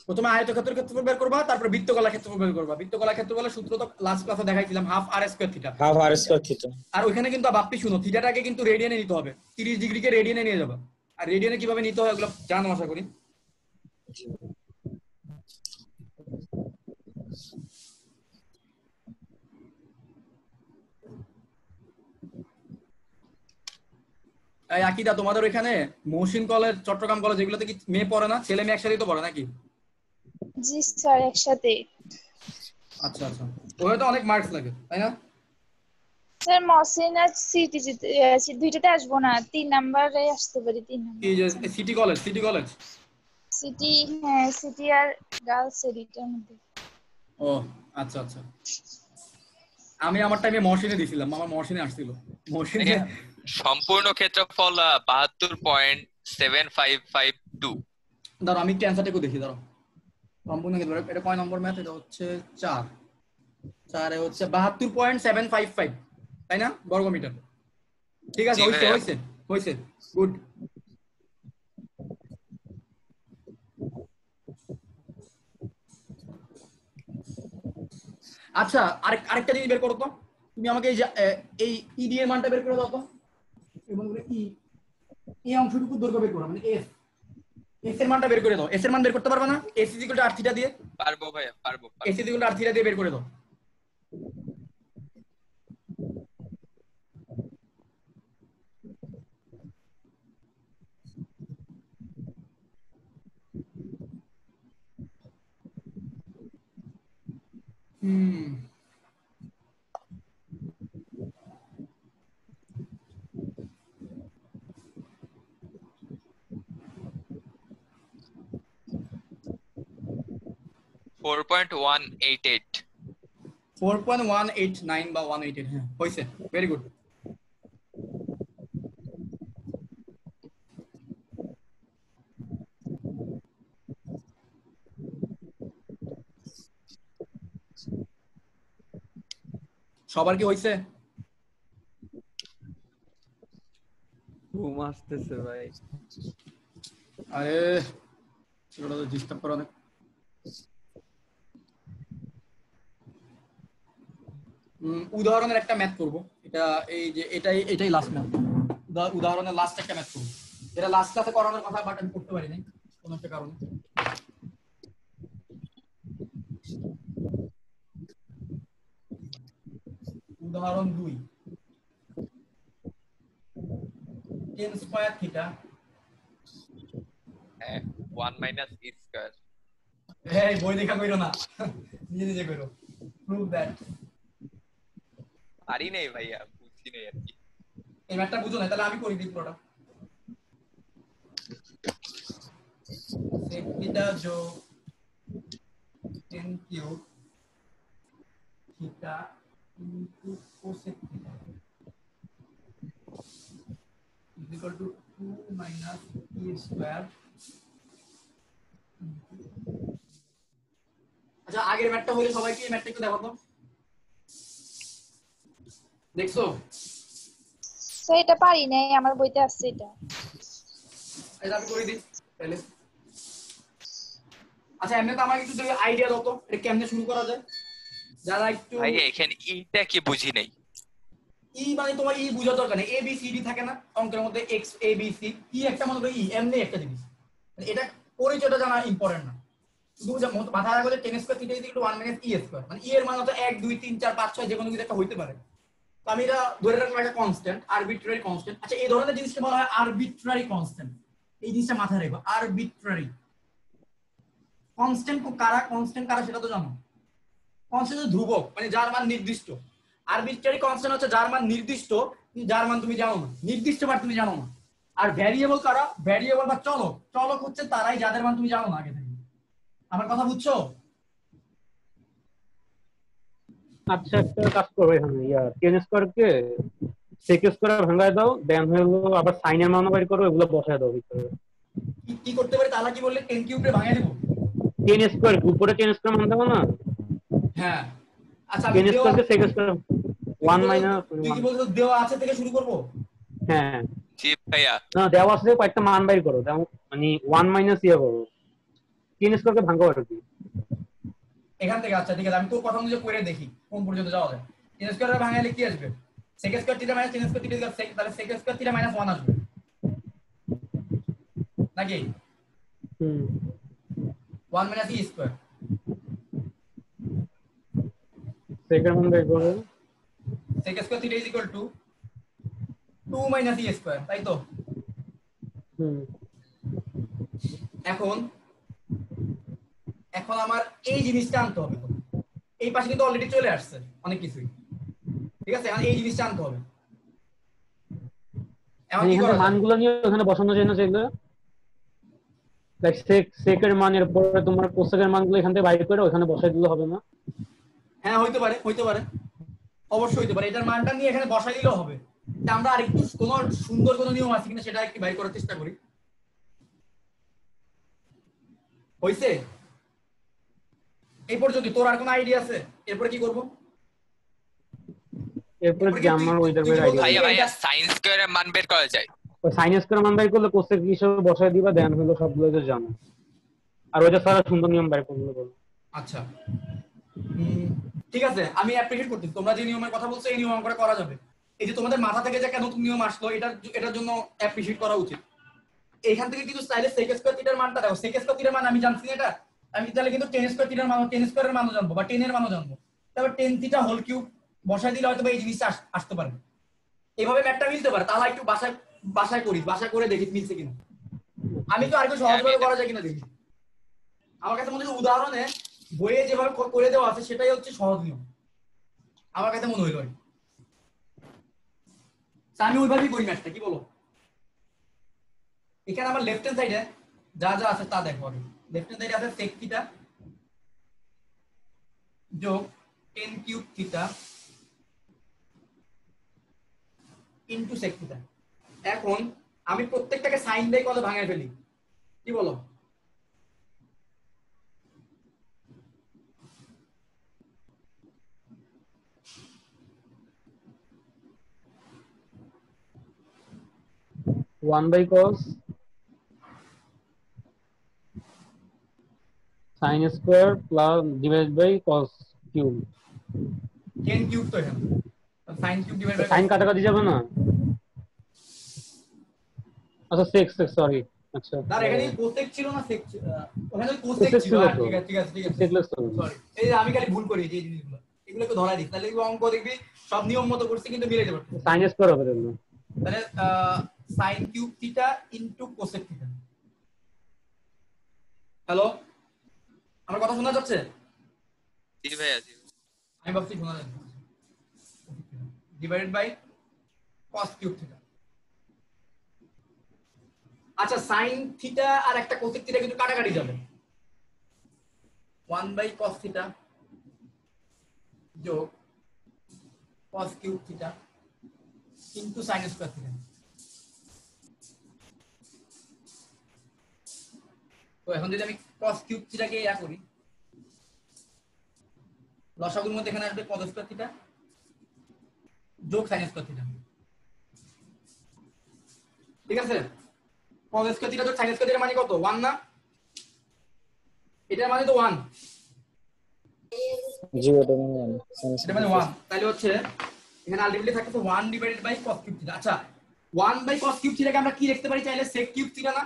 Speaker 1: প্রথমে আয়তক্ষেত্রের ক্ষেত্রফল বের করবা, তারপর বৃত্তকলার ক্ষেত্রফল বের করবা। বৃত্তকলার ক্ষেত্রফলের সূত্র তো লাস্ট ক্লাসে দেখাইছিলাম, হাফ আর স্কয়ার থিটা।
Speaker 7: হাফ আর স্কয়ার থিটা।
Speaker 1: আর ওখানে কিন্তু বাপ্পি শুনো, থিটাটাকে কিন্তু রেডিয়ানে নিতে হবে। 30 ডিগ্রিকে রেডিয়ানে নিয়ে যাবা। আর রেডিয়ানে কিভাবে নিতে হয় এগুলো জানো আশা করি। এই আকিদা, তোমাদের ওখানে মহসিন কলেজ, চট্টগ্রাম কলেজ এগুলোতে কি মেয়ে পড়ে না? ছেলে মেয়ে একসাথেই তো পড়ে নাকি?
Speaker 5: জি স্যার একসাথে।
Speaker 1: আচ্ছা আচ্ছা, ওখানে তো অনেক মার্কস লাগে তাই না?
Speaker 5: স্যার মহসিন আর সিটি দুইটাতে আসবো না, 3 নাম্বারে আসতে পারি, 3 নাম্বার।
Speaker 1: এই যে city college, city college.
Speaker 5: City, হ্যাঁ সিটি আর গার্লস এডিটার মধ্যে।
Speaker 1: ও আচ্ছা আচ্ছা, আমি আমার টাইমে মহসিনে দিছিলাম, আমার মহসিনে আসছিল। মহসিনে
Speaker 2: ভাইয়া, সম্পূর্ণ ক্ষেত্রফল 72.7552।
Speaker 1: ধরো আমি একটু অ্যান্সারটা একটু দেখি, ধরো সম্পূর্ণ ক্ষেত্রে এটা কয় নম্বর ম্যাথ? এটা হচ্ছে 4, 4 হচ্ছে 72.755 তাই না বর্গমিটার? ঠিক আছে,
Speaker 2: জি
Speaker 1: হইছে
Speaker 2: ভাইয়া।
Speaker 1: হইছে হইছে, গুড। আচ্ছা, আরেকটা জিনিস বের করো তো। তুমি আমাকে এই ইডি এর মানটা বের করে দাও তো। এবং এই অংশটুকু দৈর্ঘ্য বের করো, মানে এস, এস এর মানটা বের করে দাও। এস এর মান বের করতে পারবা না? S is equal to r theta দিয়ে।
Speaker 2: পারবো ভাইয়া পারবো।
Speaker 1: S is equal to r theta দিয়ে বের করে দাও। হুম,
Speaker 2: 4.188।
Speaker 1: 4.189 বা 188, হ্যাঁ হইছে, ভেরি গুড। সবার কি হইছে?
Speaker 4: ঘুম আসতেছে ভাই।
Speaker 1: আরে সেটা তো ডিস্টার্ব করে অনেক। উদাহরণের একটা ম্যাথ করব। এটা এই যে এটাই লাস্ট ম্যাথ। উদাহরণের লাস্ট একটা ম্যাথ করব। এটা লাস্ট ক্লাসে করানোর কথা, বাট আমি করতে পারি নাই কোনো একটা কারণে। উদাহরণ 2, tan স্কয়ার থিটা।
Speaker 2: হ্যাঁ 1 মাইনাস ই স্কয়ার।
Speaker 1: এই বই দেখা কইরো না, নিজে নিজে কইরো। Prove that.
Speaker 2: পারি নাই ভাইয়া, বুঝছি নাই আর কি।
Speaker 1: এই ম্যাথটা বুঝো না, তাহলে আমি করি দিই পুরোটা। sec থিটা যোগ tan cube theta into cosec theta is equal to 2 minus e square। আচ্ছা, আগের ম্যাথটা হইলে সবাই কি এই ম্যাথটা একটু দেখো তো। দেখছো?
Speaker 5: স্যার এটা পারি নাই, আমার বইতে আছে এটা।
Speaker 1: এটা আমি করে দিই তাহলে। আচ্ছা এমনি তো আমাকে একটু আইডিয়া দাও তো এটা কেমনে শুরু করা যায়, যারা একটু
Speaker 2: ভাইয়া এখানে ইটা কি বুঝি নাই।
Speaker 1: ই মানে তোমার ই বুঝার দরকার নেই, এ বি সি ডি থাকে না অঙ্কের মধ্যে, এক্স এ বি সি, ই একটা মনে করো ই এমনি একটা জিনিস, মানে এটা পরিচয়টা জানা ইম্পর্টেন্ট না, শুধু মাথায় রাখো যে ten square theta is equal two 1 minus e square, মানে ই এর মান হচ্ছে 1 2 3 4 5 6 যে কোনো কিছু একটা হইতে পারে। তো আমি এটা ধরে রাখলাম একটা কনস্ট্যান্ট, আরবিট্রারি কনস্ট্যান্ট। আচ্ছা এই ধরনের জিনিসকে বলা হয় আরবিট্রারি কনস্ট্যান্ট, এই জিনিসটা মাথায় রাখো, আরবিট্রারি কনস্ট্যান্ট। কনস্ট্যান্ট কারা সেটা তো জানো, কনস্ট্যান্ট হচ্ছে ধ্রুবক, মানে যার মান নির্দিষ্ট। আরবিট্রারি কনস্ট্যান্ট হচ্ছে যার মান নির্দিষ্ট, যার মান তুমি জানো না, নির্দিষ্ট মান তুমি জানো না। আর ভ্যারিয়েবল কারা, ভ্যারিয়েবল বা চলক, চলক হচ্ছে তারাই যাদের মান তুমি জানো না আগে থেকে। আমার কথা বুঝছো?
Speaker 6: আচ্ছা একটা কাজ করবো এখানে, টেন স্কোয়ার কে সেক স্কোয়ার ভাঙায় দাও, দেন হলো আবার সাইনের মান বের করো, এগুলো বসায় দাও ভিতরে।
Speaker 1: কি করতে পারি তাহলে, কি বললে 10 কিউবে ভাঙিয়ে দেবো?
Speaker 6: টেন স্কোয়ার উপরে টেন স্কোয়ার মান দেবো না,
Speaker 1: হ্যাঁ আচ্ছা আমি
Speaker 6: টেন
Speaker 1: দেওয়া,
Speaker 6: স্কোয়ার কে সেক স্কোয়ার ওয়ান মাইনাস
Speaker 1: তুই কি বলছো দেওয়া আছে থেকে শুরু করবো?
Speaker 6: হ্যাঁ
Speaker 2: জি ভাইয়া।
Speaker 6: না দেওয়া আছে কয়েকটা মান বাইর করো, যেমন মানে ওয়ান মাইনাস ইয়ে করো, টেন স্কোয়ার কে ভাঙো আর কি
Speaker 1: এখান থেকে। আচ্ছা ঠিক আছে, আমি তোর কথা অনুযায়ী করে দেখি কোন পর্যন্ত যাওয়া যায়। টেন স্কয়ার ভাঙাইলে কি আসবে? Sec square theta minus tan square theta, তাহলে সেক স্কয়ার থিটা মাইনাস 1 আসবে নাকি?
Speaker 6: হুম
Speaker 1: 1 মাইনাস ই স্কয়ার,
Speaker 6: সেকেন্ড মান বাইর করো,
Speaker 1: sec square theta is equal to 2 minus e square, তাই তো?
Speaker 6: হুম
Speaker 1: এখন এখন আমার এই জিনিসটা আনতে হবে তো, এই পাশে কিন্তু অলরেডি চলে আসছে অনেক কিছুই, ঠিক আছে? এখন এই জিনিসটা আনতে হবে। এখন কি
Speaker 6: এখানে
Speaker 1: করা যায়?
Speaker 6: মানগুলো নিয়ে ওখানে বসানো যায় না চাইলে, লাইক সেকের মানের পরে তোমার কোসেকের মানগুলো এখান থেকে বাইর করে ওখানে বসাই দিলে হবে না?
Speaker 1: হ্যাঁ হইতে পারে, হইতে পারে, অবশ্যই হইতে পারে। এটার মানটা নিয়ে এখানে বসাই দিলেও হবে। তা আমরা আরেকটু কোনো সুন্দর কোনো নিয়ম আছে কিনা সেটা একটু বাইর করার চেষ্টা করি। হইছে? এই পর্যন্ত তোর আর কোনো আইডিয়া আছে? এরপরে কি করব?
Speaker 6: এরপরে কি আমার ওইটার
Speaker 1: তুই কি
Speaker 6: বের
Speaker 1: বলতে
Speaker 6: আইডিয়া,
Speaker 2: ভাইয়া ভাইয়া সাইন স্কয়ারের মান বের করা যায়।
Speaker 6: সাইন স্কয়ার মান বাইর করলে কোসেক হিসেবে বসাই দিবা, দেন হলো সবগুলো তো জানো, আর ওইটা সারা সুন্দর নিয়ম বাইর করলে বলো।
Speaker 1: আচ্ছা ঠিক আছে, আমি অ্যাপ্রিশিয়েট করতেছি তোমরা যে নিয়মের কথা বলছো, এই নিয়ম আমরা করা যাবে। এই যে তোমাদের মাথা থেকে যে একটা নতুন নিয়ম আসলো, এটার জন্য অ্যাপ্রিশিয়েট করা উচিত। এখান থেকে কিন্তু চাইলে সেক স্কয়ার থিটার মানটা দেখো, সেক স্কয়ার থিটার মান আমি জানছি না, এটা আমি তাহলে কিন্তু টেন স্কয়ার থিটার মান, টেন স্কয়ারের মানও জানবো বা 10 এর মানও জানবো। তারপর 10 থিটা হোল কিউব বসাই দিলে হয়তো এই জিনিসটা আসতে পারে, এইভাবে ম্যাথটা মিলতে পারে। তাহলে একটু বাসায় বাসায় করি, বাসায় করে দেখি মিলছে কিনা। আমি তো আরেকটু সহজভাবে করা যায় কিনা দেখি। আমার কাছে মনে হয় উদাহরণে বইয়ে যেভাবে করে দেওয়া আছে সেটাই হচ্ছে সহজ নিয়ম, আমার কাছে মনে হইল। আমি ওইভাবেই করি ম্যাথটা, কি বলো? এখানে আমার লেফট হ্যান্ড সাইডে যা যা আছে তা দেখো। আগে লেফট হ্যান্ড সাইডে আছে সেক থিটা যোগ 10 cube theta into sec theta. এখন আমি প্রত্যেকটাকে সাইন দিয়ে কত ভাঙায় ফেলি, কি বলো?
Speaker 6: One by cos sine square plus divide by cos cube,
Speaker 1: 10 cube তো এখানে sine cube divide by
Speaker 6: sine কাটাকাটি যাবে না? আচ্ছা সেক সরি, আচ্ছা
Speaker 1: তার এখানে কোসেক ছিল না সেক, ওখানে কোসেক
Speaker 6: কোসেক
Speaker 1: ছিল।
Speaker 6: ছিল তো।
Speaker 1: ঠিক আছে ঠিক আছে ঠিক আছে,
Speaker 6: সেক লেস তো।
Speaker 1: সরি। এই যে আমি খালি ভুল করি যে জিনিসগুলো, এগুলো একটু ধরাই দিই, তাহলে অঙ্ক দেখবি সব নিয়ম মতো করছি কিন্তু মিলে যাবে।
Speaker 6: সাইন স্কয়ার হবে তাহলে।
Speaker 1: তাহলে sine cube theta into cosec theta. Hello, আমার কথা শোনা যাচ্ছে?
Speaker 2: জি ভাইয়া জি।
Speaker 1: আমি ভাবছি শোনা যাচ্ছে। Divided by cos cube theta. আচ্ছা সাইন থিটা আর একটা কোসেক থিটা কিন্তু কাটাকাটি যাবে। 1 বাই cos থিটা যোগ cos cube theta into sin square theta. তো এখন যদি আমি cos কিউব থিটাকে ইয়া করি, লসাগুর মধ্যে এখানে আসবে cos স্কয়ার থিটা যোগ sin স্কয়ার থিটা, ঠিক আছে? cos স্কয়ার থিটা যোগ sin স্কয়ার থিটা মানে কত? 1 না? এটার মানে তো 1,
Speaker 7: জি এটা মানে 1
Speaker 1: এটা মানে 1, তাহলে হচ্ছে এখানে আলটিমেটলি থাকতেছে 1 divided by cos cube theta. আচ্ছা 1 বাই cos কিউব থিটাকে আমরা কি লিখতে পারি চাইলে? sec কিউব থিটা না?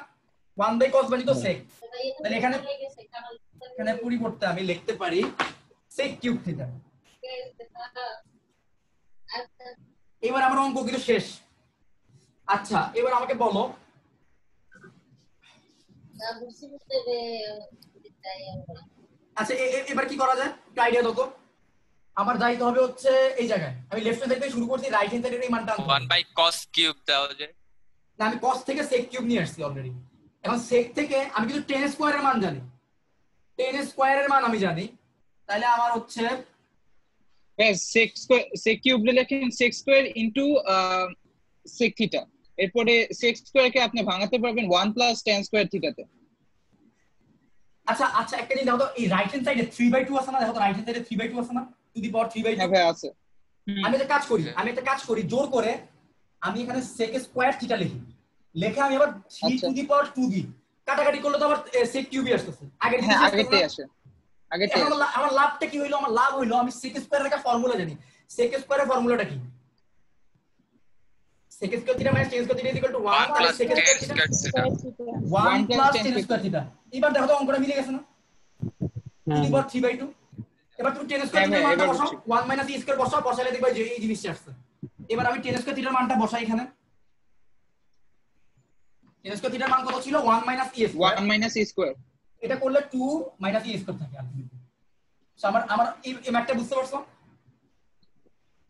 Speaker 1: 1 বাই cos মানে তো sec, তাহলে এখানে পরিবর্তে আমি লিখতে পারি sec কিউব থিটা। এবার আমার অঙ্ক কিন্তু শেষ। আচ্ছা এবার আমাকে বলো, আচ্ছা এবার কি করা যায় একটু আইডিয়া দাও তো। আমার যাইতে হবে হচ্ছে এই জায়গায়, আমি লেফট হ্যান্ড থেকে শুরু করছি, রাইট হ্যান্ড সাইডের এই মানটা আনতে হবে।
Speaker 2: 1 বাই cos কিউব দাও যে,
Speaker 1: না আমি cos থেকে sec কিউব নিয়ে আসছি অলরেডি। এখন sec থেকে আমি কিন্তু tan স্কয়ারের মান জানি, tan স্কয়ারের মান আমি জানি, তাহলে আমার হচ্ছে
Speaker 3: sec কিউব লিখেন sec square into sec theta, এরপরে sec স্কয়ার কে আপনি ভাঙাতে পারবেন 1 প্লাস tan স্কয়ার থিটাতে।
Speaker 1: আচ্ছা আচ্ছা একটা জিনিস দেখো তো, এই রাইট হ্যান্ড সাইডে 3/2 আছে না? দেখো তো রাইট হ্যান্ড সাইডে 3/2 আছে না? টু দি পাওয়ার 3/2।
Speaker 3: হ্যাঁ ভাই আছে।
Speaker 1: আমি একটা কাজ করি জোর করে, আমি এখানে sec স্কয়ার থিটা লিখি, লিখে আমি আবার 3 টু দি পাওয়ার 2 দিই, কাটাকাটি করলে তো আবার sec কিউবই আসতেছে।
Speaker 3: হ্যাঁ আগেরটাই আসে, আগেরটাই।
Speaker 1: আমার লাভটা কি হইলো? আমার লাভ হইলো আমি sec স্কয়ারের একটা ফর্মুলা জানি। sec স্কয়ারের ফর্মুলাটা কি? sec square theta minus tan square theta equal to 1
Speaker 2: plus
Speaker 1: sec
Speaker 2: tan
Speaker 1: square theta
Speaker 2: square theta.
Speaker 1: 1 plus tan square theta. এবার দেখো তো অঙ্কটা মিলে গেছে না? টু দি পাওয়ার 3/2। এবার তুমি tan স্কয়ার থিটার মানটা বসাও, 1 মাইনাস e স্কয়ার বসাও, বসালে দেখবা যে এই জিনিসটা আসছে। এবার আমি tan স্কয়ার থিটার মানটা বসাই এখানে। tan স্কয়ার থিটার মান কত ছিল? 1 minus e square.
Speaker 3: 1 minus e square,
Speaker 1: এটা করলে 2 মাইনাস e স্কয়ার থাকে আলটিমেটলি। সো আমার এই ম্যাথটা বুঝতে পারছো?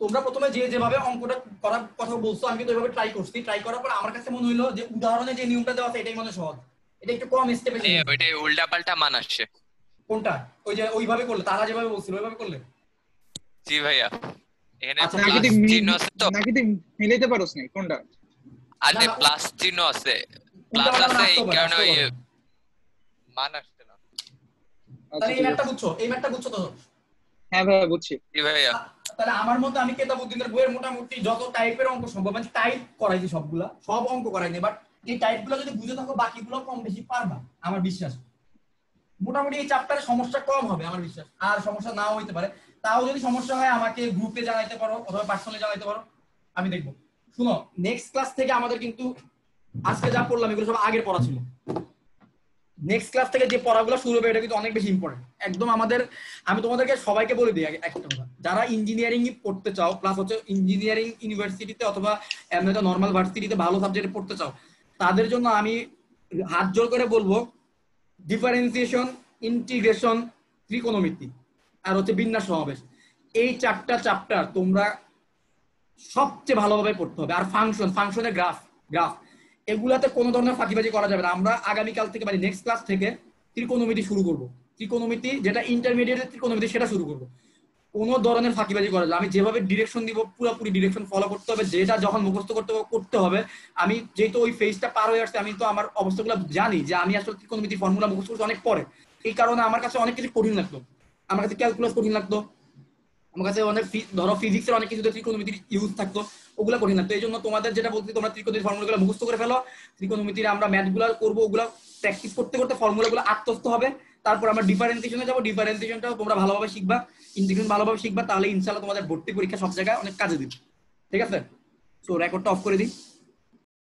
Speaker 1: তোমরা প্রথমে যেভাবে অঙ্কটা করার কথা বলছো আমি কিন্তু ওইভাবে ট্রাই করছি, ট্রাই করার পর আমার কাছে মনে হইলো যে উদাহরণে যে নিয়মটা দেওয়া আছে এটাই মনে সহজ, এটা একটু কম স্টেপে।
Speaker 2: ওইটাই উল্টাপাল্টা মান আসছে।
Speaker 1: কোনটা? ওই যে ওইভাবে করলে, তারা যেভাবে বলছিল ওইভাবে করলে?
Speaker 2: জি ভাইয়া, এখানে
Speaker 1: আচ্ছা,
Speaker 2: প্লাস চিহ্ন আছে তো,
Speaker 3: নাকি তুই মিলাইতে পারোস না কোনটা?
Speaker 2: আরে
Speaker 1: না,
Speaker 2: প্লাস চিহ্ন আছে, প্লাস
Speaker 1: উল্টাপাল্টা
Speaker 2: আছে,
Speaker 1: মান
Speaker 2: এই
Speaker 1: আসতেও পারে,
Speaker 2: কারণে
Speaker 1: আসতেও
Speaker 2: ওই
Speaker 1: পারে।
Speaker 2: মান আসছে না।
Speaker 1: তাহলে এই ম্যাথটা বুঝছো? এই ম্যাথটা বুঝছো তো?
Speaker 3: হ্যাঁ ভাই বুঝছি।
Speaker 2: জি ভাইয়া,
Speaker 1: তাহলে আমার মতে আমি কেতাবউদ্দিনের বইয়ের মোটামুটি যত টাইপের অঙ্ক সম্ভব আমি টাইপ করাইছি, সবগুলা সব অঙ্ক করাইনি, বাট এই টাইপগুলো যদি বুঝে থাকো বাকিগুলো কম বেশি পারবা আমার বিশ্বাস। মোটামুটি এই চ্যাপ্টারে সমস্যা কম হবে আমার বিশ্বাস, আর সমস্যা নাও হইতে পারে। তাও যদি সমস্যা হয় আমাকে গ্রুপে জানাইতে পারো অথবা পার্সোনালি জানাইতে পারো, আমি দেখবো। শুনো, নেক্সট ক্লাস থেকে আমাদের কিন্তু আজকে যা পড়লাম এগুলো সব আগের পড়া ছিল। নেক্সট ক্লাস থেকে যে পড়াগুলো শুরু হবে এটা কিন্তু অনেক বেশি ইম্পর্টেন্ট একদম আমাদের। আমি তোমাদেরকে সবাইকে বলে দিই একটা কথা, যারা ইঞ্জিনিয়ারিং পড়তে চাও প্লাস হচ্ছে ইঞ্জিনিয়ারিং ইউনিভার্সিটিতে অথবা এমনি নর্মাল ভার্সিটিতে ভালো সাবজেক্টে পড়তে চাও, তাদের জন্য আমি হাত জোর করে বলবো ডিফারেন্সিয়েশন, ইন্টিগ্রেশন, ত্রিকোণমিতি আর হচ্ছে বিন্যাস সমাবেশ, এই চারটা চ্যাপ্টার তোমরা সবচেয়ে ভালোভাবে পড়তে হবে। আর ফাংশনের গ্রাফ এগুলাতে কোনো ধরনের ফাঁকিবাজি করা যাবে না। আমরা আগামীকাল থেকে মানে নেক্সট ক্লাস থেকে ত্রিকোণমিতি শুরু করব। ত্রিকোণমিতি যেটা ইন্টারমিডিয়েটের ত্রিকোণমিতি সেটা শুরু করব। কোনো ধরনের ফাঁকিবাজি করা যাবে, আমি যেভাবে ডিরেকশন দিব পুরোপুরি ডিরেকশন ফলো করতে হবে, যেটা যখন মুখস্থ করতে হবে। আমি যেহেতু ওই ফেজটা পার হয়ে আসছে, আমি তো আমার অবস্থাগুলো জানি যে আমি আসলে ত্রিকোণমিতি ফর্মুলা মুখস্থ করতে অনেক পরে, এই কারণে আমার কাছে অনেক কিছু কঠিন লাগতো। আমার কাছে ক্যালকুলাস কঠিন লাগতো, আমার কাছে অনেক ধরো ফিজিক্সের অনেক কিছু ত্রিকোণমিতির ইউজ থাকতো, ওগুলো কঠিন লাগতো। এই জন্য তোমাদের যেটা বলছি তোমরা ত্রিকোণমিতির ফর্মুলাগুলো মুখস্থ করে ফেলো। ত্রিকোণমিতির আমরা ম্যাথগুলো করবো, ওগুলো প্র্যাকটিস করতে করতে ফর্মুলাগুলো আত্মস্থ হবে। তারপর আমরা ডিফারেন্সিয়েশনে যাবো, ডিফারেন্সিয়েশনটাও তোমরা ভালোভাবে শিখবা, ইন্টিগ্রেশন ভালোভাবে শিখবা, তাহলে ইনশাআল্লাহ তোমাদের ভর্তি পরীক্ষা সব জায়গায় অনেক কাজে দিবে। ঠিক আছে? সো রেকর্ডটা অফ করে দিই।